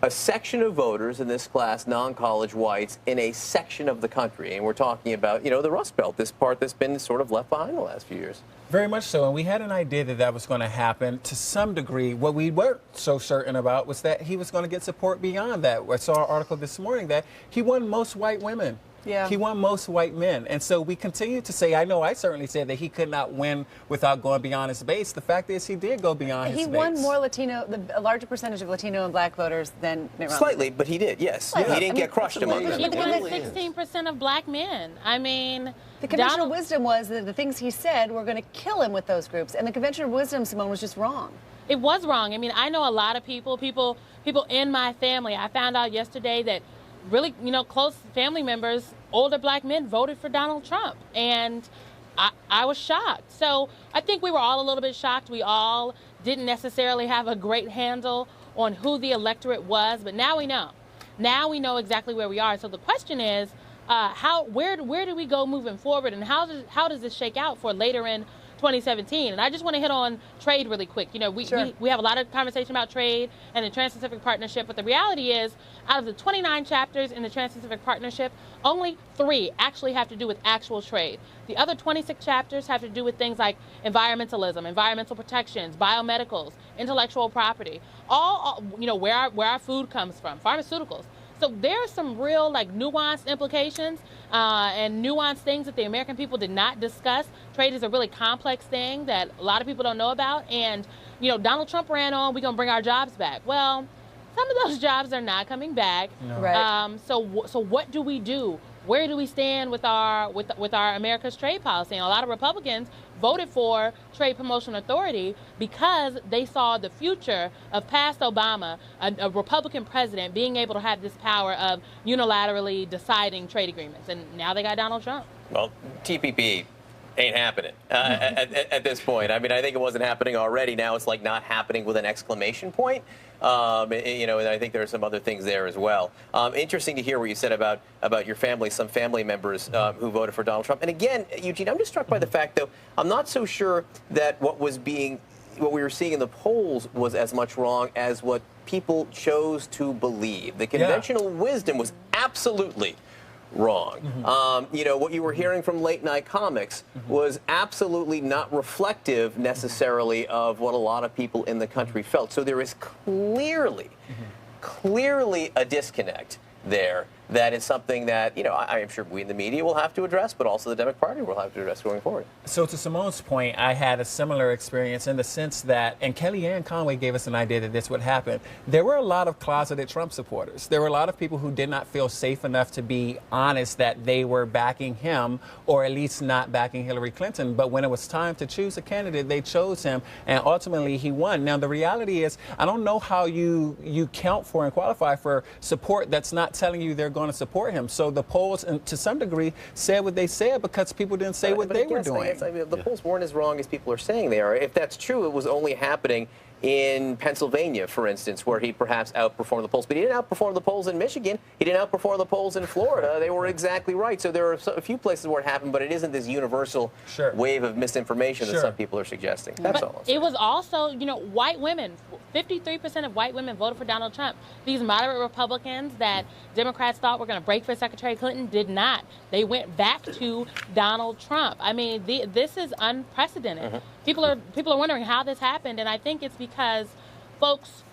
a section of voters in this class, non-college whites, in a section of the country. And we're talking about, you know, the Rust Belt, this part that's been sort of left behind the last few years. Very much so, and we had an idea that that was going to happen to some degree. What we weren't so certain about was that he was going to get support beyond that. I saw an article this morning that he won most white women. Yeah. He won most white men. And so we continue to say, I know I certainly said that he could not win without going beyond his base. The fact is he did go beyond his base. He won more Latino, a larger percentage of Latino and black voters than Mitt Romney. Slightly, but he did, yes. He didn't get crushed among them. He won 16% of black men. I mean, the conventional wisdom was that the things he said were going to kill him with those groups. And the conventional wisdom, Simone, was just wrong. It was wrong. I mean, I know a lot of people in my family. I found out yesterday that really, you know, close family members, older black men voted for Donald Trump. And I was shocked. So I think we were all a little bit shocked. We all didn't necessarily have a great handle on who the electorate was, but now we know. Now we know exactly where we are. So the question is, where do we go moving forward, and how does this shake out for later in 2017? And I just want to hit on trade really quick. You know, we have a lot of conversation about trade and the Trans-Pacific Partnership, but the reality is, out of the 29 chapters in the Trans-Pacific Partnership, only 3 actually have to do with actual trade. The other 26 chapters have to do with things like environmentalism, environmental protections, biomedicals, intellectual property, all you know, where our food comes from, pharmaceuticals. So there are some real, like, nuanced implications and nuanced things that the American people did not discuss. Trade is a really complex thing that a lot of people don't know about. And, you know, Donald Trump ran on, we're going to bring our jobs back. Well, some of those jobs are not coming back. No. Right. So what do we do? Where do we stand with our America's trade policy? And a lot of Republicans voted for Trade Promotion Authority because they saw the future of past Obama, a Republican president, being able to have this power of unilaterally deciding trade agreements. And now they got Donald Trump. Well, TPP ain't happening at this point. I mean, I think it wasn't happening already. Now it's like not happening with an exclamation point. You know, and I think there are some other things there as well. Interesting to hear what you said about your family, some family members who voted for Donald Trump. And again, Eugene, I'm just struck by the fact, though, I'm not so sure that what we were seeing in the polls was as much wrong as what people chose to believe. The conventional wisdom was absolutely wrong. You know, what you were hearing from late night comics was absolutely not reflective necessarily of what a lot of people in the country felt. So there is clearly a disconnect there. That is something that, you know, I am sure we in the media will have to address, but also the Democratic Party will have to address going forward. So to Simone's point, I had a similar experience in the sense that, and Kellyanne Conway gave us an idea that this would happen. There were a lot of closeted Trump supporters. There were a lot of people who did not feel safe enough to be honest that they were backing him, or at least not backing Hillary Clinton. But when it was time to choose a candidate, they chose him, and ultimately he won. Now, the reality is, I don't know how you count for and qualify for support that's not telling you they're going to support him. So the polls, to some degree, said what they said because people didn't say what they were doing. I mean, the polls weren't as wrong as people are saying they are. If that's true, it was only happening in Pennsylvania, for instance, where he perhaps outperformed the polls. But he didn't outperform the polls in Michigan. He didn't outperform the polls in Florida. They were exactly right. So there are a few places where it happened, but it isn't this universal wave of misinformation that some people are suggesting. That's all. It was also, you know, white women. 53% of white women voted for Donald Trump. These moderate Republicans that Democrats thought were going to break for Secretary Clinton did not. They went back to Donald Trump. I mean, this is unprecedented. People are wondering how this happened, and I think it's because folks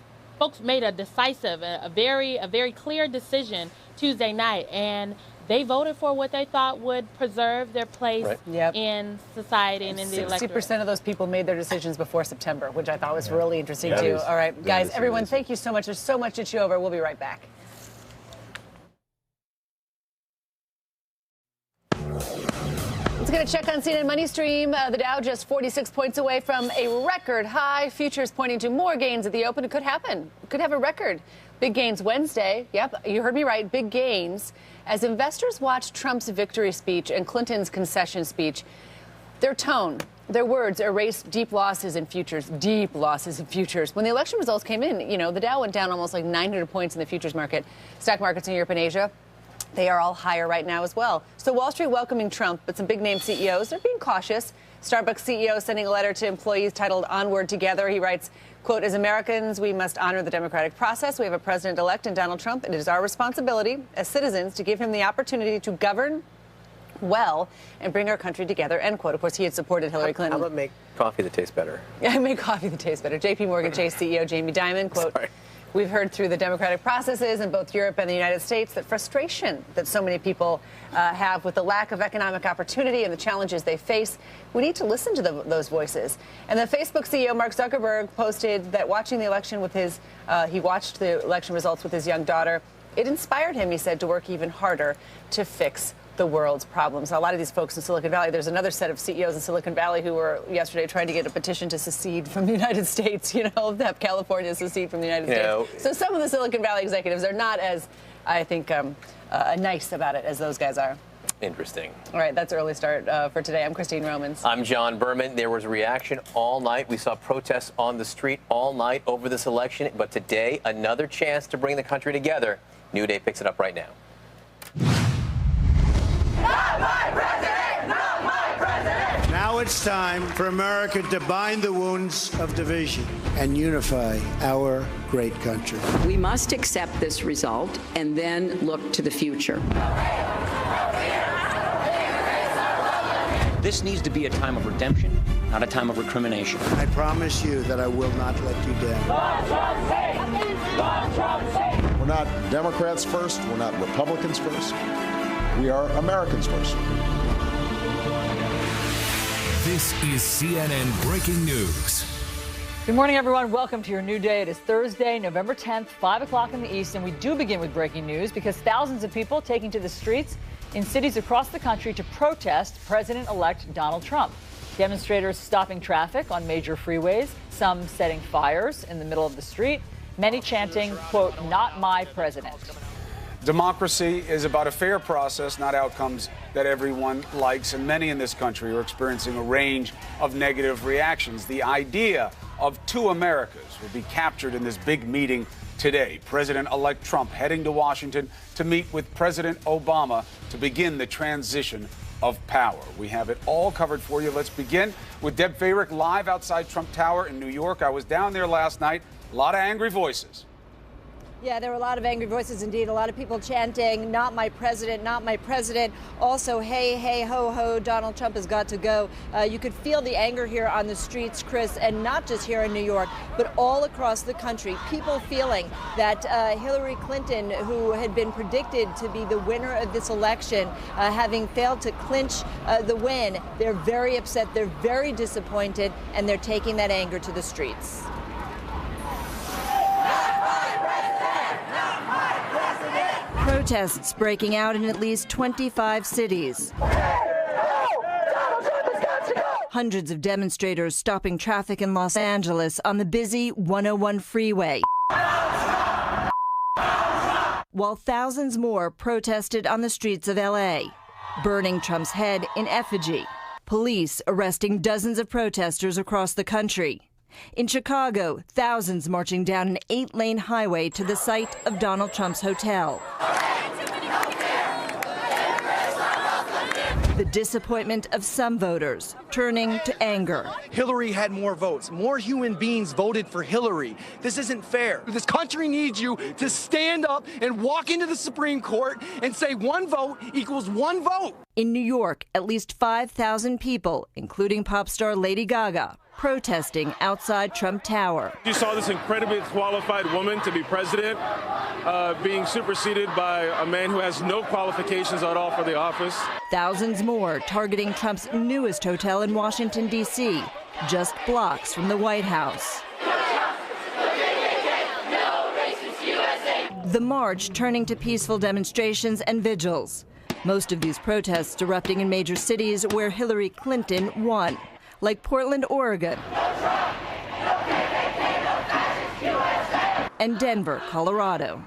made a decisive, a very clear decision Tuesday night, and they voted for what they thought would preserve their place in society and in the electorate. 60% of those people made their decisions before September, which I thought was really interesting too. All right, guys, everyone, thank you so much. There's so much to chew over. We'll be right back. Let's get a check on CNN Money Stream. The Dow just 46 points away from a record high. Futures pointing to more gains at the open. It could happen. It could have a record. Big gains Wednesday. Yep, you heard me right. Big gains. As investors watch Trump's victory speech and Clinton's concession speech, their tone, their words erased deep losses in futures. Deep losses in futures. When the election results came in, you know, the Dow went down almost like 900 points in the futures market. Stock markets in Europe and Asia, they are all higher right now as well. So Wall Street welcoming Trump, but some big name CEOs, they're being cautious. Starbucks CEO sending a letter to employees titled Onward Together. He writes, quote, as Americans, we must honor the democratic process. We have a president-elect in Donald Trump, and it is our responsibility as citizens to give him the opportunity to govern well and bring our country together, end quote. Of course, he had supported Hillary Clinton. How about make coffee that tastes better? Yeah, make coffee that tastes better. JP Morgan Chase CEO Jamie Dimon, quote, we've heard through the democratic processes in both Europe and the United States that frustration that so many people have with the lack of economic opportunity and the challenges they face. We need to listen to those voices. And the Facebook CEO, Mark Zuckerberg, posted that watching the election with he watched the election results with his young daughter. It inspired him, he said, to work even harder to fix the world's problems. A lot of these folks in Silicon Valley, there's another set of CEOs in Silicon Valley who were yesterday trying to get a petition to secede from the United States, you know, have California secede from the United States. So some of the Silicon Valley executives are not as, I think, nice about it as those guys are. Interesting. All right, that's early start for today. I'm Christine Romans. I'm John Berman. There was reaction all night. We saw protests on the street all night over this election. But today, another chance to bring the country together. New Day picks it up right now. Not my president! Not my president! Now it's time for America to bind the wounds of division and unify our great country. We must accept this result and then look to the future. This needs to be a time of redemption, not a time of recrimination. I promise you that I will not let you down. We're not Democrats first. We're not Republicans first. We are Americans first. This is CNN Breaking News. Good morning, everyone. Welcome to your new day. It is Thursday, November 10th, 5 o'clock in the East, and we do begin with breaking news because thousands of people taking to the streets in cities across the country to protest President-elect Donald Trump. Demonstrators stopping traffic on major freeways, some setting fires in the middle of the street, many chanting, quote, "Not my president." Democracy is about a fair process, not outcomes that everyone likes, and many in this country are experiencing a range of negative reactions. The idea of two Americas will be captured in this big meeting today. President-elect Trump heading to Washington to meet with President Obama to begin the transition of power. We have it all covered for you. Let's begin with Deb Fayrick live outside Trump Tower in New York. I was down there last night. A lot of angry voices. Yeah, there were a lot of angry voices indeed. A lot of people chanting, "Not my president, not my president." Also, "Hey, hey, ho, ho, Donald Trump has got to go." You could feel the anger here on the streets, Chris, and not just here in New York, but all across the country. People feeling that Hillary Clinton, who had been predicted to be the winner of this election, having failed to clinch the win, they're very upset, they're very disappointed, and they're taking that anger to the streets. Protests breaking out in at least 25 cities. Hundreds of demonstrators stopping traffic in Los Angeles on the busy 101 freeway. While thousands more protested on the streets of LA, burning Trump's head in effigy. Police arresting dozens of protesters across the country. In Chicago, thousands marching down an 8-lane highway to the site of Donald Trump's hotel. The disappointment of some voters turning to anger. Hillary had more votes. More human beings voted for Hillary. This isn't fair. This country needs you to stand up and walk into the Supreme Court and say one vote equals one vote. In New York, at least 5,000 people, including pop star Lady Gaga, protesting outside Trump Tower. You saw this incredibly qualified woman to be president being superseded by a man who has no qualifications at all for the office. Thousands more targeting Trump's newest hotel in Washington, D.C., just blocks from the White House. The march turning to peaceful demonstrations and vigils. Most of these protests erupting in major cities where Hillary Clinton won, like Portland, Oregon, and Denver, Colorado.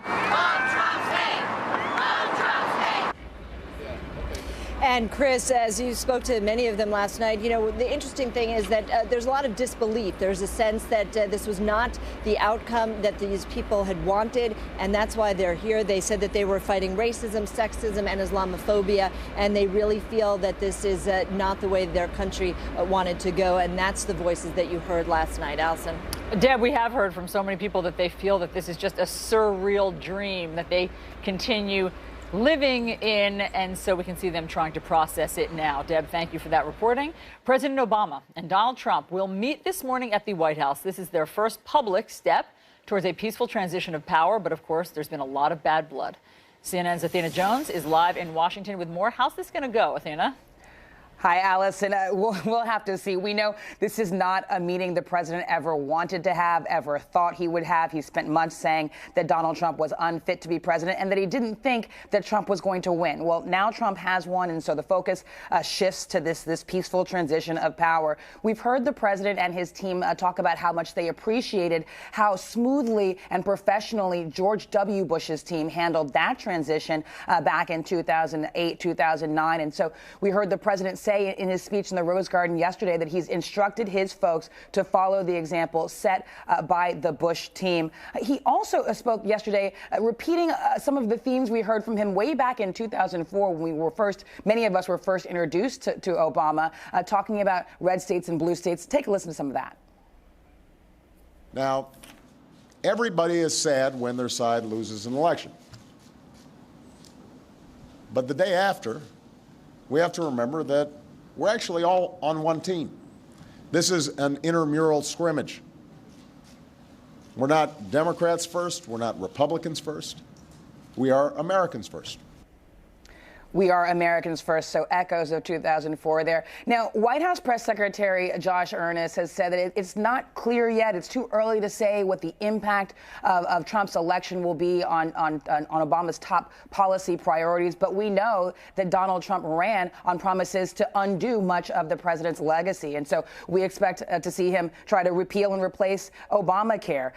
And Chris, as you spoke to many of them last night, you know, the interesting thing is that there's a lot of disbelief. There's a sense that this was not the outcome that these people had wanted, and that's why they're here. They said that they were fighting racism, sexism, and Islamophobia, and they really feel that this is not the way their country wanted to go, and that's the voices that you heard last night. Allison. Deb, we have heard from so many people that they feel that this is just a surreal dream that they continue living in, and so we can see them trying to process it now. Deb, thank you for that reporting. President Obama and Donald Trump will meet this morning at the White House. This is their first public step towards a peaceful transition of power, but of course, there's been a lot of bad blood. CNN's Athena Jones is live in Washington with more. How's this going to go, Athena? Hi, Allison. We'll have to see. We know this is not a meeting the president ever wanted to have, ever thought he would have. He spent months saying that Donald Trump was unfit to be president and that he didn't think that Trump was going to win. Well, now Trump has won, and so the focus shifts to this peaceful transition of power. We've heard the president and his team talk about how much they appreciated how smoothly and professionally George W. Bush's team handled that transition back in 2008, 2009. And so we heard the president say in his speech in the Rose Garden yesterday that he's instructed his folks to follow the example set by the Bush team. He also spoke yesterday, repeating some of the themes we heard from him way back in 2004 when many of us were first introduced to Obama, talking about red states and blue states. Take a listen to some of that. Now, everybody is sad when their side loses an election. But the day after, we have to remember that we're actually all on one team. This is an intramural scrimmage. We're not Democrats first. We're not Republicans first. We are Americans first. We are Americans first, so echoes of 2004 there. Now, White House Press Secretary Josh Earnest has said that it's not clear yet. It's too early to say what the impact of Trump's election will be on Obama's top policy priorities. But we know that Donald Trump ran on promises to undo much of the president's legacy. And so we expect to see him try to repeal and replace Obamacare.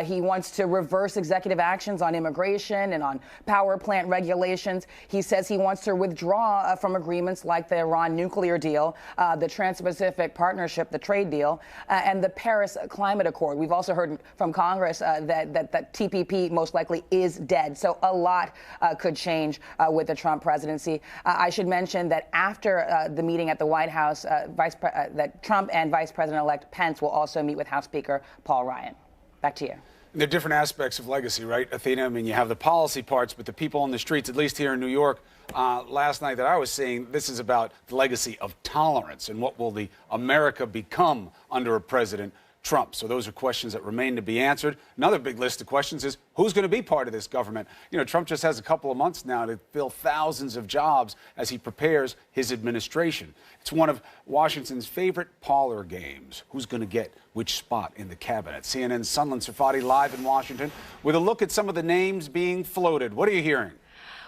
He wants to reverse executive actions on immigration and on power plant regulations. He says he wants to withdraw from agreements like the Iran nuclear deal, the Trans-Pacific Partnership, the trade deal, and the Paris Climate Accord. We've also heard from Congress that TPP most likely is dead. So a lot could change with the Trump presidency. I should mention that after the meeting at the White House, that Trump and Vice President-elect Pence will also meet with House Speaker Paul Ryan. Back to you. There are different aspects of legacy, right, Athena? I mean, you have the policy parts, but the people on the streets, at least here in New York, last night that I was seeing, this is about the legacy of tolerance and what will the America become under a President Trump. So those are questions that remain to be answered. Another big list of questions is who's going to be part of this government? You know, Trump just has a couple of months now to fill thousands of jobs as he prepares his administration. It's one of Washington's favorite parlor games. Who's going to get which spot in the cabinet? CNN's Sunland Safadi live in Washington with a look at some of the names being floated. What are you hearing?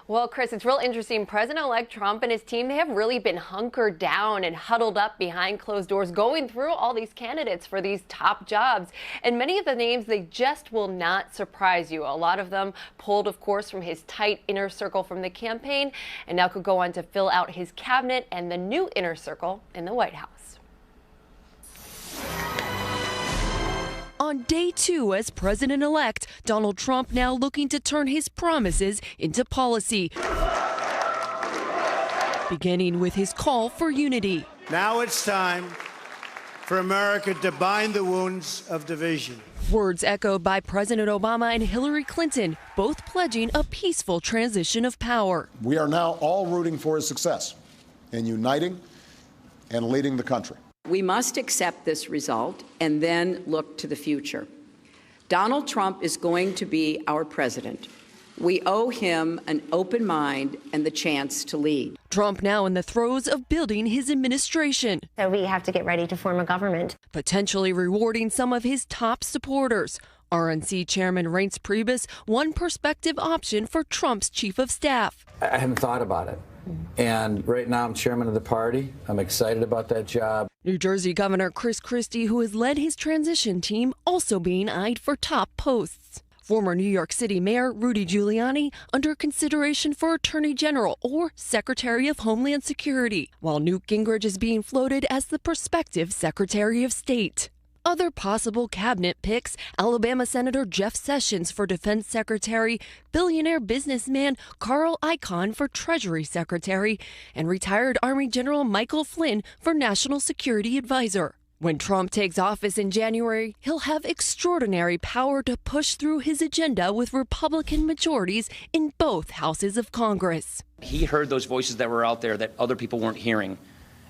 Well, Chris, it's real interesting. President-elect Trump and his team, they have really been hunkered down and huddled up behind closed doors, going through all these candidates for these top jobs. And many of the names, they just will not surprise you. A lot of them pulled, of course, from his tight inner circle from the campaign, and now could go on to fill out his cabinet and the new inner circle in the White House. On day 2 as president-elect, Donald Trump now looking to turn his promises into policy, beginning with his call for unity. Now it's time for America to bind the wounds of division. Words echoed by President Obama and Hillary Clinton, both pledging a peaceful transition of power. We are now all rooting for his success in uniting and leading the country. We must accept this result and then look to the future. Donald Trump is going to be our president. We owe him an open mind and the chance to lead. Trump now in the throes of building his administration. So we have to get ready to form a government. Potentially rewarding some of his top supporters. RNC Chairman Reince Priebus, one prospective option for Trump's chief of staff. I haven't thought about it. And right now I'm chairman of the party. I'm excited about that job. New Jersey Governor Chris Christie, who has led his transition team, also being eyed for top posts. Former New York City Mayor Rudy Giuliani under consideration for Attorney General or Secretary of Homeland Security, while Newt Gingrich is being floated as the prospective Secretary of State. Other possible cabinet picks, Alabama Senator Jeff Sessions for Defense Secretary, billionaire businessman Carl Icahn for Treasury Secretary, and retired Army General Michael Flynn for National Security Advisor. When Trump takes office in January, he'll have extraordinary power to push through his agenda with Republican majorities in both houses of Congress. He heard those voices that were out there that other people weren't hearing,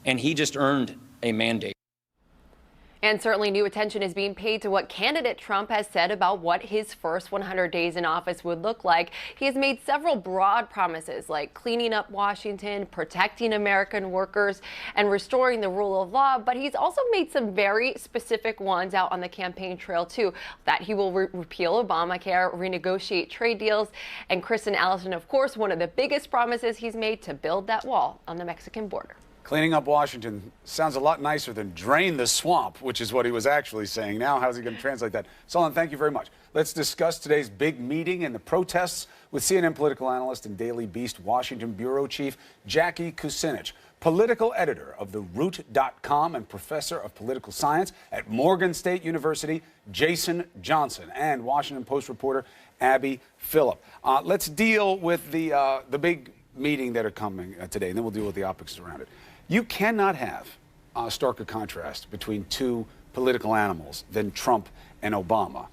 and he just earned a mandate. And certainly new attention is being paid to what candidate Trump has said about what his first 100 days in office would look like. He has made several broad promises like cleaning up Washington, protecting American workers, and restoring the rule of law. But he's also made some very specific ones out on the campaign trail, too, that he will repeal Obamacare, renegotiate trade deals. And Chris and Allison, of course, one of the biggest promises he's made to build that wall on the Mexican border. Cleaning up Washington sounds a lot nicer than drain the swamp, which is what he was actually saying. Now, how's he going to translate that? Solon, thank you very much. Let's discuss today's big meeting and the protests with CNN political analyst and Daily Beast Washington bureau chief Jackie Kucinich, political editor of TheRoot.com and professor of political science at Morgan State University, Jason Johnson, and Washington Post reporter Abby Phillip. Let's deal with the big meeting that are coming today, and then we'll deal with the optics around it. You cannot have a starker contrast between two political animals than Trump and Obama.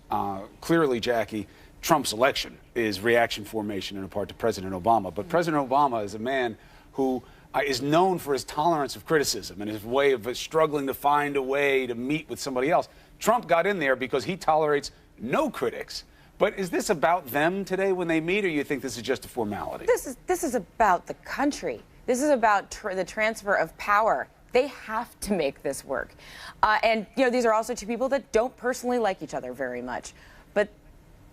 Clearly, Jackie, Trump's election is reaction formation in a part to President Obama. But President Obama is a man who is known for his tolerance of criticism and his way of struggling to find a way to meet with somebody else. Trump got in there because he tolerates no critics. But is this about them today when they meet, or you think this is just a formality? This is about the country. This is about the transfer of power. They have to make this work. And, you know, these are also two people that don't personally like each other very much. But,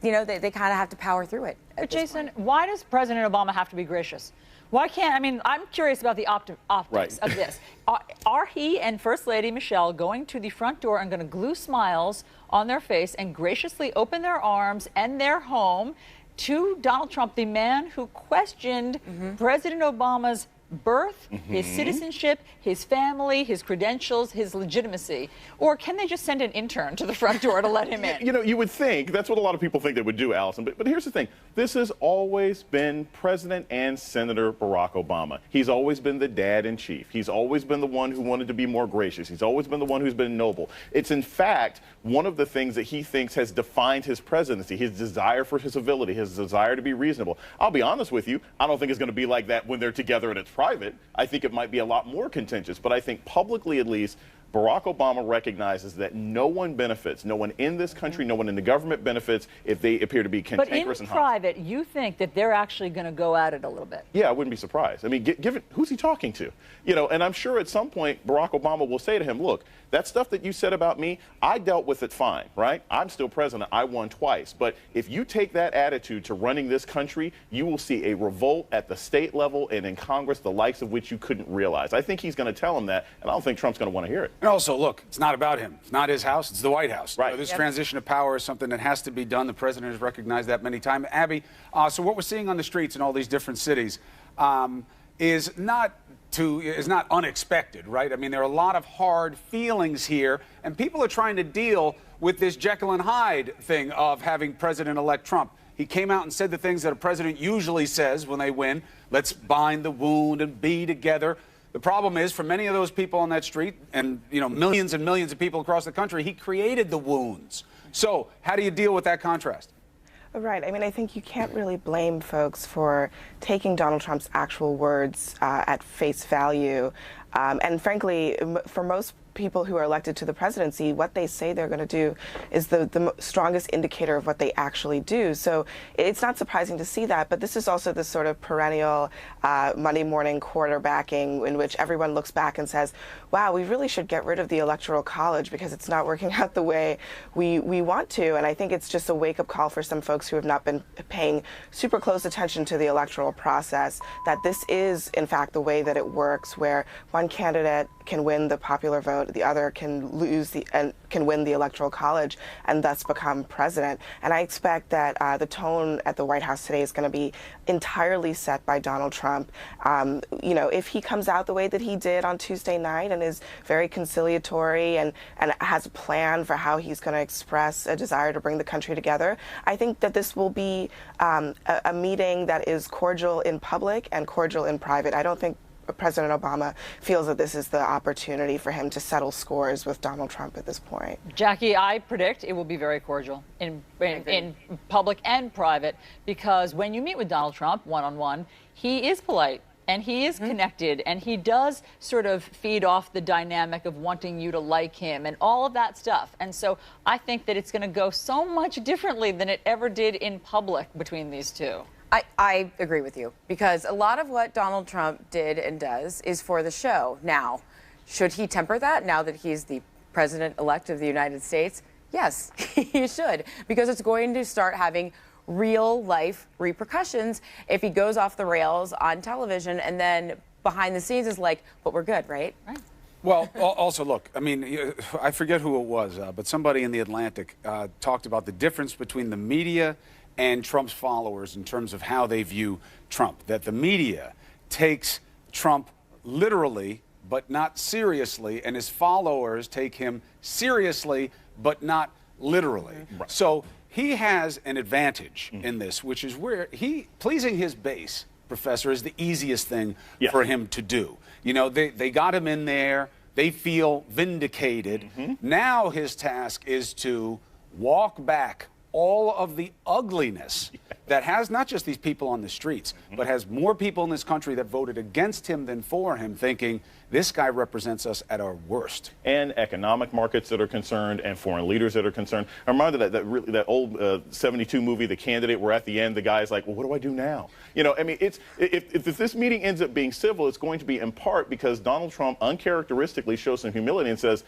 you know, they kind of have to power through it. Jason, why does President Obama have to be gracious? Why can't, I mean, I'm curious about the optics of this. Are he and First Lady Michelle going to the front door and going to glue smiles on their face and graciously open their arms and their home to Donald Trump, the man who questioned President Obama's birth, his citizenship, his family, his credentials, his legitimacy? Or can they just send an intern to the front door to let him in? You know, you would think, that's what a lot of people think they would do, Allison. But here's the thing. This has always been President and Senator Barack Obama. He's always been the dad in chief. He's always been the one who wanted to be more gracious. He's always been the one who's been noble. It's, in fact, one of the things that he thinks has defined his presidency, his desire for his civility, his desire to be reasonable. I'll be honest with you, I don't think it's going to be like that when they're together and it's private. I think it might be a lot more contentious, but I think publicly at least, Barack Obama recognizes that no one benefits, no one in this country, no one in the government benefits if they appear to be cantankerous and hostile. But in private, you think that they're actually going to go at it a little bit? Yeah, I wouldn't be surprised. I mean, given who's he talking to? You know, and I'm sure at some point Barack Obama will say to him, look, that stuff that you said about me, I dealt with it fine, right? I'm still president. I won twice. But if you take that attitude to running this country, you will see a revolt at the state level and in Congress, the likes of which you couldn't realize. I think he's going to tell him that, and I don't think Trump's going to want to hear it. And also, look, it's not about him. It's not his house. It's the White House. Right. You know, this transition of power is something that has to be done. The president has recognized that many times. Abby, so what we're seeing on the streets in all these different cities is not unexpected, right? I mean, there are a lot of hard feelings here, and people are trying to deal with this Jekyll and Hyde thing of having President-elect Trump. He came out and said the things that a president usually says when they win. Let's bind the wound and be together. The problem is, for many of those people on that street, and you know, millions and millions of people across the country, he created the wounds. So how do you deal with that contrast? Right. I mean, I think you can't really blame folks for taking Donald Trump's actual words at face value. And frankly, for most people who are elected to the presidency, what they say they're going to do is the strongest indicator of what they actually do. So it's not surprising to see that, but this is also this sort of perennial Monday morning quarterbacking in which everyone looks back and says, wow, we really should get rid of the Electoral College because it's not working out the way we want to. And I think it's just a wake-up call for some folks who have not been paying super close attention to the electoral process, that this is, in fact, the way that it works, where one candidate can win the popular vote, the other can lose and can win the Electoral College and thus become president. And I expect that the tone at the White House today is going to be entirely set by Donald Trump. You know, if he comes out the way that he did on Tuesday night and is very conciliatory and has a plan for how he's going to express a desire to bring the country together, I think that this will be a meeting that is cordial in public and cordial in private. I don't think President Obama feels that this is the opportunity for him to settle scores with Donald Trump at this point. Jackie, I predict it will be very cordial in public and private, because when you meet with Donald Trump one-on-one, he is polite. and he is connected, and he does sort of feed off the dynamic of wanting you to like him and all of that stuff. And so I think that it's going to go so much differently than it ever did in public between these two. I agree with you, because a lot of what Donald Trump did and does is for the show. Now, should he temper that now that he's the president-elect of the United States? Yes, he should, because it's going to start having real-life repercussions if he goes off the rails on television and then behind the scenes is like, but we're good, right? Right. Well, also, look, I mean, I forget who it was, but somebody in The Atlantic talked about the difference between the media and Trump's followers in terms of how they view Trump, that the media takes Trump literally but not seriously, and his followers take him seriously but not literally. Right. So he has an advantage in this, which is where pleasing his base, Professor, is the easiest thing for him to do. You know, they got him in there. They feel vindicated. Now his task is to walk back all of the ugliness that has not just these people on the streets, but has more people in this country that voted against him than for him, thinking this guy represents us at our worst. And economic markets that are concerned, and foreign leaders that are concerned. I'm reminded that old 72 movie, The Candidate, where at the end the guy's like, well, what do I do now? You know, I mean, if this meeting ends up being civil, it's going to be in part because Donald Trump uncharacteristically shows some humility and says,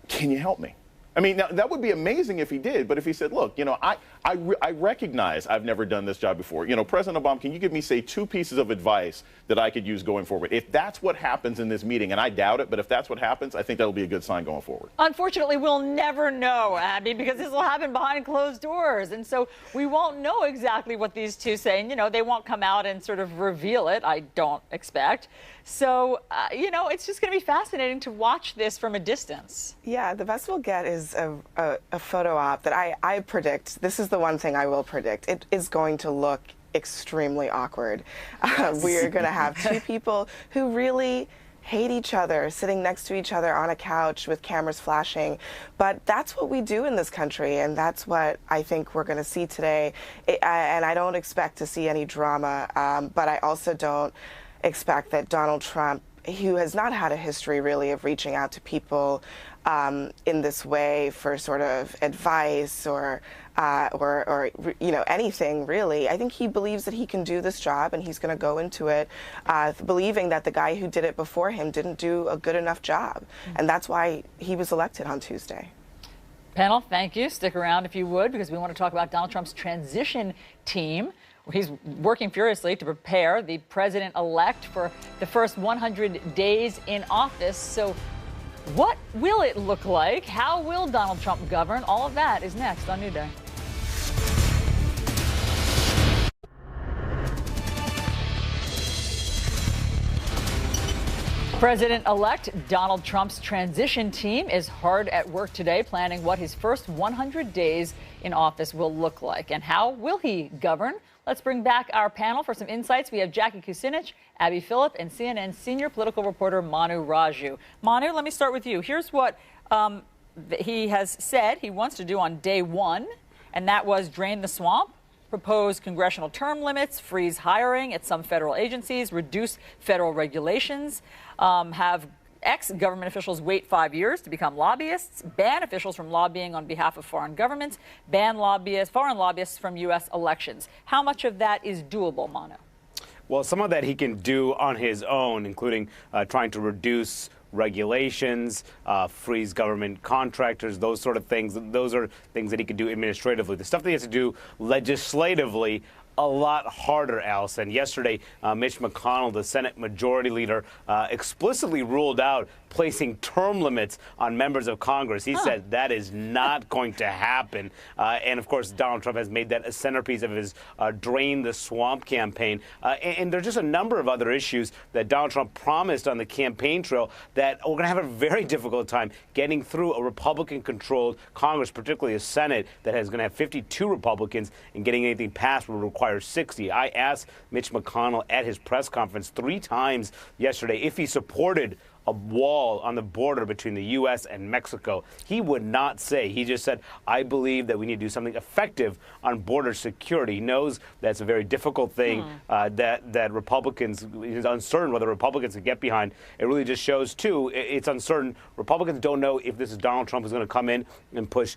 can you help me? I mean, now, that would be amazing if he did, but if he said, look, you know, I recognize I've never done this job before. You know, President Obama, can you give me, say, 2 pieces of advice that I could use going forward? If that's what happens in this meeting, and I doubt it, but if that's what happens, I think that'll be a good sign going forward. Unfortunately, we'll never know, Abby, because this will happen behind closed doors. And so we won't know exactly what these two say. And, you know, they won't come out and sort of reveal it, I don't expect. So, you know, it's just going to be fascinating to watch this from a distance. Yeah, the best we'll get is a photo op that I predict. This is the one thing I will predict. It is going to look extremely awkward. Yes. We are going to have 2 people who really hate each other, sitting next to each other on a couch with cameras flashing. But that's what we do in this country, and that's what I think we're going to see today. And I don't expect to see any drama, but I also don't expect that Donald Trump, who has not had a history really of reaching out to people in this way for sort of advice or you know, anything really. I think he believes that he can do this job, and he's going to go into it believing that the guy who did it before him didn't do a good enough job. And that's why he was elected on Tuesday. Panel, thank you. Stick around if you would, because we want to talk about Donald Trump's transition team. He's working furiously to prepare the president-elect for the first 100 days in office. So what will it look like? How will Donald Trump govern? All of that is next on New Day. President-elect Donald Trump's transition team is hard at work today planning what his first 100 days in office will look like. And how will he govern? Let's bring back our panel for some insights. We have Jackie Kucinich, Abby Phillip, and CNN senior political reporter Manu Raju. Manu, let me start with you. Here's what he has said he wants to do on day 1, and that was drain the swamp, propose congressional term limits, freeze hiring at some federal agencies, reduce federal regulations, have ex-government officials wait 5 years to become lobbyists, ban officials from lobbying on behalf of foreign governments, ban foreign lobbyists from U.S. elections. How much of that is doable, Manu? Well, some of that he can do on his own, including trying to reduce regulations, freeze government contractors, those sort of things. Those are things that he could do administratively. The stuff that he has to do legislatively, a lot harder, Allison. Yesterday, Mitch McConnell, the Senate Majority Leader, explicitly ruled out placing term limits on members of Congress. He said that is not going to happen. And, of course, Donald Trump has made that a centerpiece of his Drain the Swamp campaign. And there's just a number of other issues that Donald Trump promised on the campaign trail that we're going to have a very difficult time getting through a Republican-controlled Congress, particularly a Senate that is going to have 52 Republicans, and getting anything passed will require 60. I asked Mitch McConnell at his press conference 3 times yesterday if he supported a wall on the border between the U.S. and Mexico. He would not say. He just said, I believe that we need to do something effective on border security. He knows that's a very difficult thing that Republicans, is uncertain whether Republicans can get behind. It really just shows, too, it's uncertain. Republicans don't know if this is Donald Trump who's going to come in and push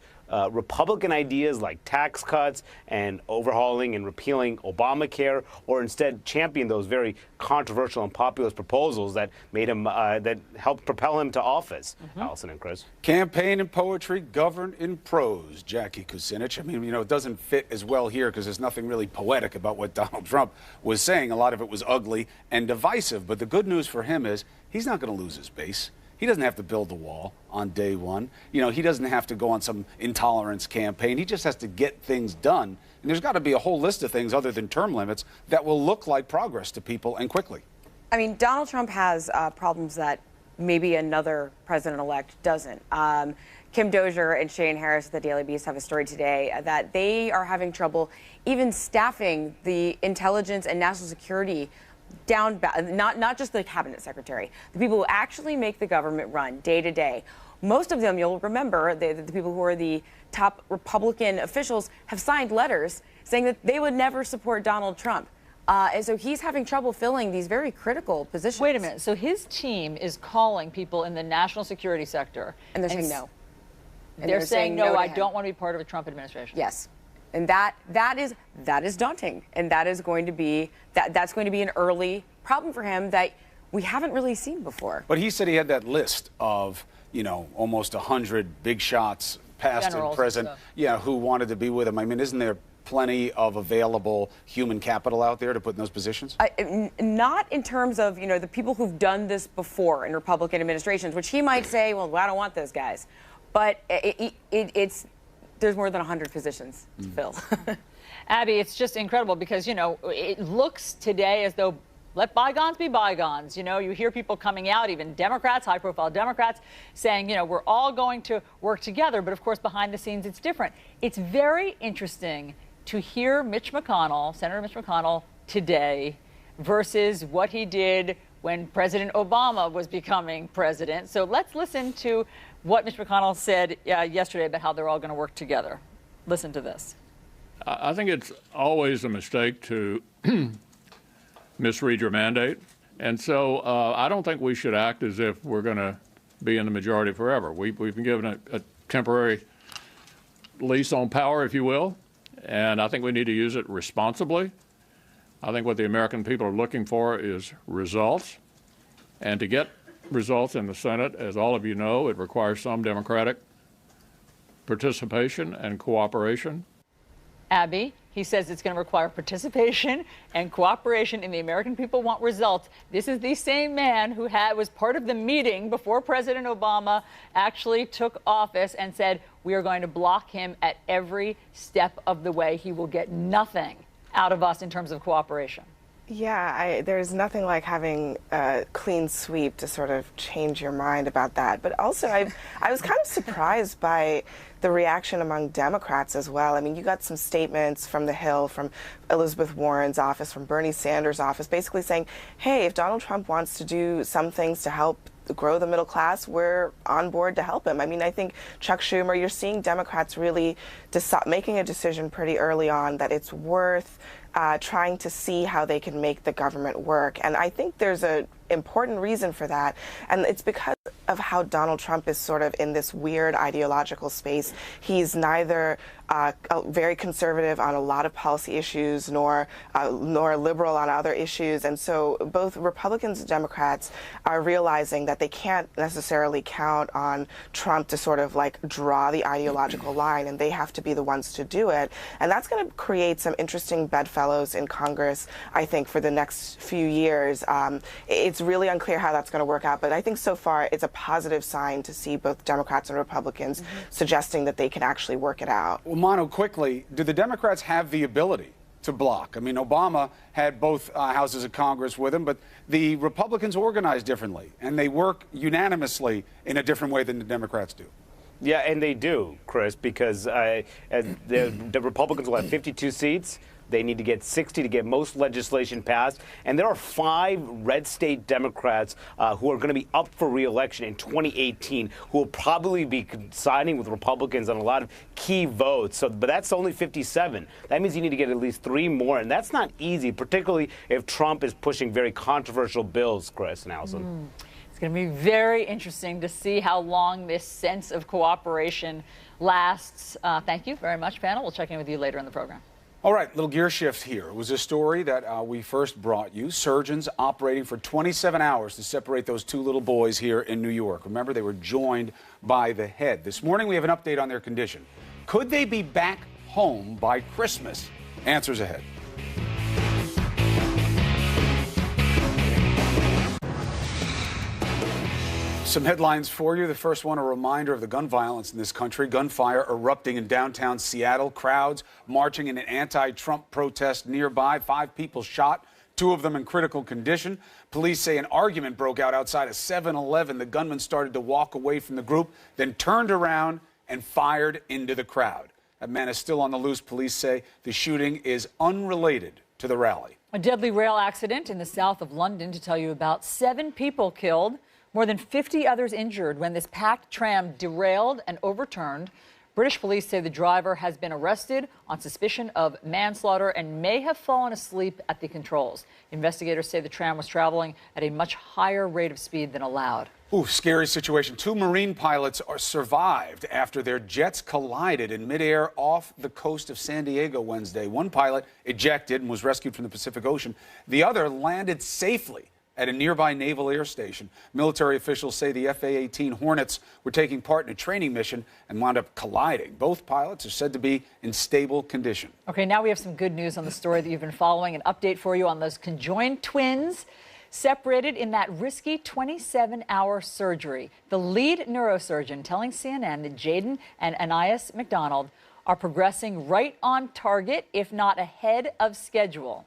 Republican ideas like tax cuts and overhauling and repealing Obamacare, or instead champion those very controversial and populist proposals that made him that helped propel him to office. Allison and Chris. Campaign and poetry governed in prose, Jackie Kucinich. I mean, you know, it doesn't fit as well here because there's nothing really poetic about what Donald Trump was saying. A lot of it was ugly and divisive. But the good news for him is he's not going to lose his base. He doesn't have to build the wall on day one. You know, he doesn't have to go on some intolerance campaign. He just has to get things done. And there's got to be a whole list of things other than term limits that will look like progress to people and quickly. I mean, Donald Trump has problems that maybe another president-elect doesn't. Kim Dozier and Shane Harris at the Daily Beast have a story today that they are having trouble even staffing the intelligence and national security down, not just the cabinet secretary, the people who actually make the government run day to day. Most of them, you'll remember, the people who are the top Republican officials have signed letters saying that they would never support Donald Trump. And so he's having trouble filling these very critical positions. Wait a minute. So his team is calling people in the national security sector. And they're saying no. And they're saying no, I him. don't want to be part of a Trump administration. Yes. And that is daunting. And that is going to be that's going to be an early problem for him that we haven't really seen before. But he said he had that list of, you know, almost 100 big shots, past and present, who wanted to be with him. I mean, isn't there plenty of available human capital out there to put in those positions? Not in terms of, you know, the people who've done this before in Republican administrations, which he might say, well, I don't want those guys. But there's more than 100 positions to fill. Abby, it's just incredible because, you know, it looks today as though let bygones be bygones. You know, you hear people coming out, even Democrats, high-profile Democrats, saying, you know, we're all going to work together. But, of course, behind the scenes, it's different. It's very interesting to hear Mitch McConnell, Senator Mitch McConnell, today versus what he did when President Obama was becoming president. So let's listen to what Mitch McConnell said yesterday about how they're all going to work together. Listen to this. I think it's always a mistake to misread your mandate. And so I don't think we should act as if we're going to be in the majority forever. We've been given a temporary lease on power, if you will, and I think we need to use it responsibly. I think what the American people are looking for is results. And to get results in the Senate, as all of you know, it requires some Democratic participation and cooperation. Abby, he says it's going to require participation and cooperation, and the American people want results. This is the same man who was part of the meeting before President Obama actually took office and said, we are going to block him at every step of the way. He will get nothing out of us in terms of cooperation. Yeah, there's nothing like having a clean sweep to sort of change your mind about that. But also, I was kind of surprised by the reaction among Democrats as well. I mean, you got some statements from the Hill, from Elizabeth Warren's office, from Bernie Sanders' office, basically saying, hey, if Donald Trump wants to do some things to help grow the middle class, we're on board to help him. I mean, I think Chuck Schumer, you're seeing Democrats really making a decision pretty early on that it's worth trying to see how they can make the government work. And I think there's an important reason for that. And it's because of how Donald Trump is sort of in this weird ideological space. He's neither very conservative on a lot of policy issues nor liberal on other issues. And so both Republicans and Democrats are realizing that they can't necessarily count on Trump to sort of like draw the ideological line, and they have to be the ones to do it. And that's going to create some interesting bedfellows in Congress, I think, for the next few years. It's really unclear how that's going to work out, but I think so far it's a positive sign to see both Democrats and Republicans suggesting that they can actually work it out. Well, Manu, quickly, do the Democrats have the ability to block? I mean, Obama had both houses of Congress with him, but the Republicans organize differently, and they work unanimously in a different way than the Democrats do. Yeah, and they do, Chris, because the Republicans will have 52 seats. They need to get 60 to get most legislation passed. And there are 5 red state Democrats who are going to be up for re-election in 2018 who will probably be siding with Republicans on a lot of key votes. But that's only 57. That means you need to get at least 3 more. And that's not easy, particularly if Trump is pushing very controversial bills, Chris and Allison. It's going to be very interesting to see how long this sense of cooperation lasts. Thank you very much, panel. We'll check in with you later in the program. All right, little gear shift here. It was a story that we first brought you. Surgeons operating for 27 hours to separate those 2 little boys here in New York. Remember, they were joined by the head. This morning, we have an update on their condition. Could they be back home by Christmas? Answers ahead. Some headlines for you. The first one, a reminder of the gun violence in this country. Gunfire erupting in downtown Seattle. Crowds marching in an anti-Trump protest nearby. 5 people shot, 2 of them in critical condition. Police say an argument broke out outside a 7-Eleven. The gunman started to walk away from the group, then turned around and fired into the crowd. That man is still on the loose. Police say the shooting is unrelated to the rally. A deadly rail accident in the south of London to tell you about. 7 people killed. More than 50 others injured when this packed tram derailed and overturned. British police say the driver has been arrested on suspicion of manslaughter and may have fallen asleep at the controls. Investigators say the tram was traveling at a much higher rate of speed than allowed. Ooh, scary situation. 2 Marine pilots are survived after their jets collided in midair off the coast of San Diego Wednesday. One pilot ejected and was rescued from the Pacific Ocean. The other landed safely at a nearby naval air station. Military officials say the FA-18 Hornets were taking part in a training mission and wound up colliding. Both pilots are said to be in stable condition. Okay, now we have some good news on the story that you've been following. An update for you on those conjoined twins separated in that risky 27-hour surgery. The lead neurosurgeon telling CNN that Jaden and Anais McDonald are progressing right on target, if not ahead of schedule.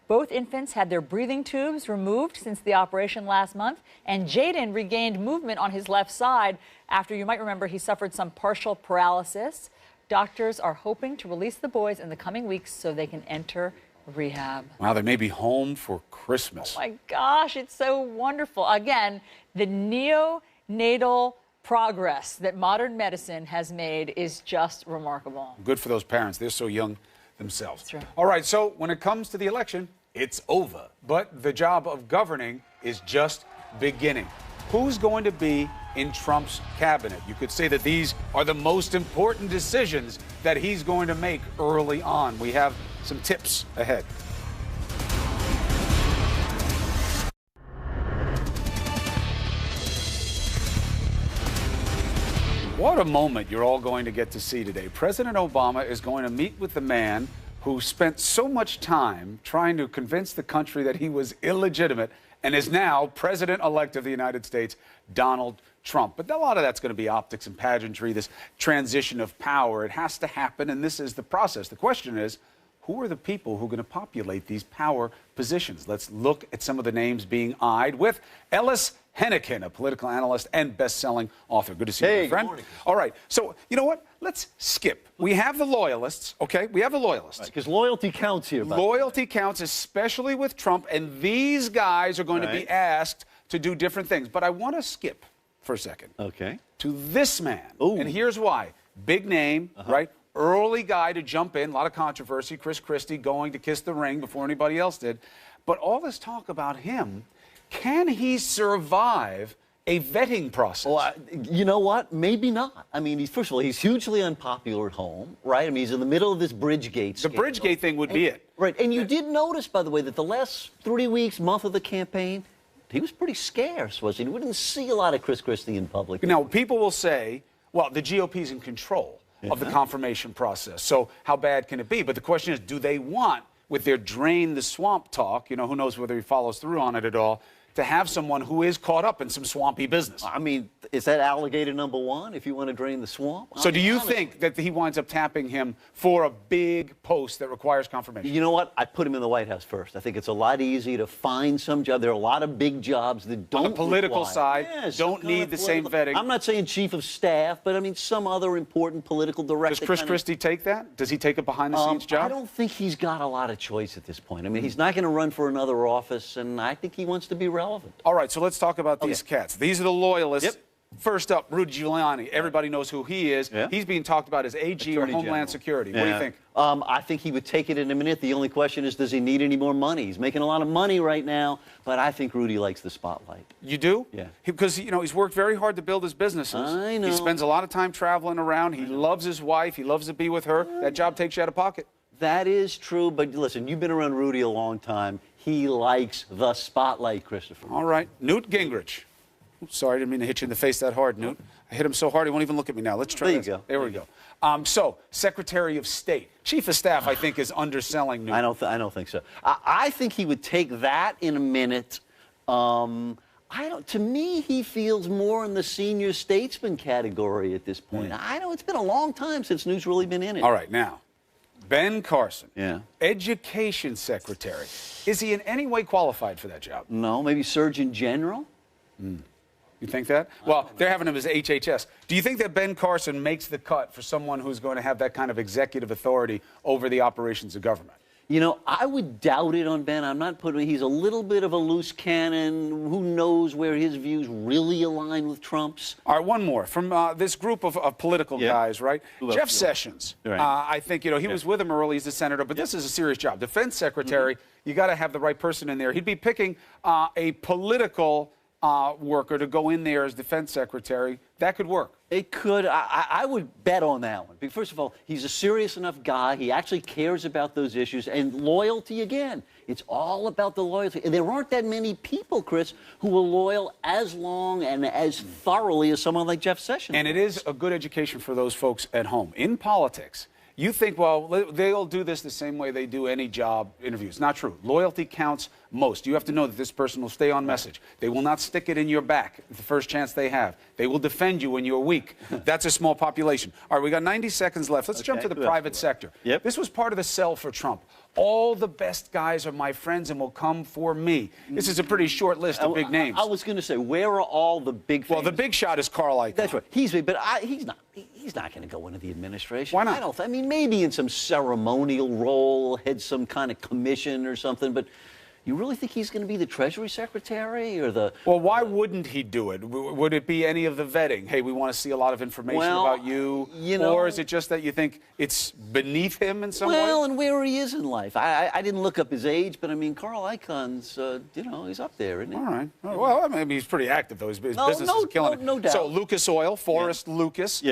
Both infants had their breathing tubes removed since the operation last month, and Jaden regained movement on his left side after, you might remember, he suffered some partial paralysis. Doctors are hoping to release the boys in the coming weeks so they can enter rehab. Wow, they may be home for Christmas. Oh my gosh, it's so wonderful. Again, the neonatal progress that modern medicine has made is just remarkable. Good for those parents. They're so young themselves. That's right. All right, so when it comes to the election, it's over. But the job of governing is just beginning. Who's going to be in Trump's cabinet? You could say that these are the most important decisions that he's going to make early on. We have some tips ahead. What a moment you're all going to get to see today. President Obama is going to meet with the man who spent so much time trying to convince the country that he was illegitimate and is now president-elect of the United States, Donald Trump. But a lot of that's going to be optics and pageantry, this transition of power. It has to happen, and this is the process. The question is, who are the people who are going to populate these power positions? Let's look at some of the names being eyed with Ellis Hennikin, a political analyst and best-selling author. Good to see you, my friend. Good morning. All right. So, you know what? Let's skip. We have the loyalists, okay? We have the loyalists. Because loyalty counts here. Loyalty counts, especially with Trump, and these guys are going to be asked to do different things. But I want to skip for a second. Okay. To this man. Ooh. And here's why. Big name, right? Early guy to jump in, a lot of controversy. Chris Christie going to kiss the ring before anybody else did. But all this talk about him, can he survive a vetting process? Well, you know what? Maybe not. I mean, first of all, he's hugely unpopular at home, right? I mean, he's in the middle of this Bridgegate scandal. The Bridgegate thing would be it. Right. And you did notice, by the way, that the last 3 weeks, month of the campaign, he was pretty scarce, wasn't he? We didn't see a lot of Chris Christie in public. Now, people will say, well, the GOP's in control of the confirmation process. So how bad can it be? But the question is, do they want, with their drain the swamp talk, you know, who knows whether he follows through on it at all, to have someone who is caught up in some swampy business. I mean, is that alligator number one if you want to drain the swamp? So do you think that he winds up tapping him for a big post that requires confirmation? You know what? I put him in the White House first. I think it's a lot easier to find some job. There are a lot of big jobs that don't On the political require. side, Yes, don't need the same vetting. I'm not saying chief of staff, but I mean some other important political director. Does Chris Christie take that? Does he take a behind-the-scenes job? I don't think he's got a lot of choice at this point. I mean, he's not going to run for another office, and I think he wants to be relevant. All right, so let's talk about these cats. These are the loyalists. Yep. First up, Rudy Giuliani. Everybody knows who he is. Yeah. He's being talked about as AG Attorney or Homeland General. Security. Yeah. What do you think? I think he would take it in a minute. The only question is, does he need any more money? He's making a lot of money right now, but I think Rudy likes the spotlight. You do? Yeah. Because, you know, he's worked very hard to build his businesses. I know. He spends a lot of time traveling around. He loves his wife. He loves to be with her. That job takes you out of pocket. That is true, but listen, you've been around Rudy a long time. He likes the spotlight, Christopher. All right. Newt Gingrich. Oops, sorry, I didn't mean to hit you in the face that hard, Newt. I hit him so hard he won't even look at me now. Let's try There this. you go. There we go. So, Secretary of State. Chief of Staff, I think, is underselling Newt. I don't think so. I think he would take that in a minute. To me, he feels more in the senior statesman category at this point. I know it's been a long time since Newt's really been in it. All right, now, Ben Carson. Yeah. Education Secretary. Is he in any way qualified for that job? No, maybe Surgeon General? You think that? Well, they're having him as HHS. Do you think that Ben Carson makes the cut for someone who's going to have that kind of executive authority over the operations of government? You know, I would doubt it on Ben. I'm not putting. He's a little bit of a loose cannon. Who knows where his views really align with Trump's? All right, one more from this group of political guys, right? Jeff Sessions. Right. I think, you know, he was with him early as a senator, but this is a serious job. Defense Secretary, you got to have the right person in there. He'd be picking a political worker to go in there as defense secretary. That could work. It could. I would bet on that one. First of all, he's a serious enough guy. He actually cares about those issues. And loyalty, again, it's all about the loyalty. And there aren't that many people, Chris, who are loyal as long and as thoroughly as someone like Jeff Sessions. And it is a good education for those folks at home. In politics, you think, well, they'll do this the same way they do any job interview. It's not true. Loyalty counts most. You have to know that this person will stay on message. They will not stick it in your back the first chance they have. They will defend you when you're weak. That's a small population. All right, we got 90 seconds left. Let's jump to the private sector. Yep. This was part of the sell for Trump. All the best guys are my friends and will come for me. This is a pretty short list of big names. I was going to say, where are all the big? Well, the big shot is Carl Icahn. That's right. He's big, but he's not. He's not going to go into the administration. Why not? I mean, maybe in some ceremonial role, head some kind of commission or something. But you really think he's going to be the Treasury Secretary or the? Well, why wouldn't he do it? Would it be any of the vetting? Hey, we want to see a lot of information about you. Or is it just that you think it's beneath him in some way? Well, and where he is in life. I didn't look up his age, but I mean, Carl Icahn's, he's up there, isn't he? All right. Well, I mean, he's pretty active, though. His business is killing it. No doubt. So, Lucas Oil, Forrest Lucas,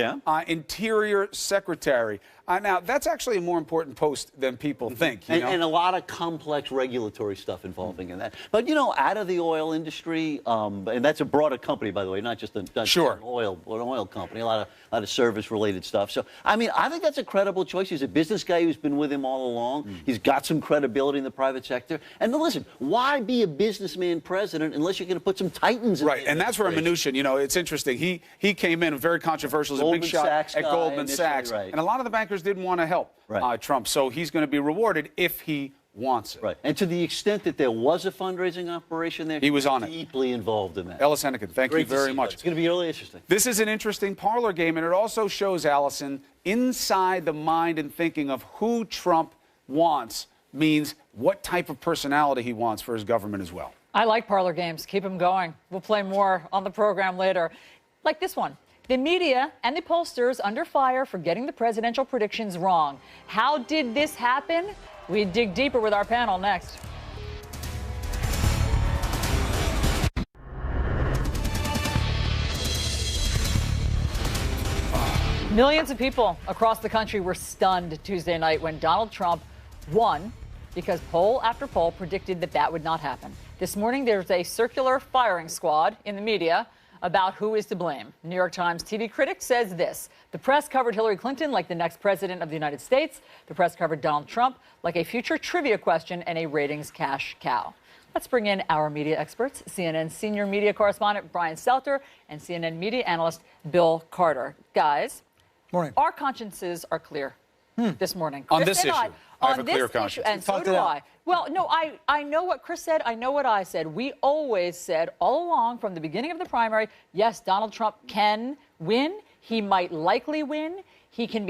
Interior Secretary. Now, that's actually a more important post than people think. You know? And a lot of complex regulatory stuff involving in that. But, out of the oil industry, and that's a broader company, by the way, not just an oil company, a lot of service-related stuff. So, I mean, I think that's a credible choice. He's a business guy who's been with him all along. He's got some credibility in the private sector. And then, listen, why be a businessman president unless you're going to put some titans in Right, and that's where Mnuchin, it's interesting. He came in very controversial as a big shot at Goldman Sachs. Right. And a lot of the bankers didn't want to help Trump, so he's going to be rewarded if he wants it. Right, and to the extent that there was a fundraising operation there, he was on it. Deeply involved in that. Ellis Hennigan, thank you very much. It's going to be really interesting. This is an interesting parlor game, and it also shows, Allison, inside the mind and thinking of who Trump wants means what type of personality he wants for his government as well. I like parlor games. Keep them going. We'll play more on the program later. Like this one. The media and the pollsters under fire for getting the presidential predictions wrong. How did this happen? We dig deeper with our panel next. Millions of people across the country were stunned Tuesday night when Donald Trump won because poll after poll predicted that would not happen. This morning, there's a circular firing squad in the media about who is to blame. New York Times TV critic says this: the press covered Hillary Clinton like the next president of the United States. The press covered Donald Trump like a future trivia question and a ratings cash cow. Let's bring in our media experts, CNN senior media correspondent Brian Stelter and CNN media analyst Bill Carter. Guys, morning. Our consciences are clear this morning. On Chris this issue, I have a clear issue, conscience. and so do I. Well, no, I know what Chris said. I know what I said. We always said all along from the beginning of the primary, yes, Donald Trump can win. He might likely win. He should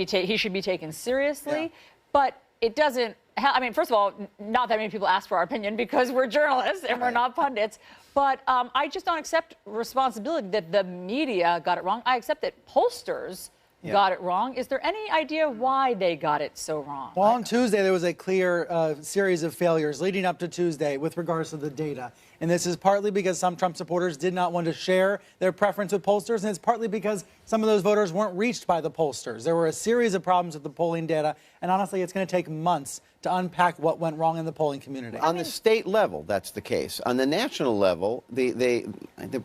be taken seriously. But it doesn't. I mean, first of all, not that many people ask for our opinion because we're journalists and we're not pundits. But I just don't accept responsibility that the media got it wrong. I accept that pollsters got it wrong. Is there any idea why they got it so wrong? Well, on Tuesday, there was a clear series of failures leading up to Tuesday with regards to the data. And this is partly because some Trump supporters did not want to share their preference with pollsters, and it's partly because some of those voters weren't reached by the pollsters. There were a series of problems with the polling data, and honestly, it's going to take months to unpack what went wrong in the polling community. On the state level, that's the case. On the national level, the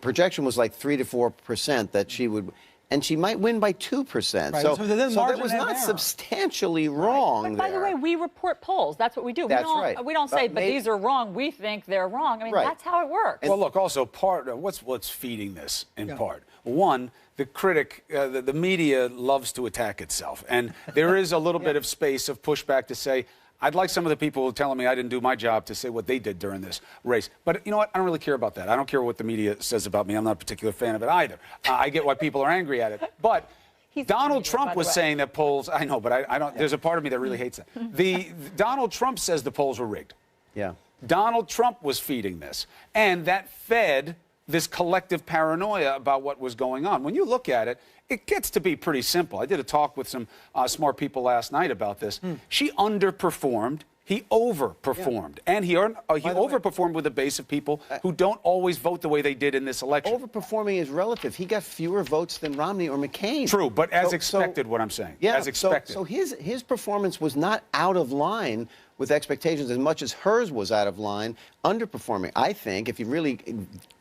projection was like 3 to 4% that she would. And she might win by 2%. Right. So that was not substantially wrong But by the way, we report polls. That's what we do. That's right. We don't say, but these are wrong. We think they're wrong. I mean, that's how it works. Well, look, also part of what's feeding this in part. One, the critic, the media loves to attack itself. And there is a little bit of space of pushback to say, I'd like some of the people who are telling me I didn't do my job to say what they did during this race. But you know what? I don't really care about that. I don't care what the media says about me. I'm not a particular fan of it either. I get why people are angry at it. But Donald Trump was saying that polls, I know, but I don't, there's a part of me that really hates that. Donald Trump says the polls were rigged. Yeah. Donald Trump was feeding this. And that fed this collective paranoia about what was going on. When you look at it, it gets to be pretty simple. I did a talk with some smart people last night about this. She underperformed. He overperformed. And he overperformed with a base of people who don't always vote the way they did in this election. Overperforming is relative. He got fewer votes than Romney or McCain. True, but as expected, what I'm saying. Yeah, as expected. So his performance was not out of line with expectations as much as hers was out of line, underperforming. I think, if you really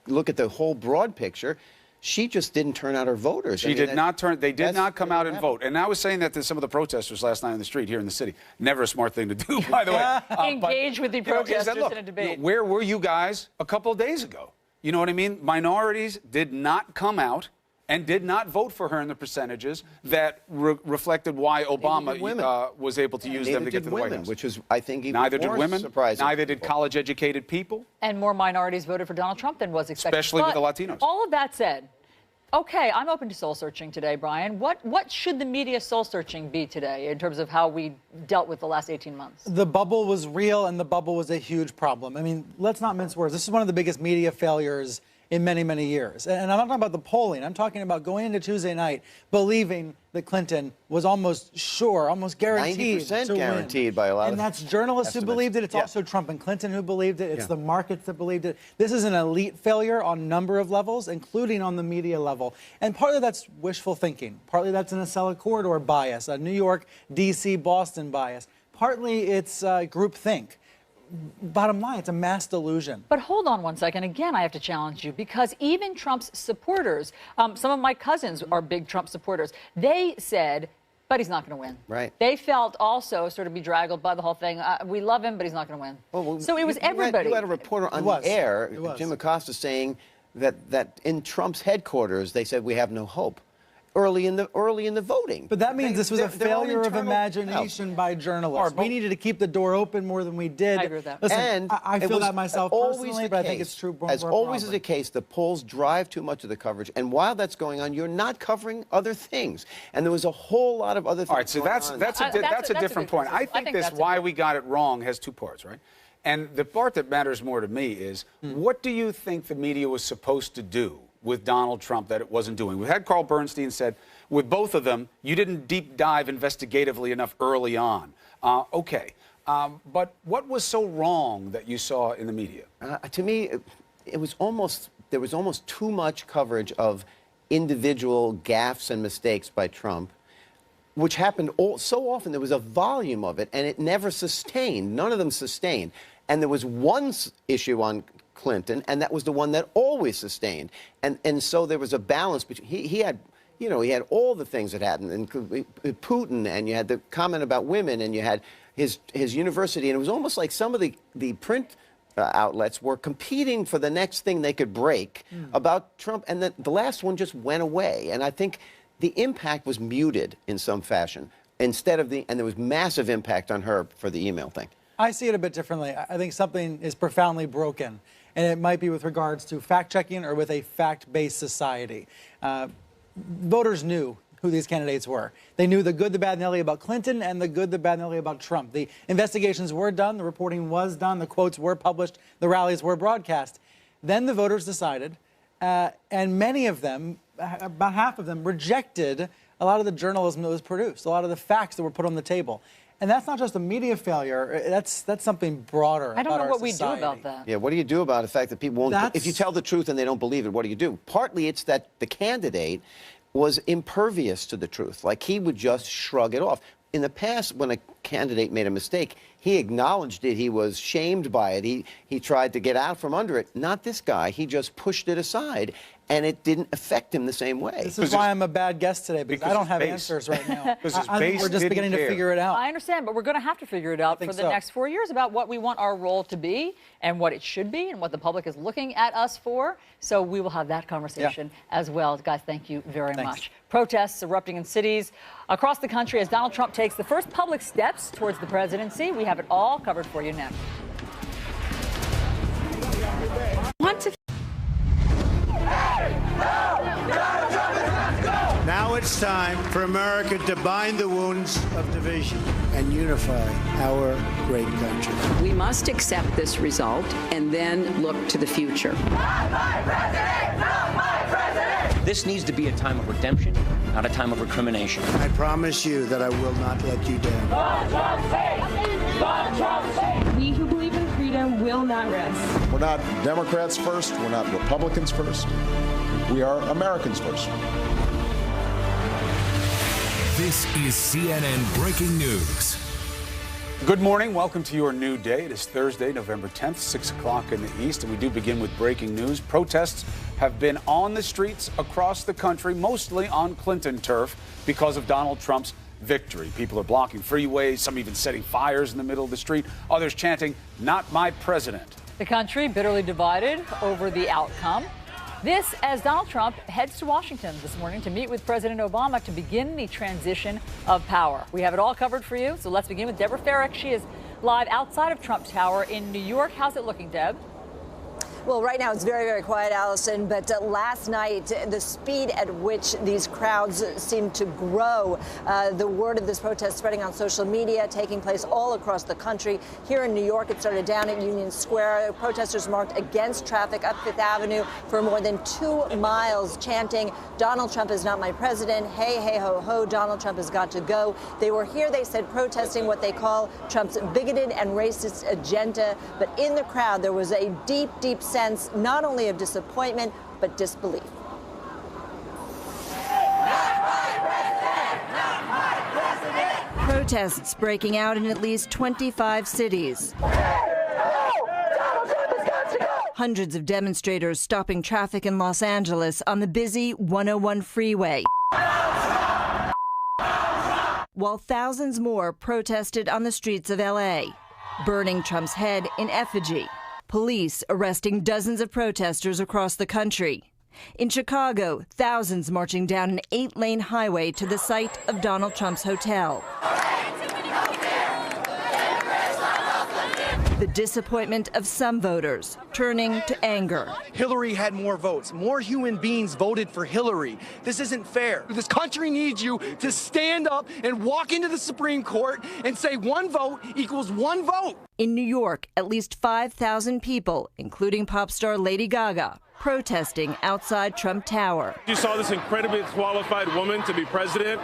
look at the whole broad picture, she just didn't turn out her voters. They did not come out and vote. And I was saying that to some of the protesters last night on the street here in the city. Never a smart thing to do, by the way. Engage with the protesters in a debate. Where were you guys a couple of days ago? You know what I mean? Minorities did not come out and did not vote for her in the percentages that reflected why Obama was able to use them to get to the White House. Which is, I think, even neither more did women, surprising. neither did college-educated people. And more minorities voted for Donald Trump than was expected. Especially with the Latinos. All of that said, okay, I'm open to soul-searching today, Brian. What should the media soul-searching be today in terms of how we dealt with the last 18 months? The bubble was real, and the bubble was a huge problem. I mean, let's not mince words. This is one of the biggest media failures in many, many years. And I'm not talking about the polling. I'm talking about going into Tuesday night believing that Clinton was almost sure, almost guaranteed 90% to guaranteed win. by a lot and that's journalists who believed it. It's also Trump and Clinton who believed it. It's the markets that believed it. This is an elite failure on a number of levels, including on the media level. And partly that's wishful thinking. Partly that's an Acela corridor bias, a New York, D.C., Boston bias. Partly it's groupthink. Bottom line, it's a mass delusion. But hold on one second. Again, I have to challenge you because even Trump's supporters, some of my cousins are big Trump supporters, they said, but he's not going to win. Right. They felt also sort of bedraggled by the whole thing. We love him, but he's not going to win. Well, so it was everybody. You had a reporter on the air, Jim Acosta, saying that in Trump's headquarters, they said we have no hope. Early in the voting. But that means this was a failure of imagination by journalists. We needed to keep the door open more than we did. I agree with that. Listen, and I feel that myself personally, but I think it's true. As always is the case, the polls drive too much of the coverage. And while that's going on, you're not covering other things. And there was a whole lot of other things. All right, so that's a different point. I think this why we got it wrong has two parts, right? And the part that matters more to me is what do you think the media was supposed to do with Donald Trump that it wasn't doing? We had Carl Bernstein said, with both of them, you didn't deep dive investigatively enough early on. But what was so wrong that you saw in the media? To me, there was almost too much coverage of individual gaffes and mistakes by Trump, which happened so often. There was a volume of it, and it never sustained. None of them sustained. And there was one issue on Clinton, and that was the one that always sustained. And so there was a balance between he had all the things that happened, and Putin, and you had the comment about women, and you had his university, and it was almost like some of the print outlets were competing for the next thing they could break about Trump, and the last one just went away. And I think the impact was muted in some fashion and there was massive impact on her for the email thing. I see it a bit differently. I think something is profoundly broken, and it might be with regards to fact-checking or with a fact-based society. Voters knew who these candidates were. They knew the good, the bad, and the ugly about Clinton and the good, the bad, and the ugly about Trump. The investigations were done, the reporting was done, the quotes were published, the rallies were broadcast. Then the voters decided, and many of them, about half of them, rejected a lot of the journalism that was produced, a lot of the facts that were put on the table. And that's not just a media failure, that's something broader. I don't know what society. we do about that. Yeah, what do you do about the fact that people won't, if you tell the truth and they don't believe it, what do you do? Partly it's that the candidate was impervious to the truth. Like, he would just shrug it off. In the past, when a candidate made a mistake, he acknowledged it. He was shamed by it. He tried to get out from under it. Not this guy. He just pushed it aside, and it didn't affect him the same way. This is why I'm a bad guest today, because I don't have answers right now. We're just beginning to figure it out. I understand, but we're going to have to figure it out for the next 4 years about what we want our role to be and what it should be and what the public is looking at us for. So we will have that conversation as well. Guys, thank you very much. Protests erupting in cities across the country as Donald Trump takes the first public steps towards the presidency. We have it all covered for you next. Now it's time for America to bind the wounds of division and unify our great country. We must accept this result and then look to the future. Not my president! Not my president! This needs to be a time of redemption, not a time of recrimination. I promise you that I will not let you down. Donald Trump safe! Donald Trump safe! We who believe in freedom will not rest. We're not Democrats first. We're not Republicans first. We are Americans first. This is CNN Breaking News. Good morning. Welcome to your new day. It is Thursday, November 10th, 6 o'clock in the East, and we do begin with breaking news. Protests have been on the streets across the country, mostly on Clinton turf, because of Donald Trump's victory. People are blocking freeways, some even setting fires in the middle of the street, others chanting, "Not my president." The country bitterly divided over the outcome. This as Donald Trump heads to Washington this morning to meet with President Obama to begin the transition of power. We have it all covered for you, so let's begin with Deborah Farrick. She is live outside of Trump Tower in New York. How's it looking, Deb? Well, right now it's very, very quiet, Allison, but last night, the speed at which these crowds seemed to grow, the word of this protest spreading on social media, taking place all across the country. Here in New York, it started down at Union Square. Protesters marked against traffic up Fifth Avenue for more than 2 miles, chanting, "Donald Trump is not my president. Hey, hey, ho, ho, Donald Trump has got to go." They were here, they said, protesting what they call Trump's bigoted and racist agenda. But in the crowd, there was a deep, deep sense not only of disappointment, but disbelief. Protests breaking out in at least 25 cities. Hundreds of demonstrators stopping traffic in Los Angeles on the busy 101 freeway. While thousands more protested on the streets of LA, burning Trump's head in effigy. Police arresting dozens of protesters across the country. In Chicago, thousands marching down an 8-lane highway to the site of Donald Trump's hotel. The disappointment of some voters turning to anger. Hillary had more votes. More human beings voted for Hillary. This isn't fair. This country needs you to stand up and walk into the Supreme Court and say one vote equals one vote. In New York, at least 5,000 people, including pop star Lady Gaga, protesting outside Trump Tower. You saw this incredibly qualified woman to be president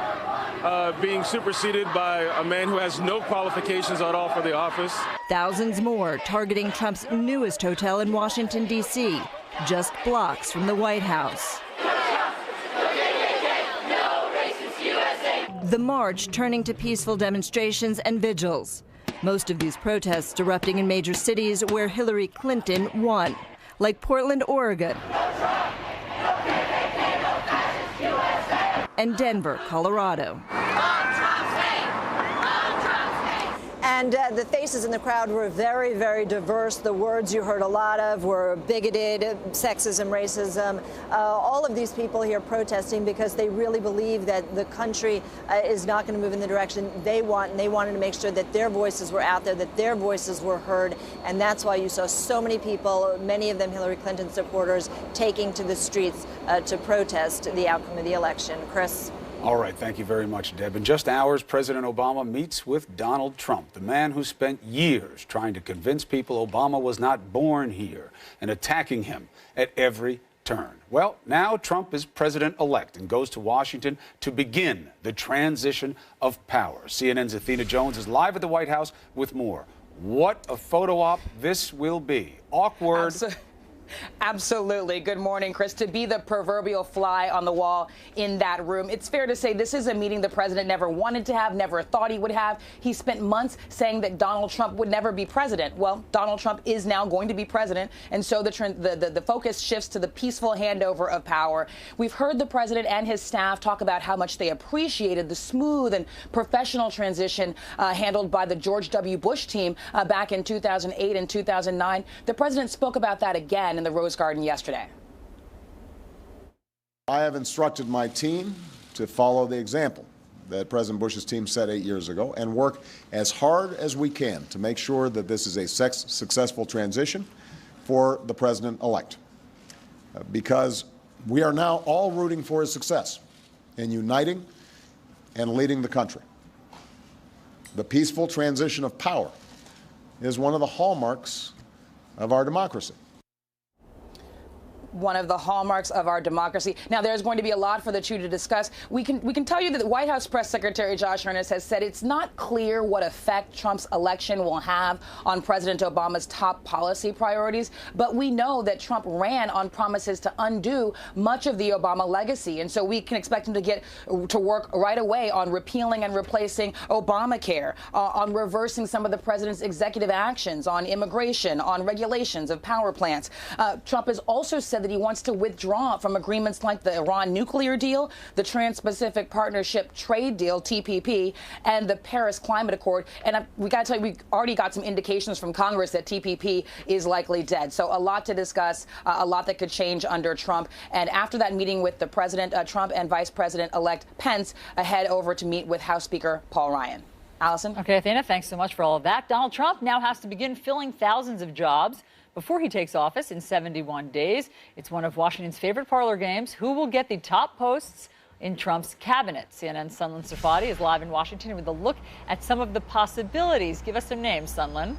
being superseded by a man who has no qualifications at all for the office. Thousands more targeting Trump's newest hotel in Washington, D.C., just blocks from the White House. The march turning to peaceful demonstrations and vigils. Most of these protests erupting in major cities where Hillary Clinton won, like Portland, Oregon, and Denver, Colorado. And the faces in the crowd were very, very diverse. The words you heard a lot of were bigoted, sexism, racism. All of these people here protesting because they really believe that the country is not going to move in the direction they want, and they wanted to make sure that their voices were out there, that their voices were heard. And that's why you saw so many people, many of them Hillary Clinton supporters, taking to the streets to protest the outcome of the election. Chris? All right, thank you very much, Deb. In just hours, President Obama meets with Donald Trump, the man who spent years trying to convince people Obama was not born here and attacking him at every turn. Well, now Trump is president-elect and goes to Washington to begin the transition of power. CNN's Athena Jones is live at the White House with more. What a photo op this will be. Awkward. Absolutely. Good morning, Chris. To be the proverbial fly on the wall in that room, it's fair to say this is a meeting the president never wanted to have, never thought he would have. He spent months saying that Donald Trump would never be president. Well, Donald Trump is now going to be president, and so the focus shifts to the peaceful handover of power. We've heard the president and his staff talk about how much they appreciated the smooth and professional transition handled by the George W. Bush team back in 2008 and 2009. The president spoke about that again in the Rose Garden yesterday. I have instructed my team to follow the example that President Bush's team set 8 years ago and work as hard as we can to make sure that this is a successful transition for the president-elect. Because we are now all rooting for his success in uniting and leading the country. The peaceful transition of power is one of the hallmarks of our democracy. One of the hallmarks of our democracy. Now, there's going to be a lot for the two to discuss. We can tell you that the White House Press Secretary Josh Earnest has said it's not clear what effect Trump's election will have on President Obama's top policy priorities, but we know that Trump ran on promises to undo much of the Obama legacy, and so we can expect him to get to work right away on repealing and replacing Obamacare, on reversing some of the president's executive actions on immigration, on regulations of power plants. Trump has also said that he wants to withdraw from agreements like the Iran nuclear deal, the Trans-Pacific Partnership Trade Deal, TPP, and the Paris Climate Accord. And we got to tell you, we already got some indications from Congress that TPP is likely dead. So a lot to discuss, a lot that could change under Trump. And after that meeting with the President Trump and Vice President-elect Pence, head over to meet with House Speaker Paul Ryan. Allison? Okay, Athena, thanks so much for all of that. Donald Trump now has to begin filling thousands of jobs before he takes office in 71 days. It's one of Washington's favorite parlor games. Who will get the top posts in Trump's cabinet? CNN's Sunlen Safadi is live in Washington with a look at some of the possibilities. Give us some names, Sunlen.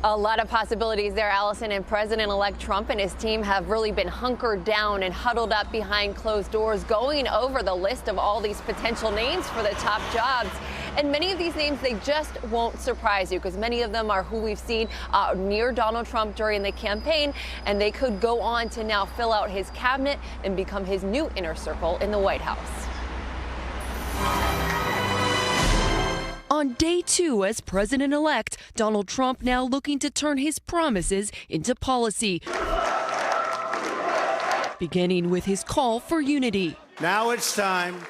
A lot of possibilities there, Allison, and President-elect Trump and his team have really been hunkered down and huddled up behind closed doors, going over the list of all these potential names for the top jobs. And many of these names, they just won't surprise you, because many of them are who we've seen near Donald Trump during the campaign, and they could go on to now fill out his cabinet and become his new inner circle in the White House. On day 2 as president-elect, Donald Trump now looking to turn his promises into policy, beginning with his call for unity. Now it's time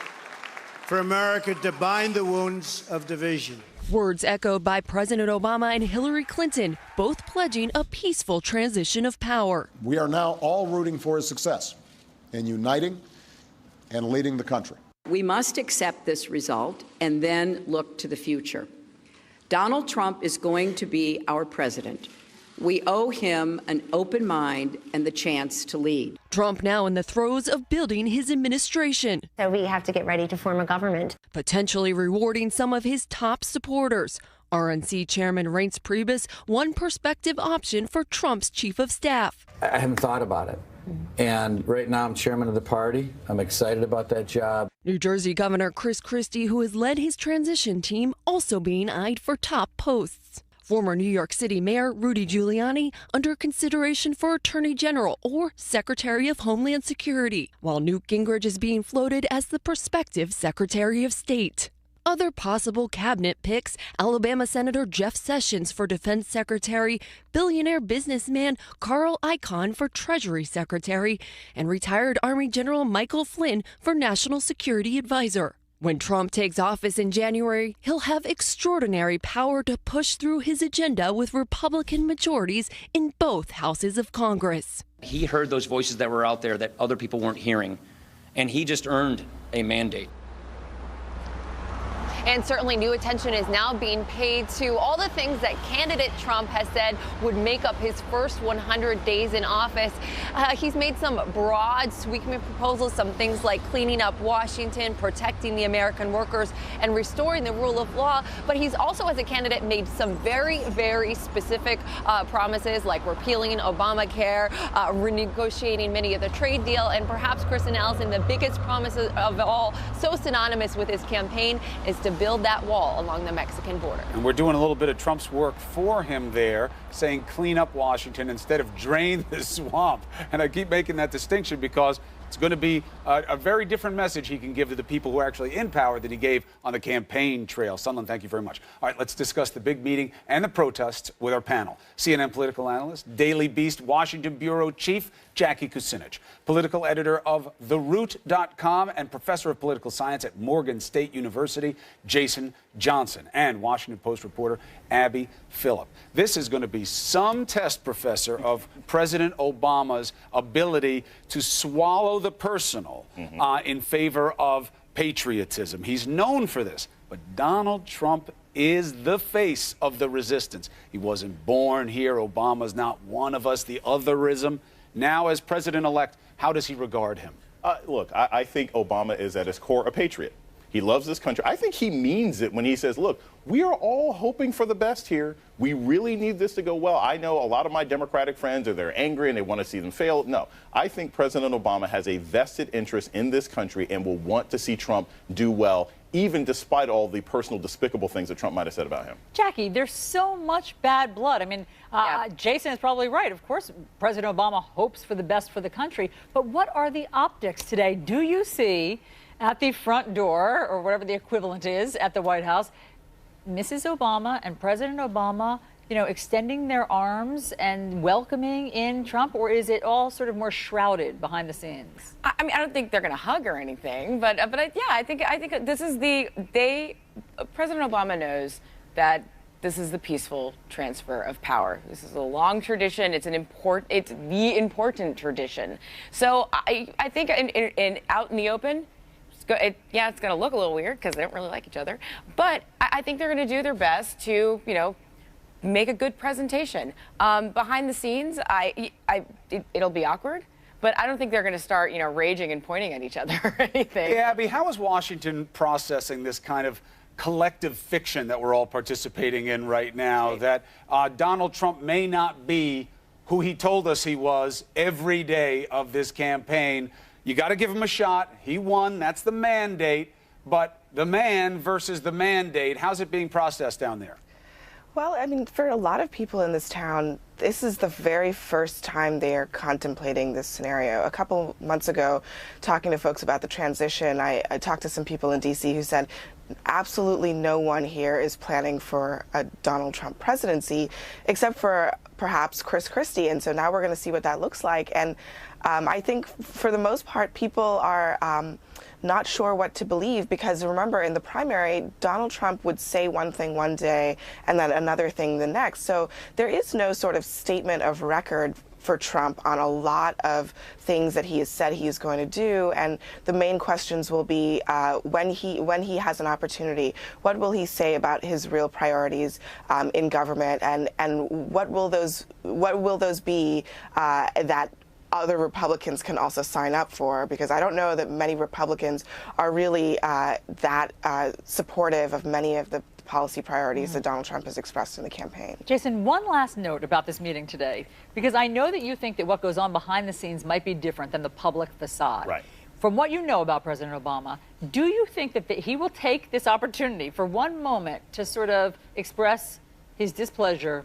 for America to bind the wounds of division. Words echoed by President Obama and Hillary Clinton, both pledging a peaceful transition of power. We are now all rooting for his success in uniting and leading the country. We must accept this result and then look to the future. Donald Trump is going to be our president. We owe him an open mind and the chance to lead. Trump now in the throes of building his administration. So we have to get ready to form a government. Potentially rewarding some of his top supporters. RNC Chairman Reince Priebus, one prospective option for Trump's chief of staff. I haven't thought about it. And right now I'm chairman of the party. I'm excited about that job. New Jersey Governor Chris Christie, who has led his transition team, also being eyed for top posts. Former New York City Mayor Rudy Giuliani under consideration for Attorney General or Secretary of Homeland Security, while Newt Gingrich is being floated as the prospective Secretary of State. Other possible cabinet picks, Alabama Senator Jeff Sessions for Defense Secretary, billionaire businessman Carl Icahn for Treasury Secretary, and retired Army General Michael Flynn for National Security Advisor. When Trump takes office in January, he'll have extraordinary power to push through his agenda with Republican majorities in both houses of Congress. He heard those voices that were out there that other people weren't hearing, and he just earned a mandate. And certainly new attention is now being paid to all the things that candidate Trump has said would make up his first 100 days in office. He's made some broad, sweeping proposals, some things like cleaning up Washington, protecting the American workers, and restoring the rule of law. But he's also, as a candidate, made some very, very specific promises, like repealing Obamacare, renegotiating many of the trade deal, and perhaps, Chris and Allison, the biggest promises of all, so synonymous with his campaign, is to build that wall along the Mexican border. And we're doing a little bit of Trump's work for him there, saying clean up Washington instead of drain the swamp. And I keep making that distinction because it's going to be a very different message he can give to the people who are actually in power than he gave on the campaign trail. Sunlen, thank you very much. All right, let's discuss the big meeting and the protests with our panel. CNN political analyst, Daily Beast Washington Bureau Chief Jackie Kucinich, political editor of TheRoot.com and professor of political science at Morgan State University, Jason Johnson, and Washington Post reporter Abby Phillip. This is going to be some test, Professor, of President Obama's ability to swallow the personal in favor of patriotism. He's known for this, but Donald Trump is the face of the resistance. He wasn't born here. Obama's not one of us, the otherism. Now, as president-elect, how does he regard him? Look, I think Obama is at his core a patriot. He loves this country. I think he means it when he says, look, we are all hoping for the best here. We really need this to go well. I know a lot of my Democratic friends they're angry and they want to see them fail. No, I think President Obama has a vested interest in this country and will want to see Trump do well, even despite all the personal despicable things that Trump might have said about him. Jackie, there's so much bad blood. I mean, Jason is probably right. Of course, President Obama hopes for the best for the country. But what are the optics today? Do you see at the front door, or whatever the equivalent is at the White House, Mrs. Obama and President Obama, extending their arms and welcoming in Trump, or is it all sort of more shrouded behind the scenes? I mean, I don't think they're going to hug or anything, but I think this is President Obama knows that this is the peaceful transfer of power. This is a long tradition. It's the important tradition. So I think out in the open, it's going to look a little weird because they don't really like each other. But I think they're going to do their best to, make a good presentation. Behind the scenes, it'll be awkward. But I don't think they're going to start, raging and pointing at each other or anything. Yeah, Abby, how is Washington processing this kind of collective fiction that we're all participating in right now, that Donald Trump may not be who he told us he was every day of this campaign? You got to give him a shot. He won. That's the mandate. But the man versus the mandate, how's it being processed down there? Well, I mean, for a lot of people in this town, this is the very first time they are contemplating this scenario. A couple months ago, talking to folks about the transition, I talked to some people in D.C. who said absolutely no one here is planning for a Donald Trump presidency, except for perhaps Chris Christie. And so now we're going to see what that looks like. And I think for the most part, people are not sure what to believe, because remember, in the primary, Donald Trump would say one thing one day and then another thing the next. So there is no sort of statement of record for Trump on a lot of things that he has said he is going to do, and the main questions will be when he has an opportunity, what will he say about his real priorities in government, and what will those be that other Republicans can also sign up for, because I don't know that many Republicans are really that supportive of many of the policy priorities that Donald Trump has expressed in the campaign. Jason, one last note about this meeting today, because I know that you think that what goes on behind the scenes might be different than the public facade. Right. From what you know about President Obama, do you think that he will take this opportunity for one moment to sort of express his displeasure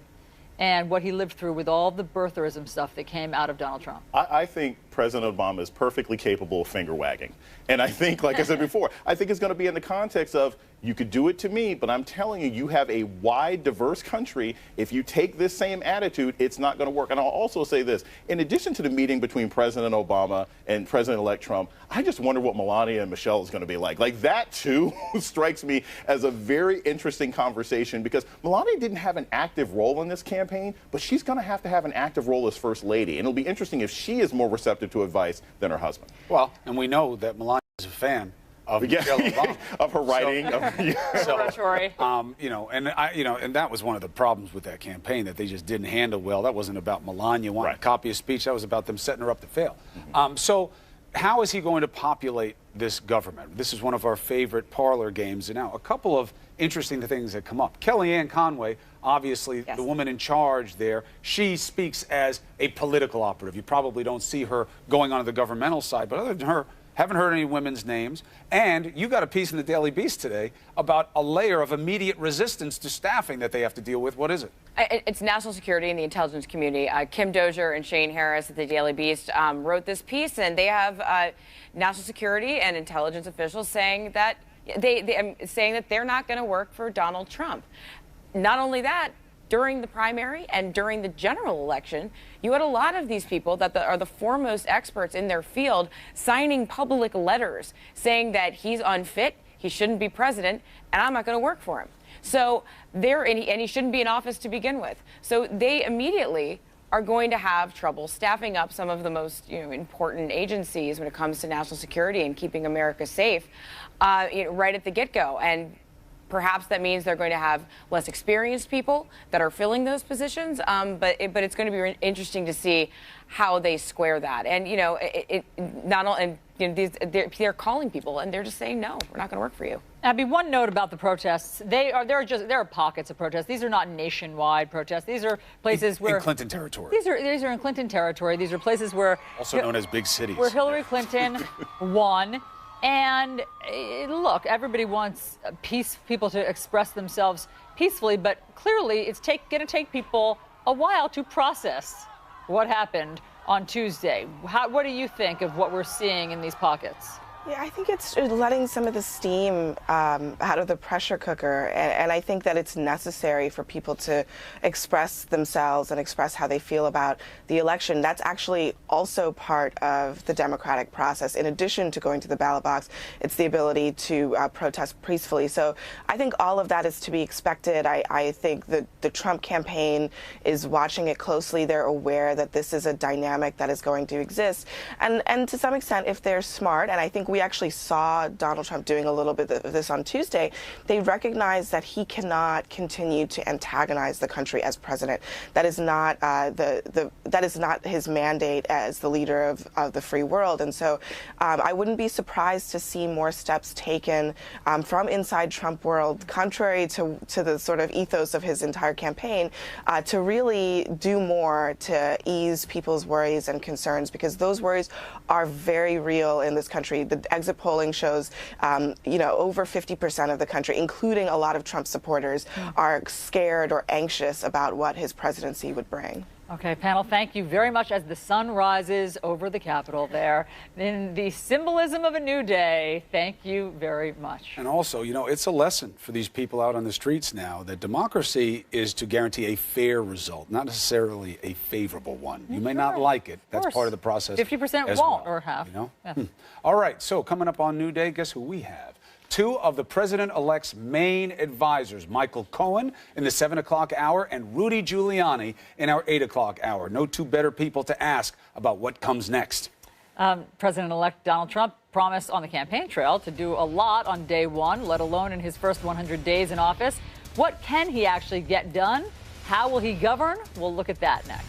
and what he lived through with all the birtherism stuff that came out of Donald Trump? I think President Obama is perfectly capable of finger wagging. And I think, like I said before, I think it's going to be in the context of, You could do it to me, but I'm telling you, you have a wide, diverse country. If you take this same attitude, it's not going to work. And I'll also say this. In addition to the meeting between President Obama and President-elect Trump, I just wonder what Melania and Michelle is going to be like. Like, that, too, strikes me as a very interesting conversation because Melania didn't have an active role in this campaign, but she's going to have an active role as First Lady. And it'll be interesting if she is more receptive to advice than her husband. Well, and we know that Melania is a fan of Michelle Obama. Of her writing. And that was one of the problems with that campaign, that they just didn't handle well. That wasn't about Melania wanting a copy of speech. That was about them setting her up to fail. So how is he going to populate this government? This is one of our favorite parlor games. And now a couple of interesting things that come up. Kellyanne Conway, obviously the woman in charge there, she speaks as a political operative. You probably don't see her going on the governmental side, but other than her, haven't heard any women's names. And you got a piece in the Daily Beast today about a layer of immediate resistance to staffing that they have to deal with. What is it? It's national security and the intelligence community. Kim Dozier and Shane Harris at the Daily Beast wrote this piece, and they have national security and intelligence officials saying that they're not going to work for Donald Trump. Not only that, during the primary and during the general election, you had a lot of these people that are the foremost experts in their field signing public letters saying that he's unfit, he shouldn't be president, and I'm not going to work for him. So he shouldn't be in office to begin with. So they immediately are going to have trouble staffing up some of the most important agencies when it comes to national security and keeping America safe right at the get-go. And perhaps that means they're going to have less experienced people that are filling those positions, but it's going to be interesting to see how they square that. And they're calling people and they're just saying no, we're not going to work for you. Abby, one note about the protests: there are pockets of protests. These are not nationwide protests. These are places where in Clinton territory. These are in Clinton territory. These are places where also known as big cities, where Hillary Clinton won. And look, everybody wants people to express themselves peacefully, but clearly it's going to take people a while to process what happened on Tuesday. What do you think of what we're seeing in these pockets? Yeah, I think it's letting some of the steam out of the pressure cooker. And I think that it's necessary for people to express themselves and express how they feel about the election. That's actually also part of the democratic process. In addition to going to the ballot box, it's the ability to protest peacefully. So I think all of that is to be expected. I think that the Trump campaign is watching it closely. They're aware that this is a dynamic that is going to exist. And to some extent, if they're smart, and I think we actually saw Donald Trump doing a little bit of this on Tuesday, they recognize that he cannot continue to antagonize the country as president. That is not that is not his mandate as the leader of the free world. And so I wouldn't be surprised to see more steps taken from inside Trump world, contrary to the sort of ethos of his entire campaign, to really do more to ease people's worries and concerns, because those worries are very real in this country. The exit polling shows, over 50% of the country, including a lot of Trump supporters, are scared or anxious about what his presidency would bring. Okay, panel, thank you very much as the sun rises over the Capitol there. In the symbolism of a new day, thank you very much. And also, it's a lesson for these people out on the streets now that democracy is to guarantee a fair result, not necessarily a favorable one. You may not like it. That's part of the process. 50% won't, or half. Yeah. All right, so coming up on New Day, guess who we have? Two of the president-elect's main advisors, Michael Cohen in the 7 o'clock hour and Rudy Giuliani in our 8 o'clock hour. No two better people to ask about what comes next. President-elect Donald Trump promised on the campaign trail to do a lot on day one, let alone in his first 100 days in office. What can he actually get done? How will he govern? We'll look at that next.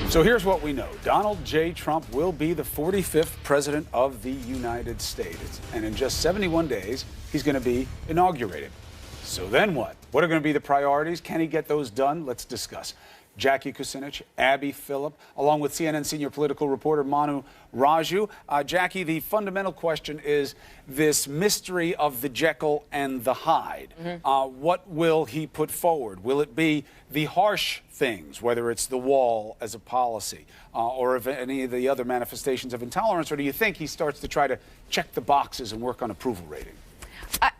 So here's what we know. Donald J. Trump will be the 45th president of the United States. And in just 71 days, he's going to be inaugurated. So then what? What are going to be the priorities? Can he get those done? Let's discuss. Jackie Kucinich, Abby Phillip, along with CNN senior political reporter Manu Raju. Jackie, the fundamental question is this mystery of the Jekyll and the Hyde. What will he put forward? Will it be the harsh things, whether it's the wall as a policy or if any of the other manifestations of intolerance, or do you think he starts to try to check the boxes and work on approval rating?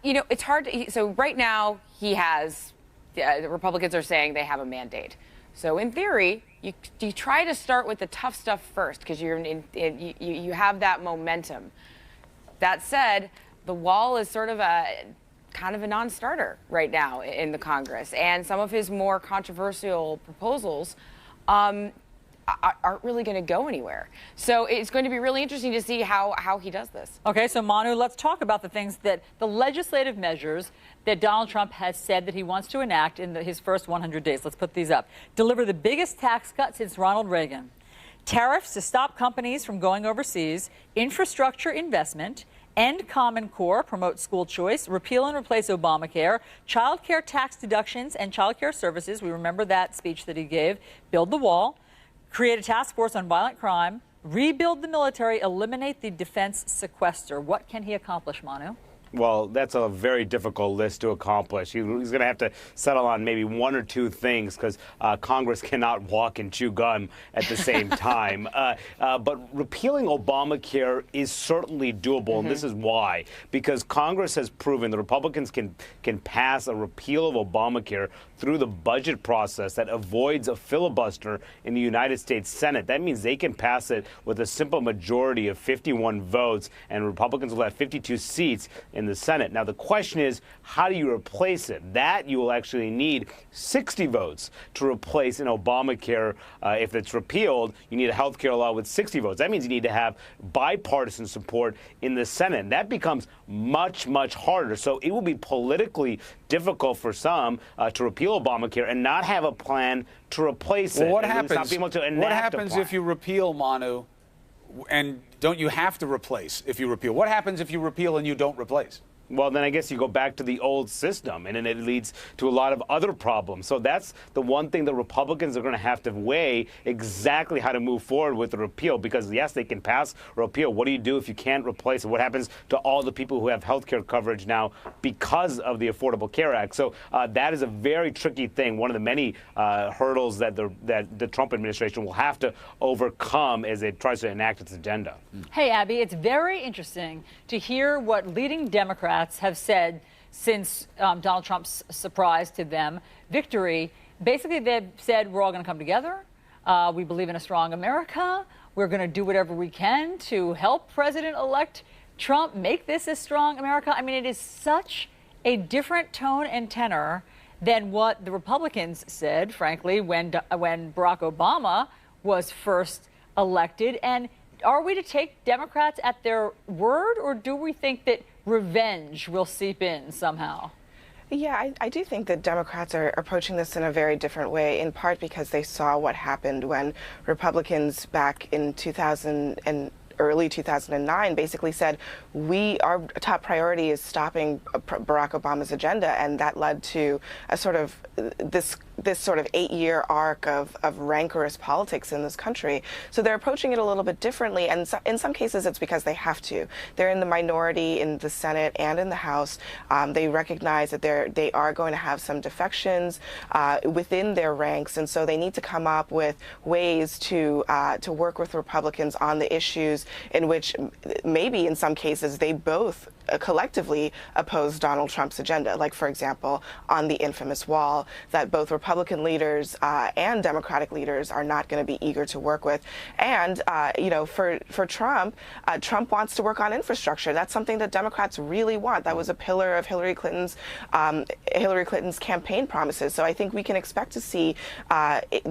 You know, it's hard to, so right now he has, the Republicans are saying they have a mandate. So in theory, you try to start with the tough stuff first because you have that momentum. That said, the wall is sort of kind of a non-starter right now in the Congress, and some of his more controversial proposals aren't really going to go anywhere. So it's going to be really interesting to see how he does this. Okay, so Manu, let's talk about the legislative measures that Donald Trump has said that he wants to enact in his first 100 days. Let's put these up. Deliver the biggest tax cut since Ronald Reagan. Tariffs to stop companies from going overseas. Infrastructure investment. End Common Core, promote school choice, repeal and replace Obamacare, child care tax deductions and child care services. We remember that speech that he gave. Build the wall. Create a task force on violent crime, rebuild the military, eliminate the defense sequester. What can he accomplish, Manu? Well, that's a very difficult list to accomplish. He's going to have to settle on maybe one or two things because Congress cannot walk and chew gum at the same time. But repealing Obamacare is certainly doable, and this is why. Because Congress has proven the Republicans can pass a repeal of Obamacare through the budget process that avoids a filibuster in the United States Senate. That means they can pass it with a simple majority of 51 votes, and Republicans will have 52 seats in the Senate. Now, the question is, how do you replace it? That you will actually need 60 votes to replace an Obamacare. If it's repealed, you need a health care law with 60 votes. That means you need to have bipartisan support in the Senate. And that becomes much, much harder. So it will be politically difficult for some to repeal Obamacare and not have a plan to replace it. What happens if you repeal, Manu, and don't you have to replace if you repeal? What happens if you repeal and you don't replace? Well, then I guess you go back to the old system, and then it leads to a lot of other problems. So that's the one thing the Republicans are going to have to weigh exactly how to move forward with the repeal, because, yes, they can pass a repeal. What do you do if you can't replace it? What happens to all the people who have health care coverage now because of the Affordable Care Act? So that is a very tricky thing, one of the many hurdles that the Trump administration will have to overcome as it tries to enact its agenda. Hey, Abby, it's very interesting to hear what leading Democrats have said since Donald Trump's surprise to them victory. Basically, they've said we're all going to come together. We believe in a strong America. We're going to do whatever we can to help President-elect Trump make this a strong America. I mean, it is such a different tone and tenor than what the Republicans said, frankly, when Barack Obama was first elected. And are we to take Democrats at their word, or do we think that revenge will seep in somehow? Yeah, I do think that Democrats are approaching this in a very different way, in part because they saw what happened when Republicans back in early 2009 basically said, our top priority is stopping Barack Obama's agenda, and that led to a sort of this sort of 8-year arc of rancorous politics in this country. So they're approaching it a little bit differently, and in some cases it's because they have to. They're in the minority in the Senate and in the House. They recognize that they are going to have some defections within their ranks, and so they need to come up with ways to work with Republicans on the issues in which maybe in some cases they both collectively oppose Donald Trump's agenda, like, for example, on the infamous wall that both Republican leaders and Democratic leaders are not going to be eager to work with. And, for Trump, Trump wants to work on infrastructure. That's something that Democrats really want. That was a pillar of Hillary Clinton's campaign promises. So I think we can expect to see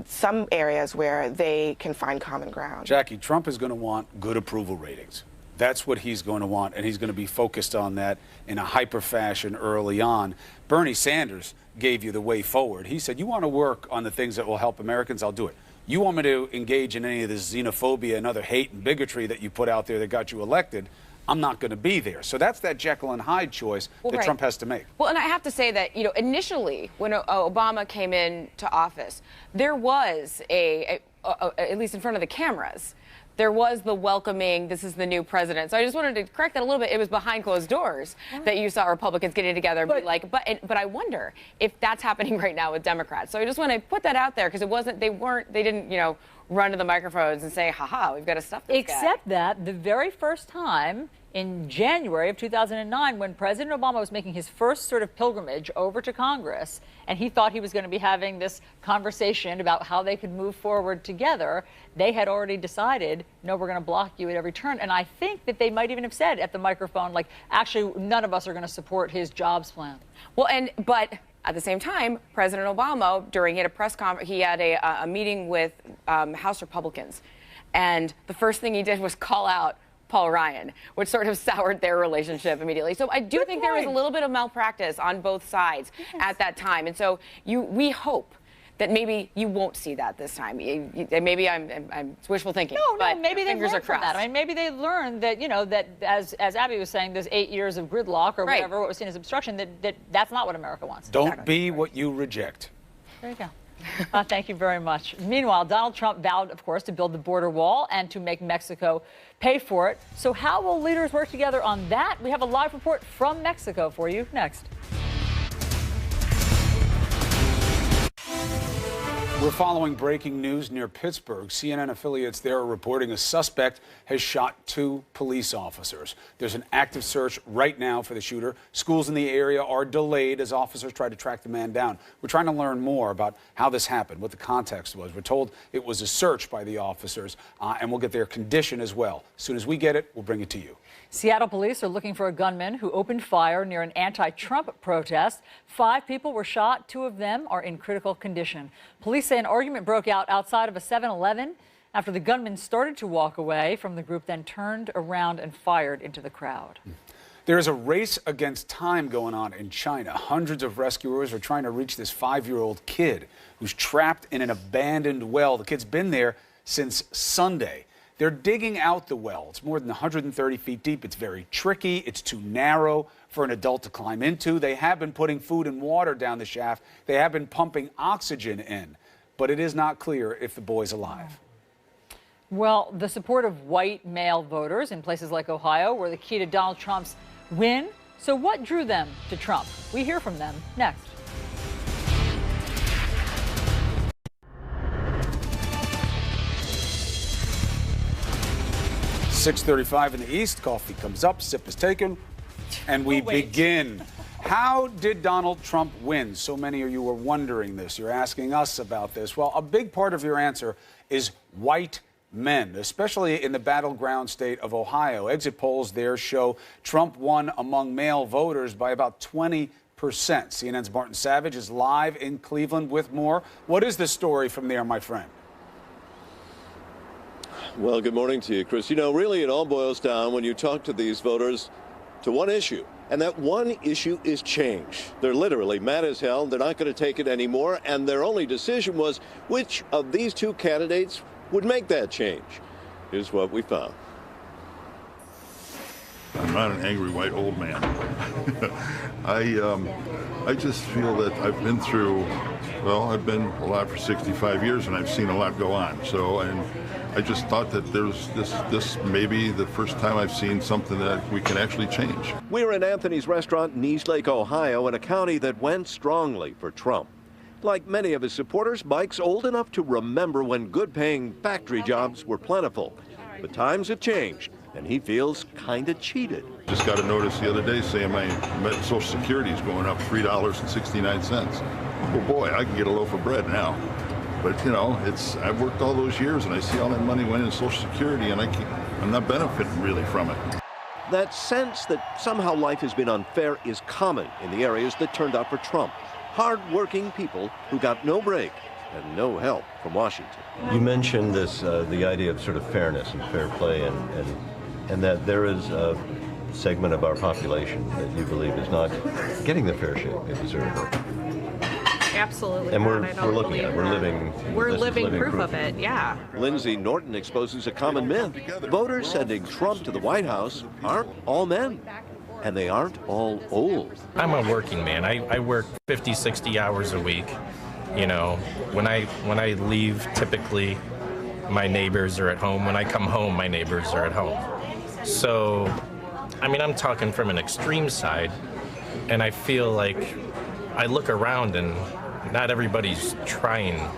some areas where they can find common ground. Jackie, Trump is going to want good approval ratings. That's what he's going to want, and he's going to be focused on that in a hyper fashion early on. Bernie Sanders gave you the way forward. He said, you want to work on the things that will help Americans, I'll do it. You want me to engage in any of this xenophobia and other hate and bigotry that you put out there that got you elected, I'm not going to be there. So that's that Jekyll and Hyde choice that Trump has to make. Well, and I have to say that, initially when Obama came into office, there was at least in front of the cameras, there was the welcoming, this is the new president. So I just wanted to correct that a little bit. It was behind closed doors that you saw Republicans getting together and be like, but I wonder if that's happening right now with Democrats. So I just want to put that out there because they didn't, run to the microphones and say, haha, we've got to stuff this guy. Except that the very first time in January of 2009, when President Obama was making his first sort of pilgrimage over to Congress, and he thought he was going to be having this conversation about how they could move forward together, they had already decided, no, we're going to block you at every turn. And I think that they might even have said at the microphone, like, actually, none of us are going to support his jobs plan. Well, but at the same time, President Obama, he had a press conference, he had a meeting with House Republicans. And the first thing he did was call out Paul Ryan, which sort of soured their relationship immediately. So I do think there was a little bit of malpractice on both sides at that time. And so we hope that maybe you won't see that this time. Maybe I'm wishful thinking. No, maybe they fingers learned are from crossed. that. I mean, maybe they learned that, that as Abby was saying, there's 8 years of gridlock or whatever, what was seen as obstruction, that's not what America wants. Don't be what you reject. There you go. Thank you very much. Meanwhile, Donald Trump vowed, of course, to build the border wall and to make Mexico pay for it. So how will leaders work together on that? We have a live report from Mexico for you next. We're following breaking news near Pittsburgh. CNN affiliates there are reporting a suspect has shot 2 police officers. There's an active search right now for the shooter. Schools in the area are delayed as officers try to track the man down. We're trying to learn more about how this happened, what the context was. We're told it was a search by the officers, and we'll get their condition as well. As soon as we get it, we'll bring it to you. Seattle police are looking for a gunman who opened fire near an anti-Trump protest. 5 people were shot. 2 of them are in critical condition. Police say an argument broke out outside of a 7-Eleven after the gunman started to walk away from the group, then turned around and fired into the crowd. There is a race against time going on in China. Hundreds of rescuers are trying to reach this 5-year-old kid who's trapped in an abandoned well. The kid's been there since Sunday. They're digging out the well. It's more than 130 feet deep. It's very tricky. It's too narrow for an adult to climb into. They have been putting food and water down the shaft. They have been pumping oxygen in. But it is not clear if the boy's alive. Well, the support of white male voters in places like Ohio were the key to Donald Trump's win. So what drew them to Trump? We hear from them next. 6:35 in the East. Coffee comes up, sip is taken, and we begin. How did Donald Trump win? So many of you are wondering this. You're asking us about this. Well, a big part of your answer is white men, especially in the battleground state of Ohio. Exit polls there show Trump won among male voters by about 20%. CNN's Martin Savage is live in Cleveland with more. What is the story from there, my friend? Well, good morning to you, Chris. You know, really it all boils down when you talk to these voters to one issue. And that one issue is change. They're literally mad as hell. They're not going to take it anymore. And their only decision was which of these 2 candidates would make that change. Here's what we found. I'm not an angry white old man. I just feel that I've been through, well, I've been alive for 65 years and I've seen a lot go on. So, and I just thought that there's this may be the first time I've seen something that we can actually change. We're in Anthony's restaurant in Eastlake, Ohio, in a county that went strongly for Trump. Like many of his supporters, Mike's old enough to remember when good-paying factory jobs were plentiful. But times have changed, and he feels kind of cheated. Just got a notice the other day saying my Social Security is going up $3.69. Well, boy, I can get a loaf of bread now. But, you know, I've worked all those years, and I see all that money went in Social Security, and I'm not benefiting really from it. That sense that somehow life has been unfair is common in the areas that turned out for Trump. Hard-working people who got no break and no help from Washington. You mentioned this, the idea of sort of fairness and fair play, and that there is a segment of our population that you believe is not getting the fair shake they deserve. Absolutely. And not. I don't we're looking believe at it. We're that. We're living proof of it, yeah. Lindsay Norton exposes a common myth. Voters sending Trump to the White House aren't all men, and they aren't all old. I'm a working man. I work 50, 60 hours a week. You know, when I leave, typically my neighbors are at home. When I come home, my neighbors are at home. So, I mean, I'm talking from an extreme side, and I feel like I look around and not everybody's trying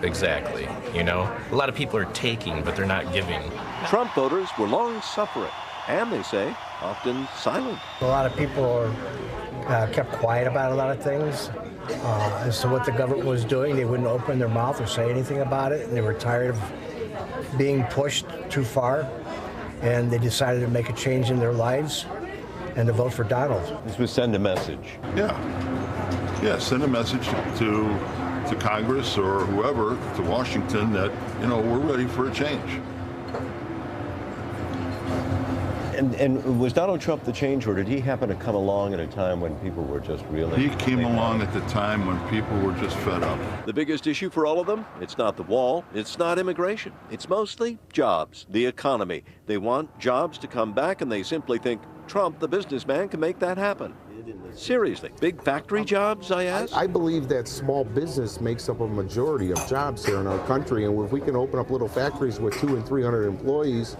exactly, you know? A lot of people are taking, but they're not giving. Trump voters were long suffering, and they say often silent. A lot of people are kept quiet about a lot of things. As to what the government was doing, they wouldn't open their mouth or say anything about it, and they were tired of being pushed too far, and they decided to make a change in their lives and to vote for Donald. This would send a message. Yeah, send a message to Congress or whoever, to Washington, that, you know, we're ready for a change. And was Donald Trump the change, or did he happen to come along at a time when people were just really... He came along at the time when people were just fed up. The biggest issue for all of them, it's not the wall, it's not immigration. It's mostly jobs, the economy. They want jobs to come back, and they simply think Trump, the businessman, can make that happen. Seriously, big factory jobs, I ask? I believe that small business makes up a majority of jobs here in our country, and if we can open up little factories with 200 and 300 employees,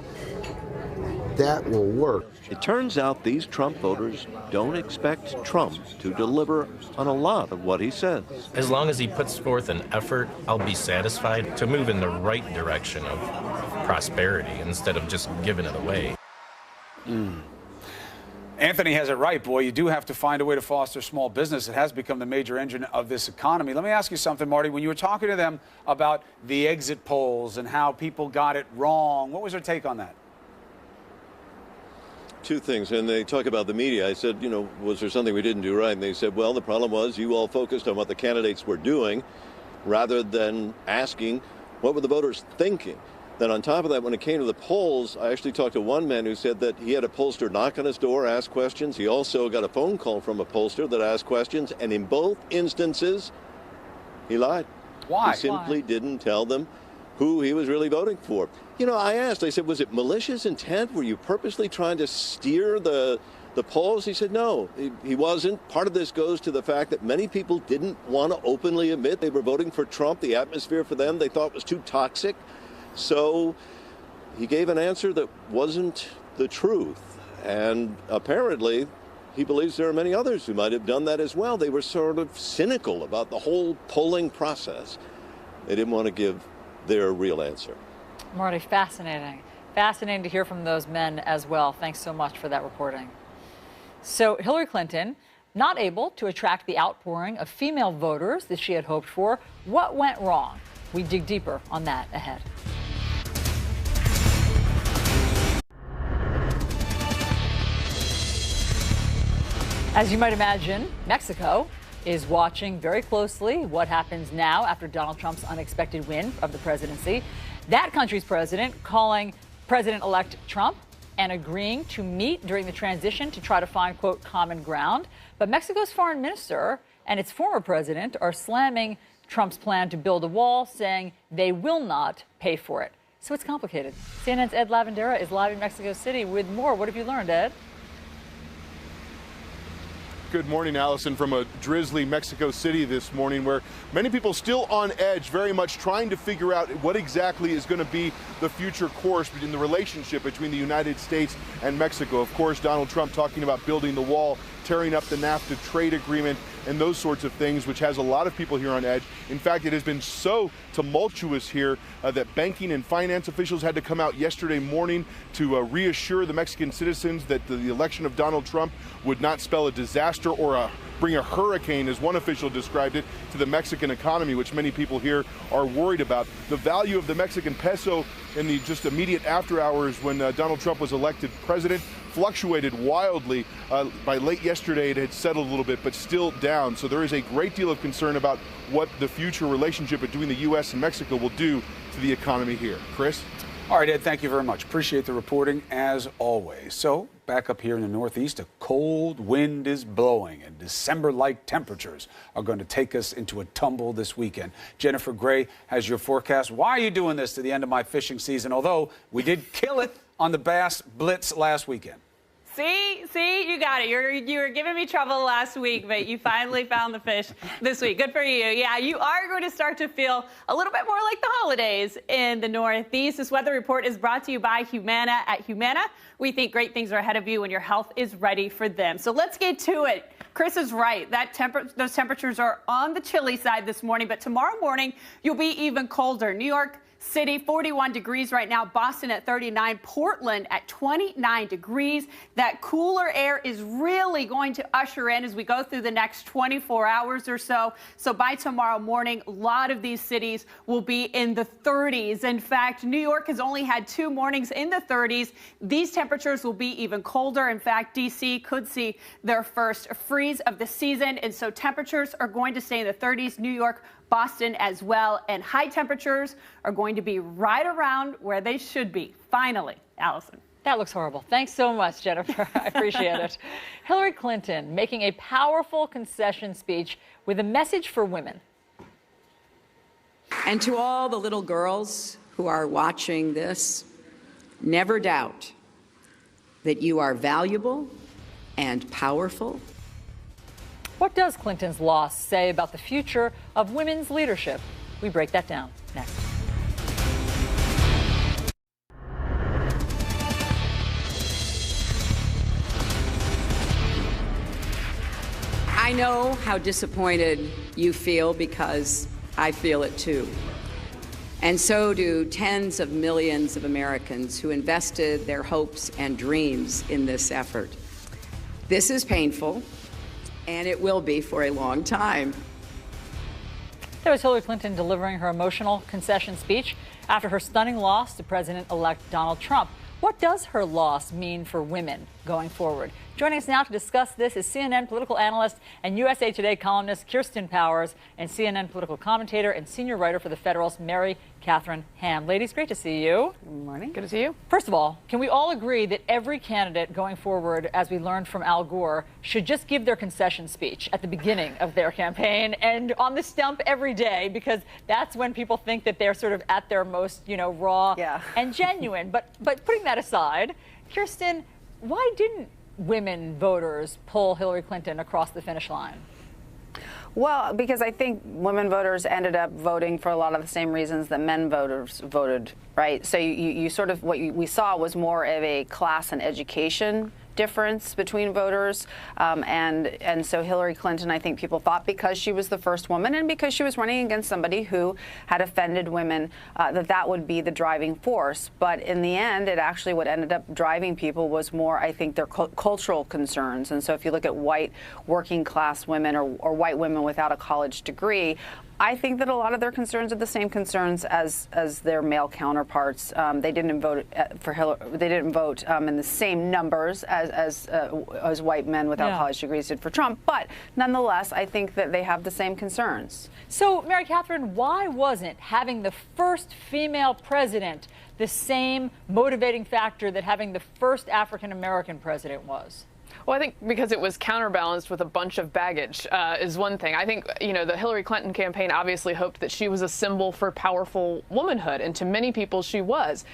that will work. It turns out these Trump voters don't expect Trump to deliver on a lot of what he says. As long as he puts forth an effort, I'll be satisfied to move in the right direction of prosperity instead of just giving it away. Anthony has it right, boy. You do have to find a way to foster small business. It has become the major engine of this economy. Let me ask you something, Marty. When you were talking to them about the exit polls and how people got it wrong, what was their take on that? Two things, and they talk about the media. I said, you know, was there something we didn't do right? And they said, well, the problem was you all focused on what the candidates were doing rather than asking what were the voters thinking. Then on top of that, when it came to the polls, I actually talked to one man who said that he had a pollster knock on his door, ask questions. He also got a phone call from a pollster that asked questions, and in both instances, he lied. Why? He simply didn't tell them who he was really voting for. You know, I said, was it malicious intent? Were you purposely trying to steer the polls? He said, no, he wasn't. Part of this goes to the fact that many people didn't want to openly admit they were voting for Trump. The atmosphere for them, they thought was too toxic. So he gave an answer that wasn't the truth. And apparently, he believes there are many others who might have done that as well. They were sort of cynical about the whole polling process. They didn't want to give their real answer. Marty, fascinating. Fascinating to hear from those men as well. Thanks so much for that reporting. So Hillary Clinton, not able to attract the outpouring of female voters that she had hoped for. What went wrong? We dig deeper on that ahead. As you might imagine, Mexico is watching very closely what happens now after Donald Trump's unexpected win of the presidency. That country's president calling President-elect Trump and agreeing to meet during the transition to try to find, quote, common ground. But Mexico's foreign minister and its former president are slamming Trump's plan to build a wall, saying they will not pay for it. So it's complicated. CNN's Ed Lavandera is live in Mexico City with more. What have you learned, Ed? Good morning, Allison, from a drizzly Mexico City this morning, where many people still on edge, very much trying to figure out what exactly is going to be the future course in the relationship between the United States and Mexico. Of course, Donald Trump talking about building the wall, tearing up the NAFTA trade agreement, and those sorts of things, which has a lot of people here on edge. In fact, it has been so tumultuous here that banking and finance officials had to come out yesterday morning to reassure the Mexican citizens that the election of Donald Trump would not spell a disaster or bring a hurricane, as one official described it, to the Mexican economy, which many people here are worried about. The value of the Mexican peso in the just immediate after hours when Donald Trump was elected president fluctuated wildly. By late yesterday, it had settled a little bit, but still down. So there is a great deal of concern about what the future relationship between the U.S. and Mexico will do to the economy here. Chris? All right, Ed, thank you very much. Appreciate the reporting, as always. So, back up here in the Northeast, a cold wind is blowing and December-like temperatures are going to take us into a tumble this weekend. Jennifer Gray has your forecast. Why are you doing this to the end of my fishing season? Although we did kill it on the Bass Blitz last weekend. See, you got it. You were giving me trouble last week, but you finally found the fish this week. Good for you. Yeah, you are going to start to feel a little bit more like the holidays in the Northeast. This weather report is brought to you by Humana. At Humana, we think great things are ahead of you when your health is ready for them. So let's get to it. Chris is right. Those temperatures are on the chilly side this morning, but tomorrow morning you'll be even colder. New York City, 41 degrees right now. Boston at 39. Portland at 29 degrees. That cooler air is really going to usher in as we go through the next 24 hours or so. So by tomorrow morning, a lot of these cities will be in the 30s. In fact, New York has only had 2 mornings in the 30s. These temperatures will be even colder. In fact, D.C. could see their first freeze of the season. And so temperatures are going to stay in the 30s. New York, Boston as well, and high temperatures are going to be right around where they should be. Finally, Allison. That looks horrible. Thanks so much, Jennifer. I appreciate it. Hillary Clinton making a powerful concession speech with a message for women. And to all the little girls who are watching this, never doubt that you are valuable and powerful. What does Clinton's loss say about the future of women's leadership? We break that down next. I know how disappointed you feel because I feel it too. And so do tens of millions of Americans who invested their hopes and dreams in this effort. This is painful. And it will be for a long time. There was Hillary Clinton delivering her emotional concession speech after her stunning loss to President-elect Donald Trump. What does her loss mean for women going forward? Joining us now to discuss this is CNN political analyst and USA Today columnist Kirsten Powers and CNN political commentator and senior writer for The Federalist, Mary Catherine Ham. Ladies, great to see you. Good morning. Good to see you. First of all, can we all agree that every candidate going forward, as we learned from Al Gore, should just give their concession speech at the beginning of their campaign and on the stump every day, because that's when people think that they're sort of at their most, raw and genuine. But putting that aside, Kirsten, why didn't women voters pull Hillary Clinton across the finish line? Well, because I think women voters ended up voting for a lot of the same reasons that men voters voted, right? So you sort of, we saw was more of a class and education difference between voters. And so Hillary Clinton, I think people thought because she was the first woman and because she was running against somebody who had offended women, that would be the driving force. But in the end, it actually what ended up driving people was more, I think, their cultural concerns. And so if you look at white working class women or white women without a college degree, I think that a lot of their concerns are the same concerns as their male counterparts. They didn't vote for Hillary. They didn't vote in the same numbers as white men without college degrees did for Trump. But nonetheless, I think that they have the same concerns. So, Mary Catherine, why wasn't having the first female president the same motivating factor that having the first African American president was? Well, I think because it was counterbalanced with a bunch of baggage is one thing. I think, the Hillary Clinton campaign obviously hoped that she was a symbol for powerful womanhood, and to many people she was.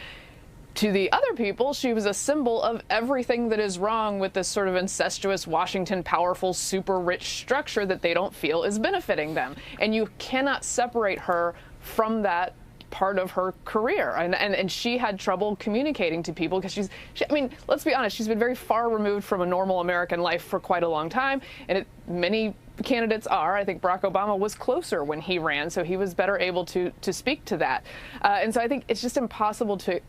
To the other people, she was a symbol of everything that is wrong with this sort of incestuous Washington powerful, super rich structure that they don't feel is benefiting them. And you cannot separate her from that part of her career, and she had trouble communicating to people because I mean, let's be honest, she's been very far removed from a normal American life for quite a long time, and many candidates are. I think Barack Obama was closer when he ran, so he was better able to speak to that, and so I think it's just impossible to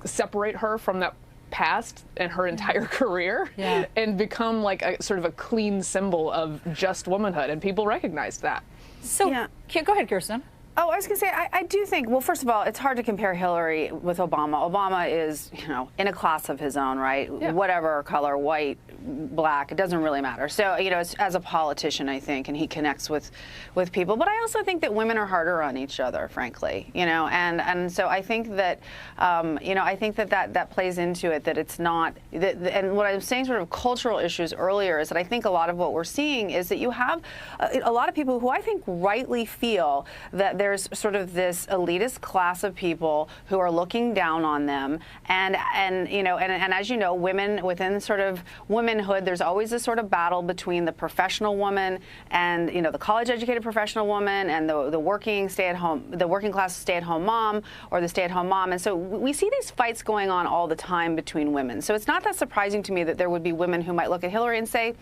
separate her from that past and her entire career and become like a sort of a clean symbol of just womanhood, and people recognized that. So go ahead, Kirsten. Oh, I was going to say, I do think, well, first of all, it's hard to compare Hillary with Obama. Obama is, in a class of his own, right? Yeah. Whatever color, white, black, it doesn't really matter. So, as a politician, I think, and he connects with people. But I also think that women are harder on each other, frankly, and so I think that, I think that plays into it, that it's not, and what I was saying sort of cultural issues earlier is that I think a lot of what we're seeing is that you have a lot of people who I think rightly feel that there's sort of this elitist class of people who are looking down on them, and as you know, women within sort of womanhood, there's always this sort of battle between the professional woman and the college-educated professional woman and the working class stay-at-home mom or the stay-at-home mom, and so we see these fights going on all the time between women. So it's not that surprising to me that there would be women who might look at Hillary and say,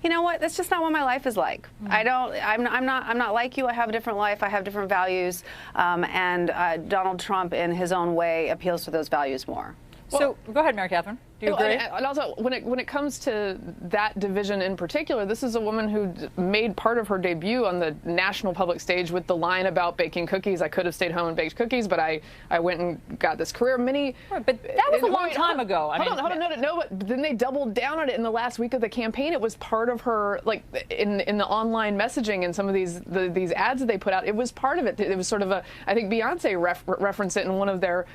you know what? That's just not what my life is like. I'm not like you. I have a different life. I have different values. And Donald Trump, in his own way, appeals to those values more. So go ahead, Mary Catherine. Do you agree? And also, when it comes to that division in particular, this is a woman who made part of her debut on the national public stage with the line about baking cookies. I could have stayed home and baked cookies, but I went and got this career. Right, but that was a long time ago. Hold on, no, but then they doubled down on it in the last week of the campaign. It was part of her, like in the online messaging and some of these ads that they put out. It was part of it. It was sort of I think Beyonce referenced it in one of their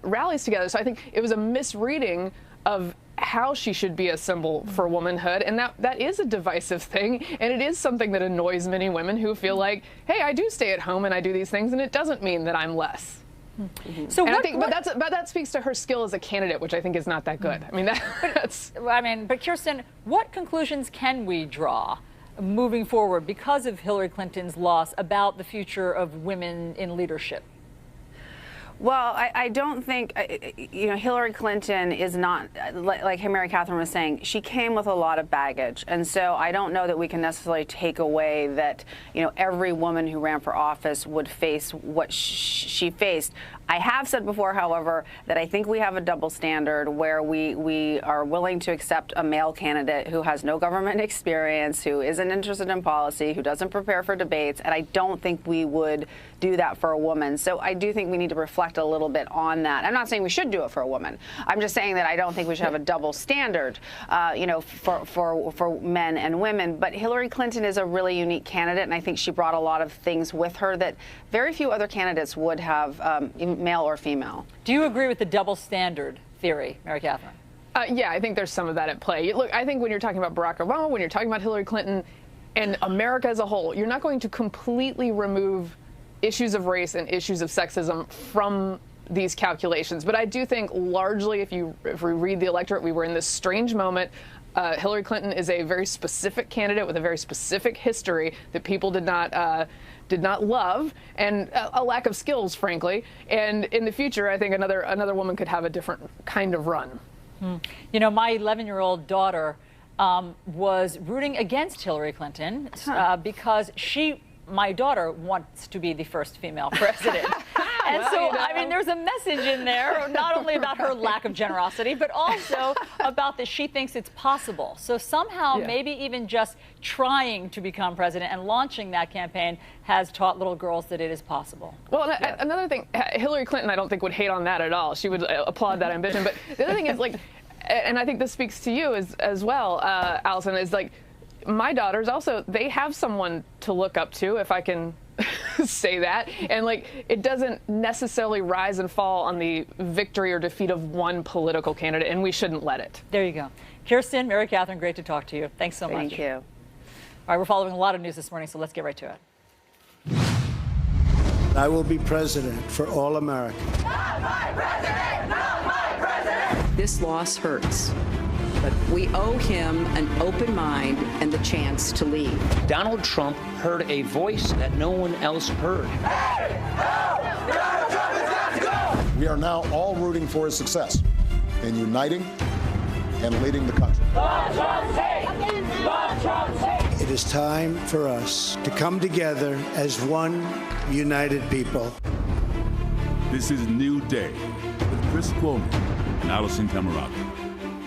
rallies together. So I think it was a misreading of how she should be a symbol for womanhood, and that is a divisive thing, and it is something that annoys many women who feel like, hey, I do stay at home and I do these things, and it doesn't mean that I'm less. Mm-hmm. So but that speaks to her skill as a candidate, which I think is not that good. I mean, but Kirsten, what conclusions can we draw moving forward because of Hillary Clinton's loss about the future of women in leadership? Well, I don't think, Hillary Clinton is not, like Mary Catherine was saying, she came with a lot of baggage. And so I don't know that we can necessarily take away that, every woman who ran for office would face what she faced. I have said before, however, that I think we have a double standard where we are willing to accept a male candidate who has no government experience, who isn't interested in policy, who doesn't prepare for debates, and I don't think we would do that for a woman. So I do think we need to reflect a little bit on that. I'm not saying we should do it for a woman. I'm just saying that I don't think we should have a double standard, for men and women. But Hillary Clinton is a really unique candidate, and I think she brought a lot of things with her that very few other candidates would have, male or female. Do you agree with the double standard theory, Mary Catherine? Yeah, I think there's some of that at play. Look, I think when you're talking about Barack Obama, when you're talking about Hillary Clinton, and America as a whole, you're not going to completely remove issues of race and issues of sexism from these calculations. But I do think largely, if we read the electorate, we were in this strange moment. Hillary Clinton is a very specific candidate with a very specific history that people did not love, and a lack of skills, frankly. And in the future, I think another woman could have a different kind of run. My 11-year-old daughter was rooting against Hillary Clinton because my daughter wants to be the first female president. And I mean, there's a message in there, not only about her lack of generosity, but also about that she thinks it's possible. So somehow, maybe even just trying to become president and launching that campaign has taught little girls that it is possible. Well, another thing, Hillary Clinton, I don't think would hate on that at all. She would applaud that ambition. But the other thing is, and I think this speaks to you as well, Allison, is my daughters also, they have someone to look up to, if I can say that. And it doesn't necessarily rise and fall on the victory or defeat of one political candidate, and we shouldn't let it. There you go. Kirsten, Mary Catherine, great to talk to you. Thanks so much. Thank you. All right, we're following a lot of news this morning, so let's get right to it. I will be president for all Americans. Not my president! Not my president! This loss hurts, but we owe him an open mind and the chance to lead. Donald Trump heard a voice that no one else heard. Hey! No! Donald Trump has got to go! We are now all rooting for his success in uniting and leading the country. Donald Trump safe! Donald Trump safe! It is time for us to come together as one united people. This is New Day with Chris Cuomo and Allison Camerata.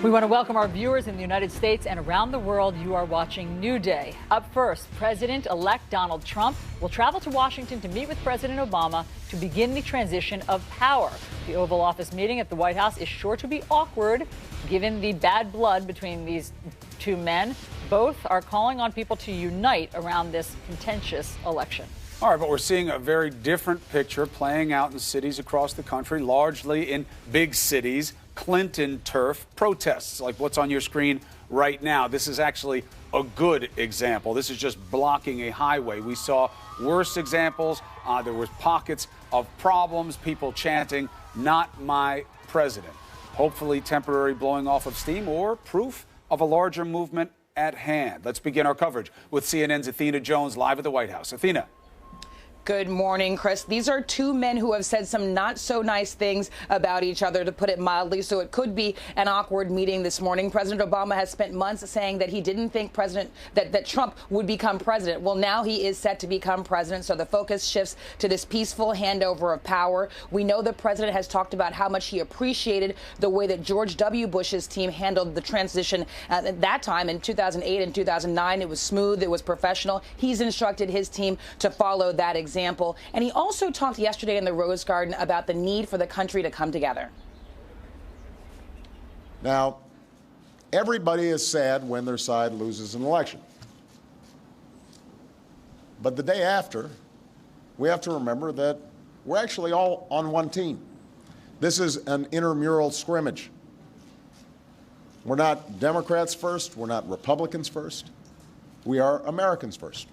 We want to welcome our viewers in the United States and around the world. You are watching New Day. Up first, President-elect Donald Trump will travel to Washington to meet with President Obama to begin the transition of power. The Oval Office meeting at the White House is sure to be awkward, given the bad blood between these two men. Both are calling on people to unite around this contentious election. All right, but we're seeing a very different picture playing out in cities across the country, largely in big cities. Clinton turf protests like what's on your screen right now. This is actually a good example. This is just blocking a highway. We saw worse examples. There was pockets of problems, people chanting, "Not my president." Hopefully temporary blowing off of steam or proof of a larger movement at hand. Let's begin our coverage with CNN's Athena Jones live at the White House. Athena. Good morning, Chris. These are two men who have said some not so nice things about each other, to put it mildly, so it could be an awkward meeting this morning. President Obama has spent months saying that he didn't think that Trump would become president. Well, now he is set to become president, so the focus shifts to this peaceful handover of power. We know the president has talked about how much he appreciated the way that George W. Bush's team handled the transition at that time in 2008 and 2009. It was smooth. It was professional. He's instructed his team to follow that example. And he also talked yesterday in the Rose Garden about the need for the country to come together. Now, everybody is sad when their side loses an election. But the day after, we have to remember that we're actually all on one team. This is an intramural scrimmage. We're not Democrats first. We're not Republicans first. We are Americans first.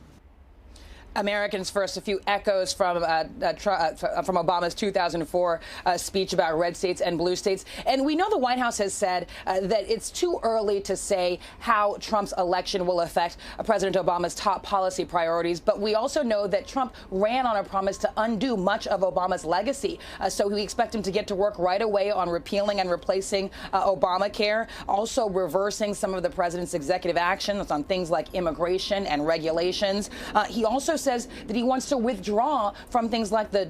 Americans first. A few echoes from Obama's 2004 speech about red states and blue states. And we know the White House has said that it's too early to say how Trump's election will affect President Obama's top policy priorities. But we also know that Trump ran on a promise to undo much of Obama's legacy. So we expect him to get to work right away on repealing and replacing Obamacare, also reversing some of the president's executive actions on things like immigration and regulations. He also says that he wants to withdraw from things like the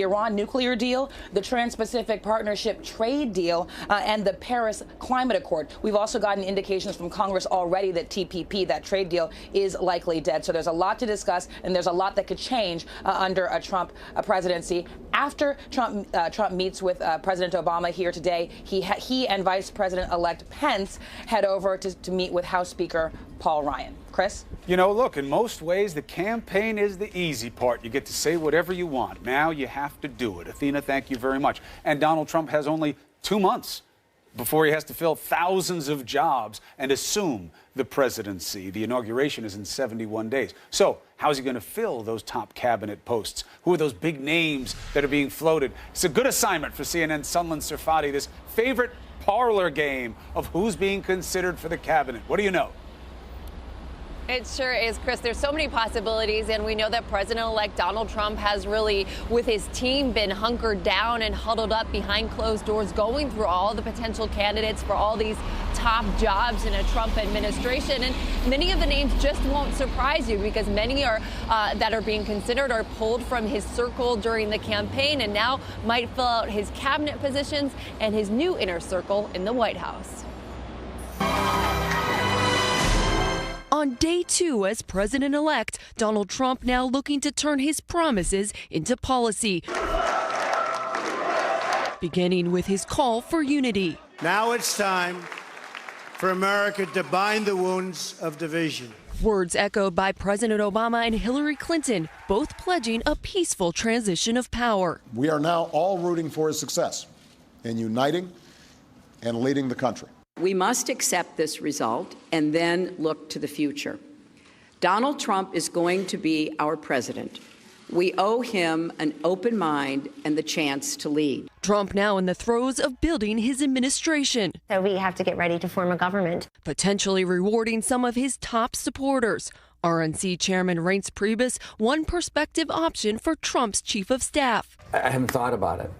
Iran nuclear deal, the Trans-Pacific Partnership trade deal, and the Paris Climate Accord. We've also gotten indications from Congress already that TPP, that trade deal, is likely dead. So there's a lot to discuss, and there's a lot that could change under a Trump presidency. After Trump meets with President Obama here today, he and Vice President-elect Pence head over to meet with House Speaker Paul Ryan. Chris? You know, look, in most ways, the campaign is the easy part. You get to say whatever you want. Now you have to do it. Athena, thank you very much. And Donald Trump has only 2 months before he has to fill thousands of jobs and assume the presidency. The inauguration is in 71 days. So how's he going to fill those top cabinet posts? Who are those big names that are being floated? It's a good assignment for CNN's Sunland Sirfati, this favorite parlor game of who's being considered for the cabinet. What do you know? It sure is, Chris. There's so many possibilities, and we know that President-elect Donald Trump has really, with his team, been hunkered down and huddled up behind closed doors, going through all the potential candidates for all these top jobs in a Trump administration. And many of the names just won't surprise you, because many are that are being considered are pulled from his circle during the campaign and now might fill out his cabinet positions and his new inner circle in the White House. On day 2 as president-elect, Donald Trump now looking to turn his promises into policy, beginning with his call for unity. Now it's time for America to bind the wounds of division. Words echoed by President Obama and Hillary Clinton, both pledging a peaceful transition of power. We are now all rooting for his success in uniting and leading the country. We must accept this result and then look to the future. Donald Trump is going to be our president. We owe him an open mind and the chance to lead. Trump now in the throes of building his administration. So we have to get ready to form a government. Potentially rewarding some of his top supporters. RNC Chairman Reince Priebus, one prospective option for Trump's chief of staff. I haven't thought about it.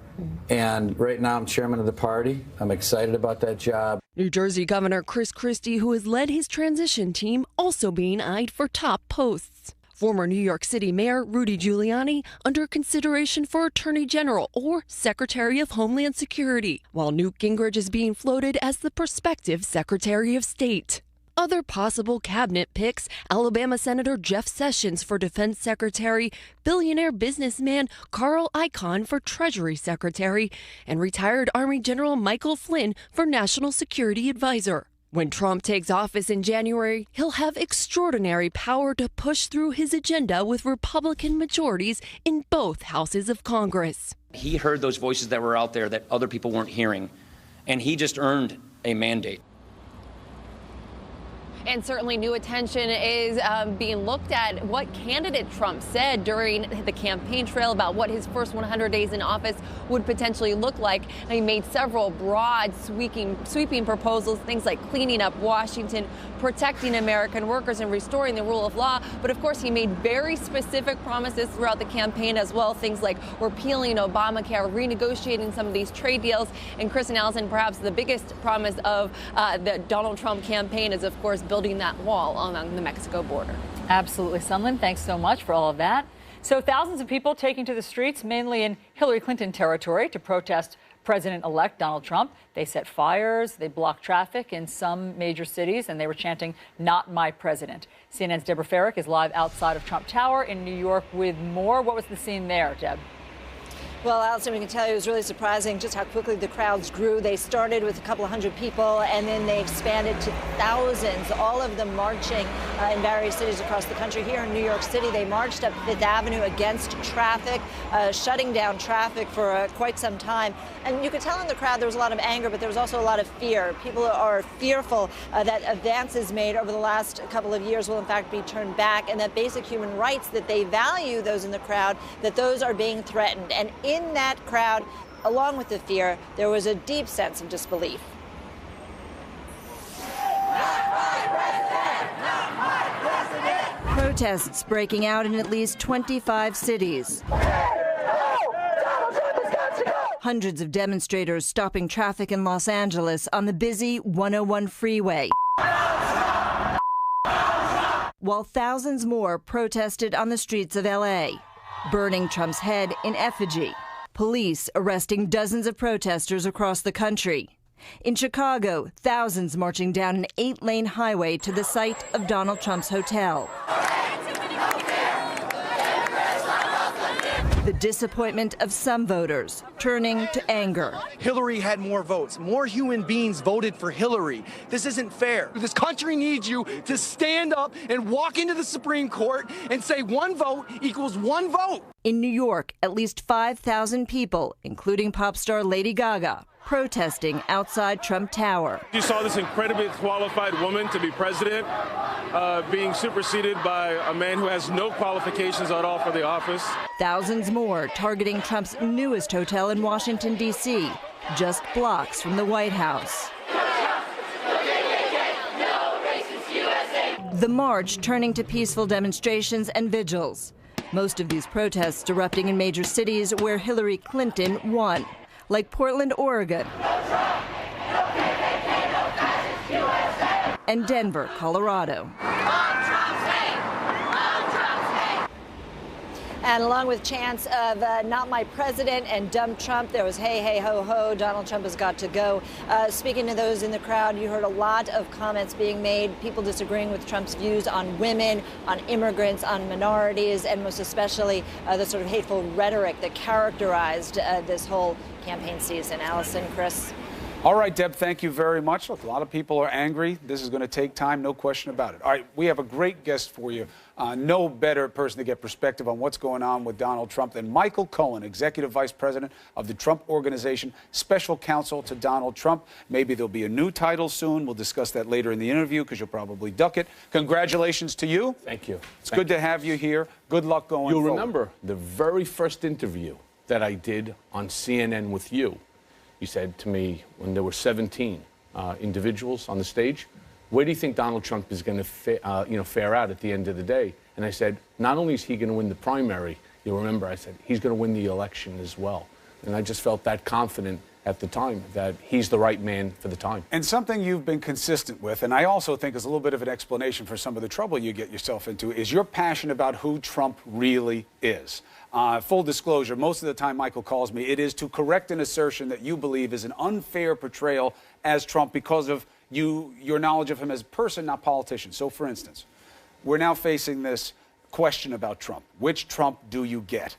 And right now I'm chairman of the party. I'm excited about that job. New Jersey Governor Chris Christie, who has led his transition team, also being eyed for top posts. Former New York City Mayor Rudy Giuliani under consideration for Attorney General or Secretary of Homeland Security, while Newt Gingrich is being floated as the prospective Secretary of State. Other possible cabinet picks: Alabama Senator Jeff Sessions for Defense Secretary, billionaire businessman Carl Icahn for Treasury Secretary, and retired Army General Michael Flynn for National Security Advisor. When Trump takes office in January, he'll have extraordinary power to push through his agenda with Republican majorities in both houses of Congress. He heard those voices that were out there that other people weren't hearing, and he just earned a mandate. And certainly new attention is being looked at what candidate Trump said during the campaign trail about what his first 100 days in office would potentially look like. And he made several broad, sweeping proposals, things like cleaning up Washington, protecting American workers, and restoring the rule of law. But of course, he made very specific promises throughout the campaign as well, things like repealing Obamacare, renegotiating some of these trade deals. And Chris and Allison, perhaps the biggest promise of the Donald Trump campaign is, of course, building that wall along the Mexico border. Absolutely. Sunlen, thanks so much for all of that. So thousands of people taking to the streets, mainly in Hillary Clinton territory, to protest President-elect Donald Trump. They set fires, they blocked traffic in some major cities, and they were chanting, "Not my president." CNN's Deborah Farrick is live outside of Trump Tower in New York with more. What was the scene there, Deb? Well, Allison, we can tell you it was really surprising just how quickly the crowds grew. They started with a couple of hundred people, and then they expanded to thousands, all of them marching in various cities across the country. Here in New York City, they marched up Fifth Avenue against traffic, shutting down traffic for quite some time. And you could tell in the crowd there was a lot of anger, but there was also a lot of fear. People are fearful that advances made over the last couple of years will, in fact, be turned back, and that basic human rights that they value, those in the crowd, that those are being threatened. And in that crowd, along with the fear, there was a deep sense of disbelief. Protests breaking out in at least 25 cities. Hundreds of demonstrators stopping traffic in Los Angeles on the busy 101 freeway, while thousands more protested on the streets of LA, burning Trump's head in effigy. Police arresting dozens of protesters across the country. In Chicago, thousands marching down an 8-lane highway to the site of Donald Trump's hotel. The disappointment of some voters turning to anger. Hillary had more votes. More human beings voted for Hillary. This isn't fair. This country needs you to stand up and walk into the Supreme Court and say one vote equals one vote. In New York, at least 5,000 people, including pop star Lady Gaga, protesting outside Trump Tower. You saw this incredibly qualified woman to be president being superseded by a man who has no qualifications at all for the office. Thousands more targeting Trump's newest hotel in Washington, D.C., just blocks from the White House. The march turning to peaceful demonstrations and vigils. Most of these protests erupting in major cities where Hillary Clinton won, like Portland, Oregon, and Denver, Colorado. And along with chants of "Not my president" and "Dump Trump," there was "Hey, hey, ho, ho, Donald Trump has got to go." Speaking to those in the crowd, you heard a lot of comments being made, people disagreeing with Trump's views on women, on immigrants, on minorities, and most especially the sort of hateful rhetoric that characterized this whole campaign season. Allison, Chris. All right, Deb, thank you very much. Look, a lot of people are angry. This is going to take time, no question about it. All right, we have a great guest for you. No better person to get perspective on what's going on with Donald Trump than Michael Cohen, Executive Vice President of the Trump Organization, Special Counsel to Donald Trump. Maybe there'll be a new title soon. We'll discuss that later in the interview because you'll probably duck it. Congratulations to you. Thank you. It's good to have you here. Good luck going forward. You'll remember the very first interview that I did on CNN with you. You said to me when there were 17 individuals on the stage, where do you think Donald Trump is going to fare out at the end of the day? And I said, not only is he going to win the primary, you'll remember I said, he's going to win the election as well. And I just felt that confident at the time that he's the right man for the time. And something you've been consistent with, and I also think is a little bit of an explanation for some of the trouble you get yourself into, is your passion about who Trump really is. Full disclosure, most of the time Michael calls me, it is to correct an assertion that you believe is an unfair portrayal as Trump because of your knowledge of him as a person, not politician. So, for instance, we're now facing this question about Trump. Which Trump do you get?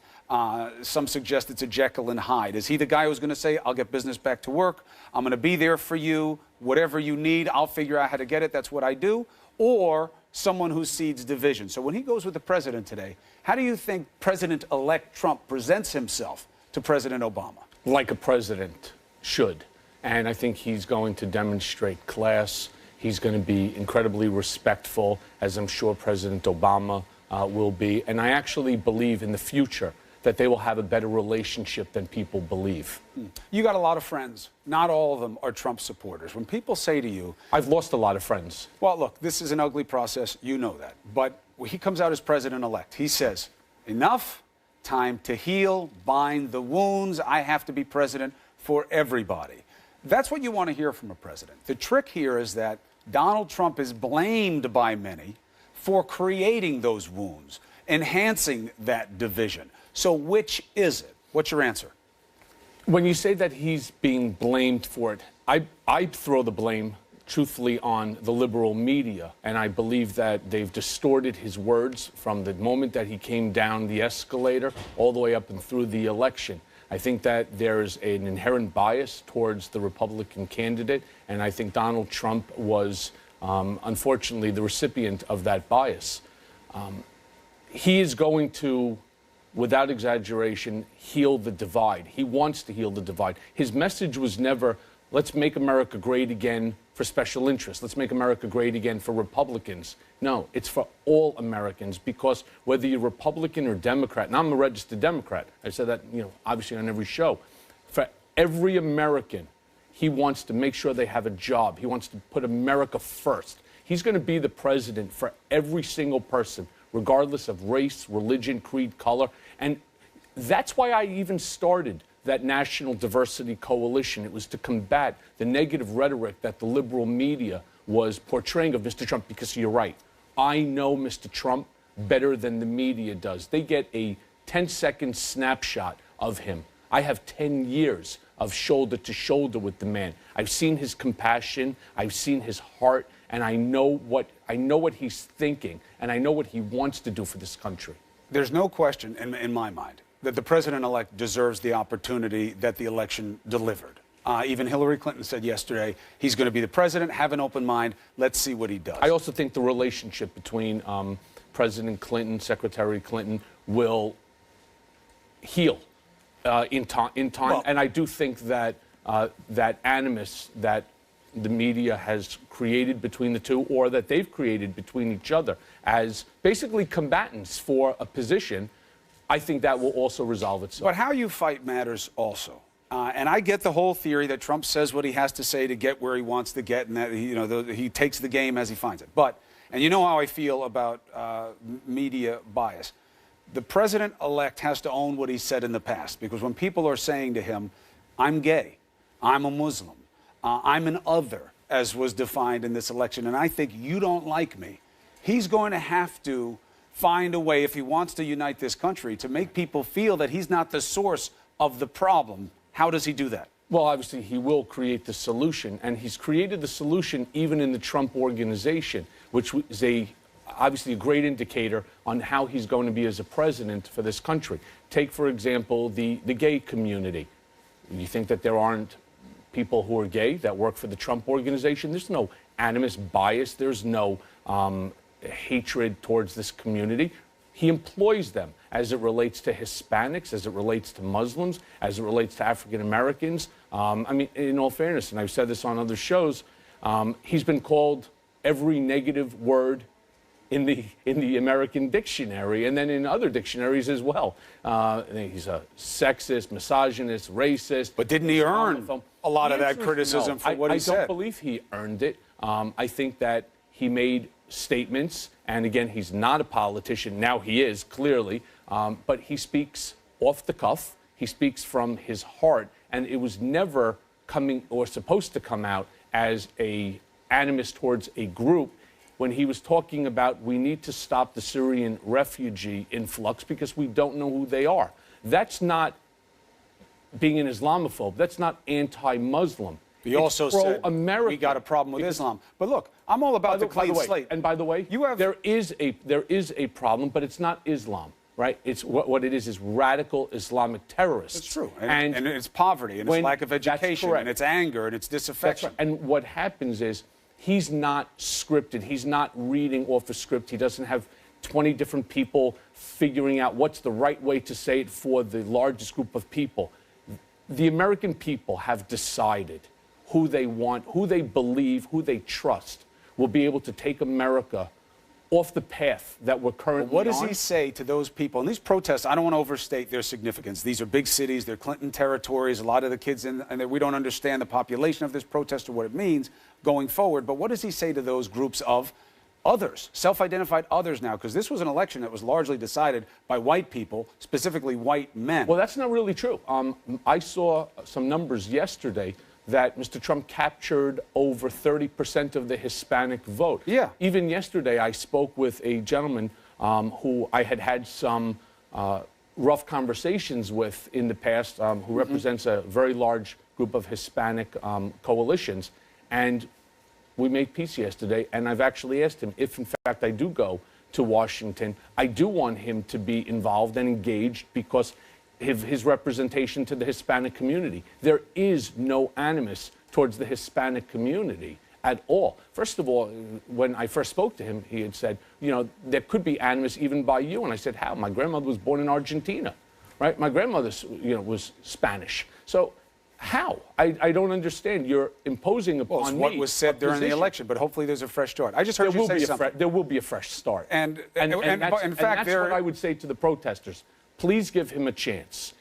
Some suggest it's a Jekyll and Hyde. Is he the guy who's going to say, I'll get business back to work, I'm going to be there for you, whatever you need, I'll figure out how to get it, that's what I do? Or someone who seeds division. So when he goes with the president today, how do you think President-elect Trump presents himself to President Obama? Like a president should. And I think he's going to demonstrate class. He's going to be incredibly respectful, as I'm sure President Obama will be. And I actually believe in the future that they will have a better relationship than people believe. You got a lot of friends. Not all of them are Trump supporters. When people say to you... I've lost a lot of friends. Well, look, this is an ugly process. You know that. But when he comes out as president-elect, he says, enough, time to heal, bind the wounds. I have to be president for everybody. That's what you want to hear from a president. The trick here is that Donald Trump is blamed by many for creating those wounds, enhancing that division. So which is it? What's your answer? When you say that he's being blamed for it, I throw the blame, truthfully, on the liberal media. And I believe that they've distorted his words from the moment that he came down the escalator all the way up and through the election. I think that there's an inherent bias towards the Republican candidate, and I think Donald Trump was, unfortunately, the recipient of that bias. He is going to, without exaggeration, heal the divide. He wants to heal the divide. His message was never, let's make America great again for special interests. Let's make America great again for Republicans. No, it's for all Americans, because whether you're Republican or Democrat, and I'm a registered Democrat, I said that, obviously on every show, for every American, he wants to make sure they have a job. He wants to put America first. He's going to be the president for every single person, regardless of race, religion, creed, color. And that's why I even started that National Diversity Coalition. It was to combat the negative rhetoric that the liberal media was portraying of Mr. Trump, because you're right. I know Mr. Trump better than the media does. They get a 10-second snapshot of him. I have 10 years of shoulder to shoulder with the man. I've seen his compassion, I've seen his heart, and I know what he's thinking, and I know what he wants to do for this country. There's no question in my mind that the president-elect deserves the opportunity that the election delivered. Even Hillary Clinton said yesterday, he's going to be the president, have an open mind, let's see what he does. I also think the relationship between President Clinton, Secretary Clinton, will heal in time. Well, and I do think that that animus that the media has created between the two, or that they've created between each other as basically combatants for a position, I think that will also resolve itself. But how you fight matters also. And I get the whole theory that Trump says what he has to say to get where he wants to get, and that he takes the game as he finds it. But, and you know how I feel about media bias. The president-elect has to own what he said in the past, because when people are saying to him, I'm gay, I'm a Muslim, I'm an other, as was defined in this election, and I think you don't like me, he's going to have to find a way, if he wants to unite this country, to make people feel that he's not the source of the problem. How does he do that? Well, obviously, he will create the solution, and he's created the solution even in the Trump organization, which is obviously a great indicator on how he's going to be as a president for this country. Take, for example, the gay community. You think that there aren't people who are gay that work for the Trump organization? There's no animus bias. There's no hatred towards this community. He employs them as it relates to Hispanics, as it relates to Muslims, as it relates to African Americans. I mean, in all fairness, and I've said this on other shows, he's been called every negative word in the American dictionary, and then in other dictionaries as well. He's a sexist, misogynist, racist. But didn't he earn a lot of that criticism for what he said? I don't believe he earned it. I think that he made statements, and again, he's not a politician. Now he is, clearly, but he speaks off the cuff. He speaks from his heart, and it was never coming or supposed to come out as a animus towards a group when he was talking about we need to stop the Syrian refugee influx because we don't know who they are. That's not being an Islamophobe. That's not anti-Muslim. He also said we got a problem with Islam. But look, I'm all about the clean slate. And by the way, there is a problem, but it's not Islam, right? It's what it is radical Islamic terrorists. It's true. And it's poverty, and it's lack of education, and it's anger, and it's disaffection. Right. And what happens is he's not scripted. He's not reading off a script. He doesn't have 20 different people figuring out what's the right way to say it for the largest group of people. The American people have decided who they want, who they believe, who they trust will be able to take America off the path that we're currently on. What does he say to those people? And these protests, I don't want to overstate their significance. These are big cities. They're Clinton territories. A lot of the kids and we don't understand the population of this protest or what it means going forward. But what does he say to those groups of others, self-identified others now? Because this was an election that was largely decided by white people, specifically white men. Well, that's not really true. I saw some numbers yesterday that Mr. Trump captured over 30% of the Hispanic vote. Yeah. Even yesterday, I spoke with a gentleman who I had some rough conversations with in the past, who represents a very large group of Hispanic coalitions. And we made peace yesterday, and I've actually asked him if, in fact, I do go to Washington, I do want him to be involved and engaged because his representation to the Hispanic community. There is no animus towards the Hispanic community at all. First of all, when I first spoke to him, he had said, you know, there could be animus even by you. And I said, how? My grandmother was born in Argentina, right? My grandmother, was Spanish. So how? I don't understand. You're imposing upon me what was said during the election, but hopefully there's a fresh start. I just heard you say something. There will be a fresh start. And in fact, that's what I would say to the protesters. Please give him a chance.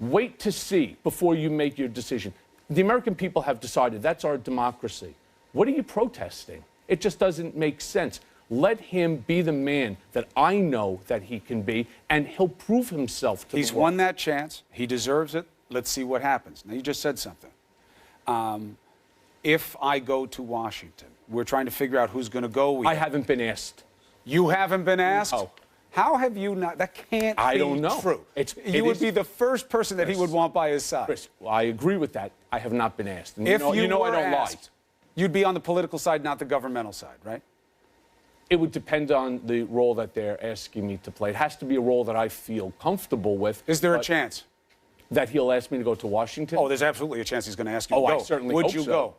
Wait to see before you make your decision. The American people have decided that's our democracy. What are you protesting? It just doesn't make sense. Let him be the man that I know that he can be, and he'll prove himself to the world. He's won that chance. He deserves it. Let's see what happens. Now, you just said something. If I go to Washington, we're trying to figure out who's going to go. I haven't been asked. You haven't been asked? No. How have you not? That can't be don't know. True. You would be the first person that he would want by his side. Chris, well, I agree with that. I have not been asked. And if you know I don't asked, lie. You'd be on the political side, not the governmental side, right? It would depend on the role that they're asking me to play. It has to be a role that I feel comfortable with. Is there a chance that he'll ask me to go to Washington? Oh, there's absolutely a chance he's going to ask you to go. I certainly would hope you so.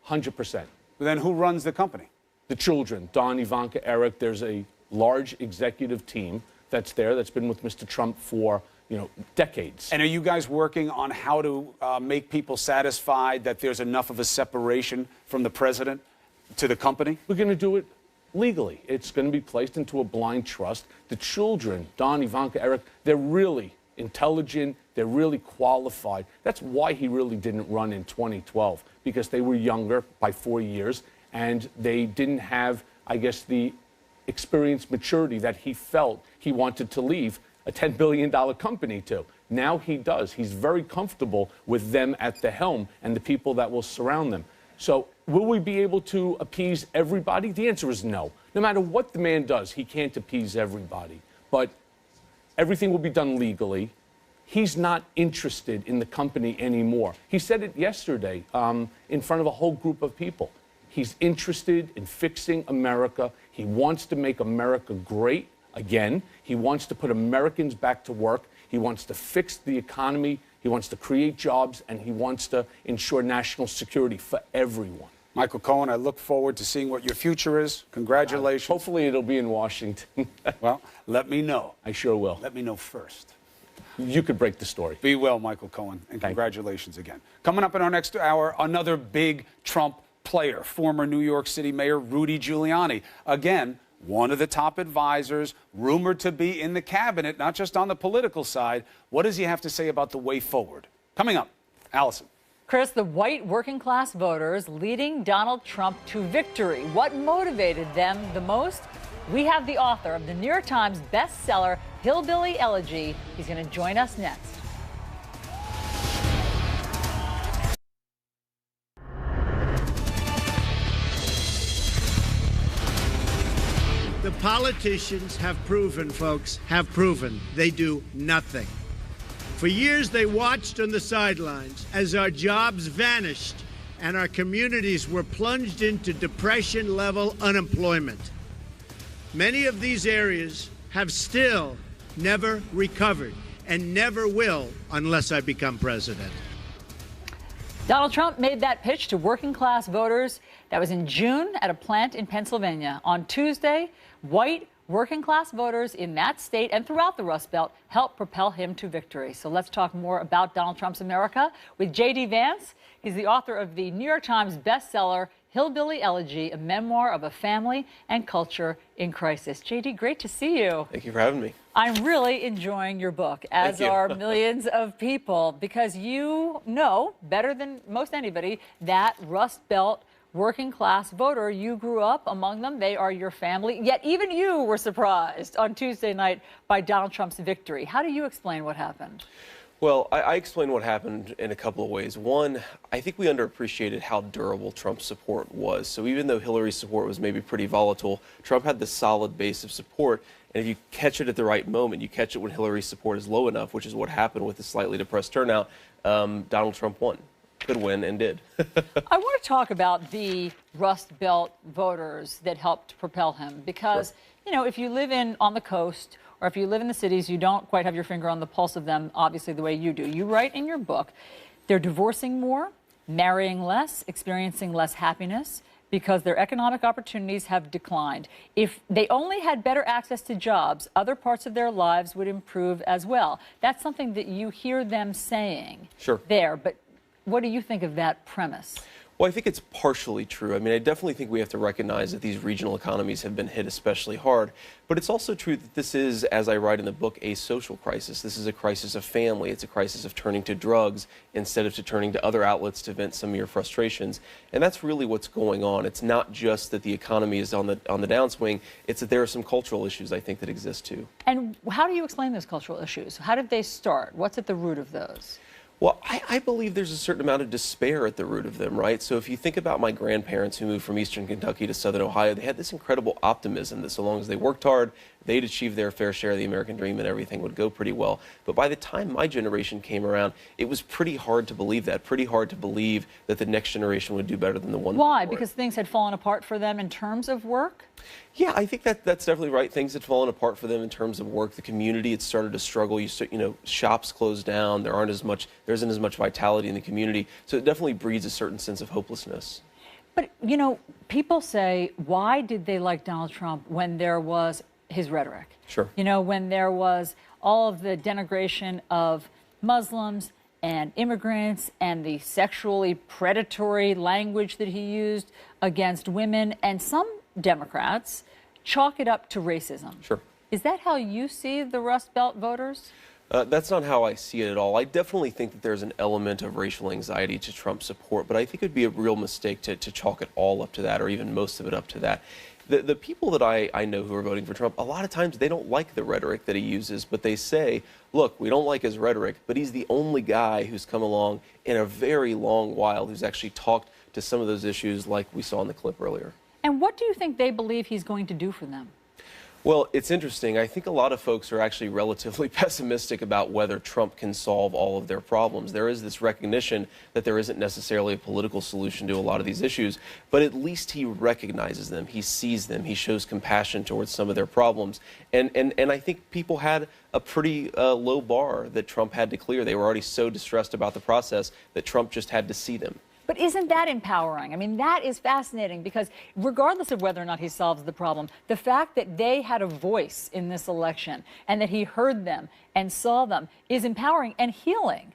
go? 100%. Then who runs the company? The children, Don, Ivanka, Eric. There's a large executive team that's there, that's been with Mr. Trump for, decades. And are you guys working on how to make people satisfied that there's enough of a separation from the president to the company? We're going to do it legally. It's going to be placed into a blind trust. The children, Don, Ivanka, Eric, they're really intelligent. They're really qualified. That's why he really didn't run in 2012, because they were younger by 4 years, and they didn't have, I guess, the experience, maturity that he felt he wanted to leave a $10 billion company to. Now he does. He's very comfortable with them at the helm and the people that will surround them. So will we be able to appease everybody? The answer is no. No matter what the man does, he can't appease everybody. But everything will be done legally. He's not interested in the company anymore. He said it yesterday in front of a whole group of people. He's interested in fixing America. He wants to make America great again. He wants to put Americans back to work. He wants to fix the economy. He wants to create jobs, and he wants to ensure national security for everyone. Michael Cohen, I look forward to seeing what your future is. Congratulations. Hopefully it'll be in Washington. Well, let me know. I sure will. Let me know first. You could break the story. Be well, Michael Cohen, and congratulations again. Coming up in our next hour, another big Trump player, former New York City Mayor Rudy Giuliani. Again, one of the top advisors, rumored to be in the cabinet, not just on the political side. What does he have to say about the way forward? Coming up, Allison. Chris, the white working class voters leading Donald Trump to victory. What motivated them the most? We have the author of the New York Times bestseller, Hillbilly Elegy. He's going to join us next. Politicians have proven, folks, they do nothing. For years, they watched on the sidelines as our jobs vanished and our communities were plunged into depression-level unemployment. Many of these areas have still never recovered and never will unless I become president. Donald Trump made that pitch to working-class voters. That was in June at a plant in Pennsylvania. On Tuesday, white working-class voters in that state and throughout the Rust Belt helped propel him to victory. So let's talk more about Donald Trump's America with J.D. Vance. He's the author of the New York Times bestseller, Hillbilly Elegy, a memoir of a family and culture in crisis. J.D., great to see you. Thank you for having me. I'm really enjoying your book, as are millions of people, because you know better than most anybody that Rust Belt working class voter. You grew up among them. They are your family. Yet even you were surprised on Tuesday night by Donald Trump's victory. How do you explain what happened? Well, I explain what happened in a couple of ways. One, I think we underappreciated how durable Trump's support was. So even though Hillary's support was maybe pretty volatile, Trump had this solid base of support. And if you catch it at the right moment, you catch it when Hillary's support is low enough, which is what happened with the slightly depressed turnout, Donald Trump won. Could win and did. I want to talk about the Rust Belt voters that helped propel him because, you know, if you live on the coast or if you live in the cities, you don't quite have your finger on the pulse of them, obviously, the way you do. You write in your book, they're divorcing more, marrying less, experiencing less happiness because their economic opportunities have declined. If they only had better access to jobs, other parts of their lives would improve as well. That's something that you hear them saying there. But what do you think of that premise? Well, I think it's partially true. I mean, I definitely think we have to recognize that these regional economies have been hit especially hard. But it's also true that this is, as I write in the book, a social crisis. This is a crisis of family. It's a crisis of turning to drugs instead of turning to other outlets to vent some of your frustrations. And that's really what's going on. It's not just that the economy is on the downswing. It's that there are some cultural issues, I think, that exist too. And how do you explain those cultural issues? How did they start? What's at the root of those? Well, I believe there's a certain amount of despair at the root of them, right? So if you think about my grandparents who moved from eastern Kentucky to southern Ohio, they had this incredible optimism that so long as they worked hard, they'd achieve their fair share of the American dream and everything would go pretty well. But by the time my generation came around, it was pretty hard to believe that, pretty hard to believe that the next generation would do better than the one Why? before. Because things had fallen apart for them in terms of work? Yeah, I think that's definitely right. Things had fallen apart for them in terms of work. The community had started to struggle. You know, shops closed down. There isn't as much vitality in the community. So it definitely breeds a certain sense of hopelessness. But, you know, people say, why did they like Donald Trump when there was his rhetoric? Sure. You know, when there was all of the denigration of Muslims and immigrants and the sexually predatory language that he used against women, and some Democrats chalk it up to racism. Sure. Is that how you see the Rust Belt voters? That's not how I see it at all. I definitely think that there's an element of racial anxiety to Trump's support, but I think it would be a real mistake to chalk it all up to that, or even most of it up to that. The people that I know who are voting for Trump, a lot of times they don't like the rhetoric that he uses, but they say, look, we don't like his rhetoric, but he's the only guy who's come along in a very long while who's actually talked to some of those issues like we saw in the clip earlier. And what do you think they believe he's going to do for them? Well, it's interesting. I think a lot of folks are actually relatively pessimistic about whether Trump can solve all of their problems. There is this recognition that there isn't necessarily a political solution to a lot of these issues, but at least he recognizes them, he sees them, he shows compassion towards some of their problems. And I think people had a pretty low bar that Trump had to clear. They were already so distressed about the process that Trump just had to see them. But isn't that empowering? I mean, that is fascinating because regardless of whether or not he solves the problem, the fact that they had a voice in this election and that he heard them and saw them is empowering and healing.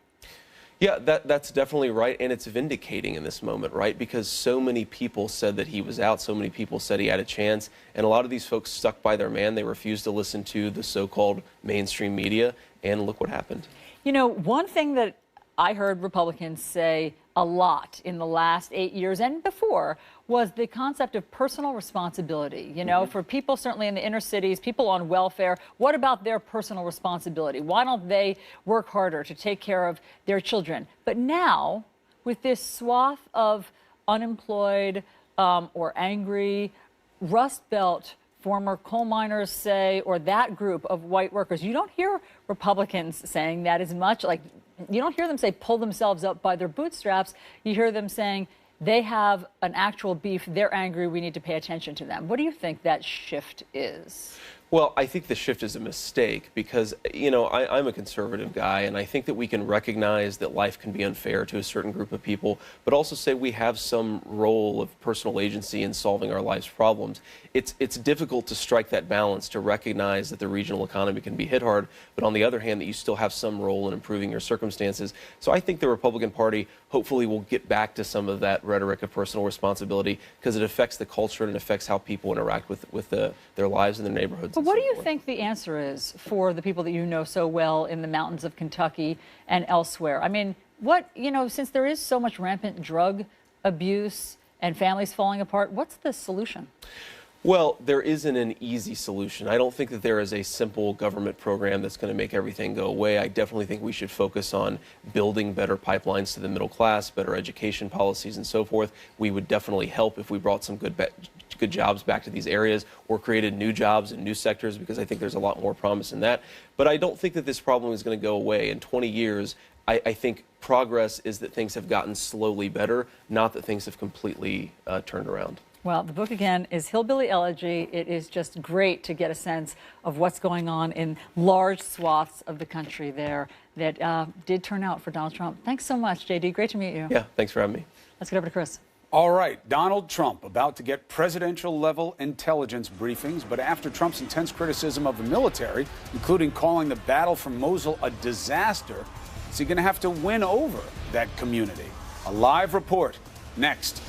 Yeah, that's definitely right, and it's vindicating in this moment, right? Because so many people said that he was out, so many people said he had a chance, and a lot of these folks stuck by their man. They refused to listen to the so-called mainstream media, and look what happened. You know, one thing that I heard Republicans say a lot in the last 8 years and before was the concept of personal responsibility. You know, for people certainly in the inner cities, people on welfare, what about their personal responsibility? Why don't they work harder to take care of their children? But now, with this swath of unemployed or angry Rust Belt former coal miners say, or that group of white workers. You don't hear Republicans saying that as much. Like, you don't hear them say pull themselves up by their bootstraps. You hear them saying they have an actual beef. They're angry. We need to pay attention to them. What do you think that shift is? Well, I think the shift is a mistake because, you know, I'm a conservative guy, and I think that we can recognize that life can be unfair to a certain group of people, but also say we have some role of personal agency in solving our life's problems. It's difficult to strike that balance, to recognize that the regional economy can be hit hard, but on the other hand, that you still have some role in improving your circumstances. So I think the Republican Party hopefully will get back to some of that rhetoric of personal responsibility because it affects the culture and it affects how people interact with their lives and their neighborhoods. But what do you think the answer is for the people that you know so well in the mountains of Kentucky and elsewhere? I mean, what, you know, since there is so much rampant drug abuse and families falling apart, what's the solution? Well, there isn't an easy solution. I don't think that there is a simple government program that's going to make everything go away. I definitely think we should focus on building better pipelines to the middle class, better education policies, and so forth. We would definitely help if we brought some good jobs back to these areas or created new jobs in new sectors, because I think there's a lot more promise in that. But I don't think that this problem is going to go away. In 20 years, I think progress is that things have gotten slowly better, not that things have completely turned around. Well, the book, again, is Hillbilly Elegy. It is just great to get a sense of what's going on in large swaths of the country there that did turn out for Donald Trump. Thanks so much, J.D. Great to meet you. Yeah, thanks for having me. Let's get over to Chris. All right, Donald Trump about to get presidential-level intelligence briefings, but after Trump's intense criticism of the military, including calling the battle for Mosul a disaster, is he going to have to win over that community? A live report next.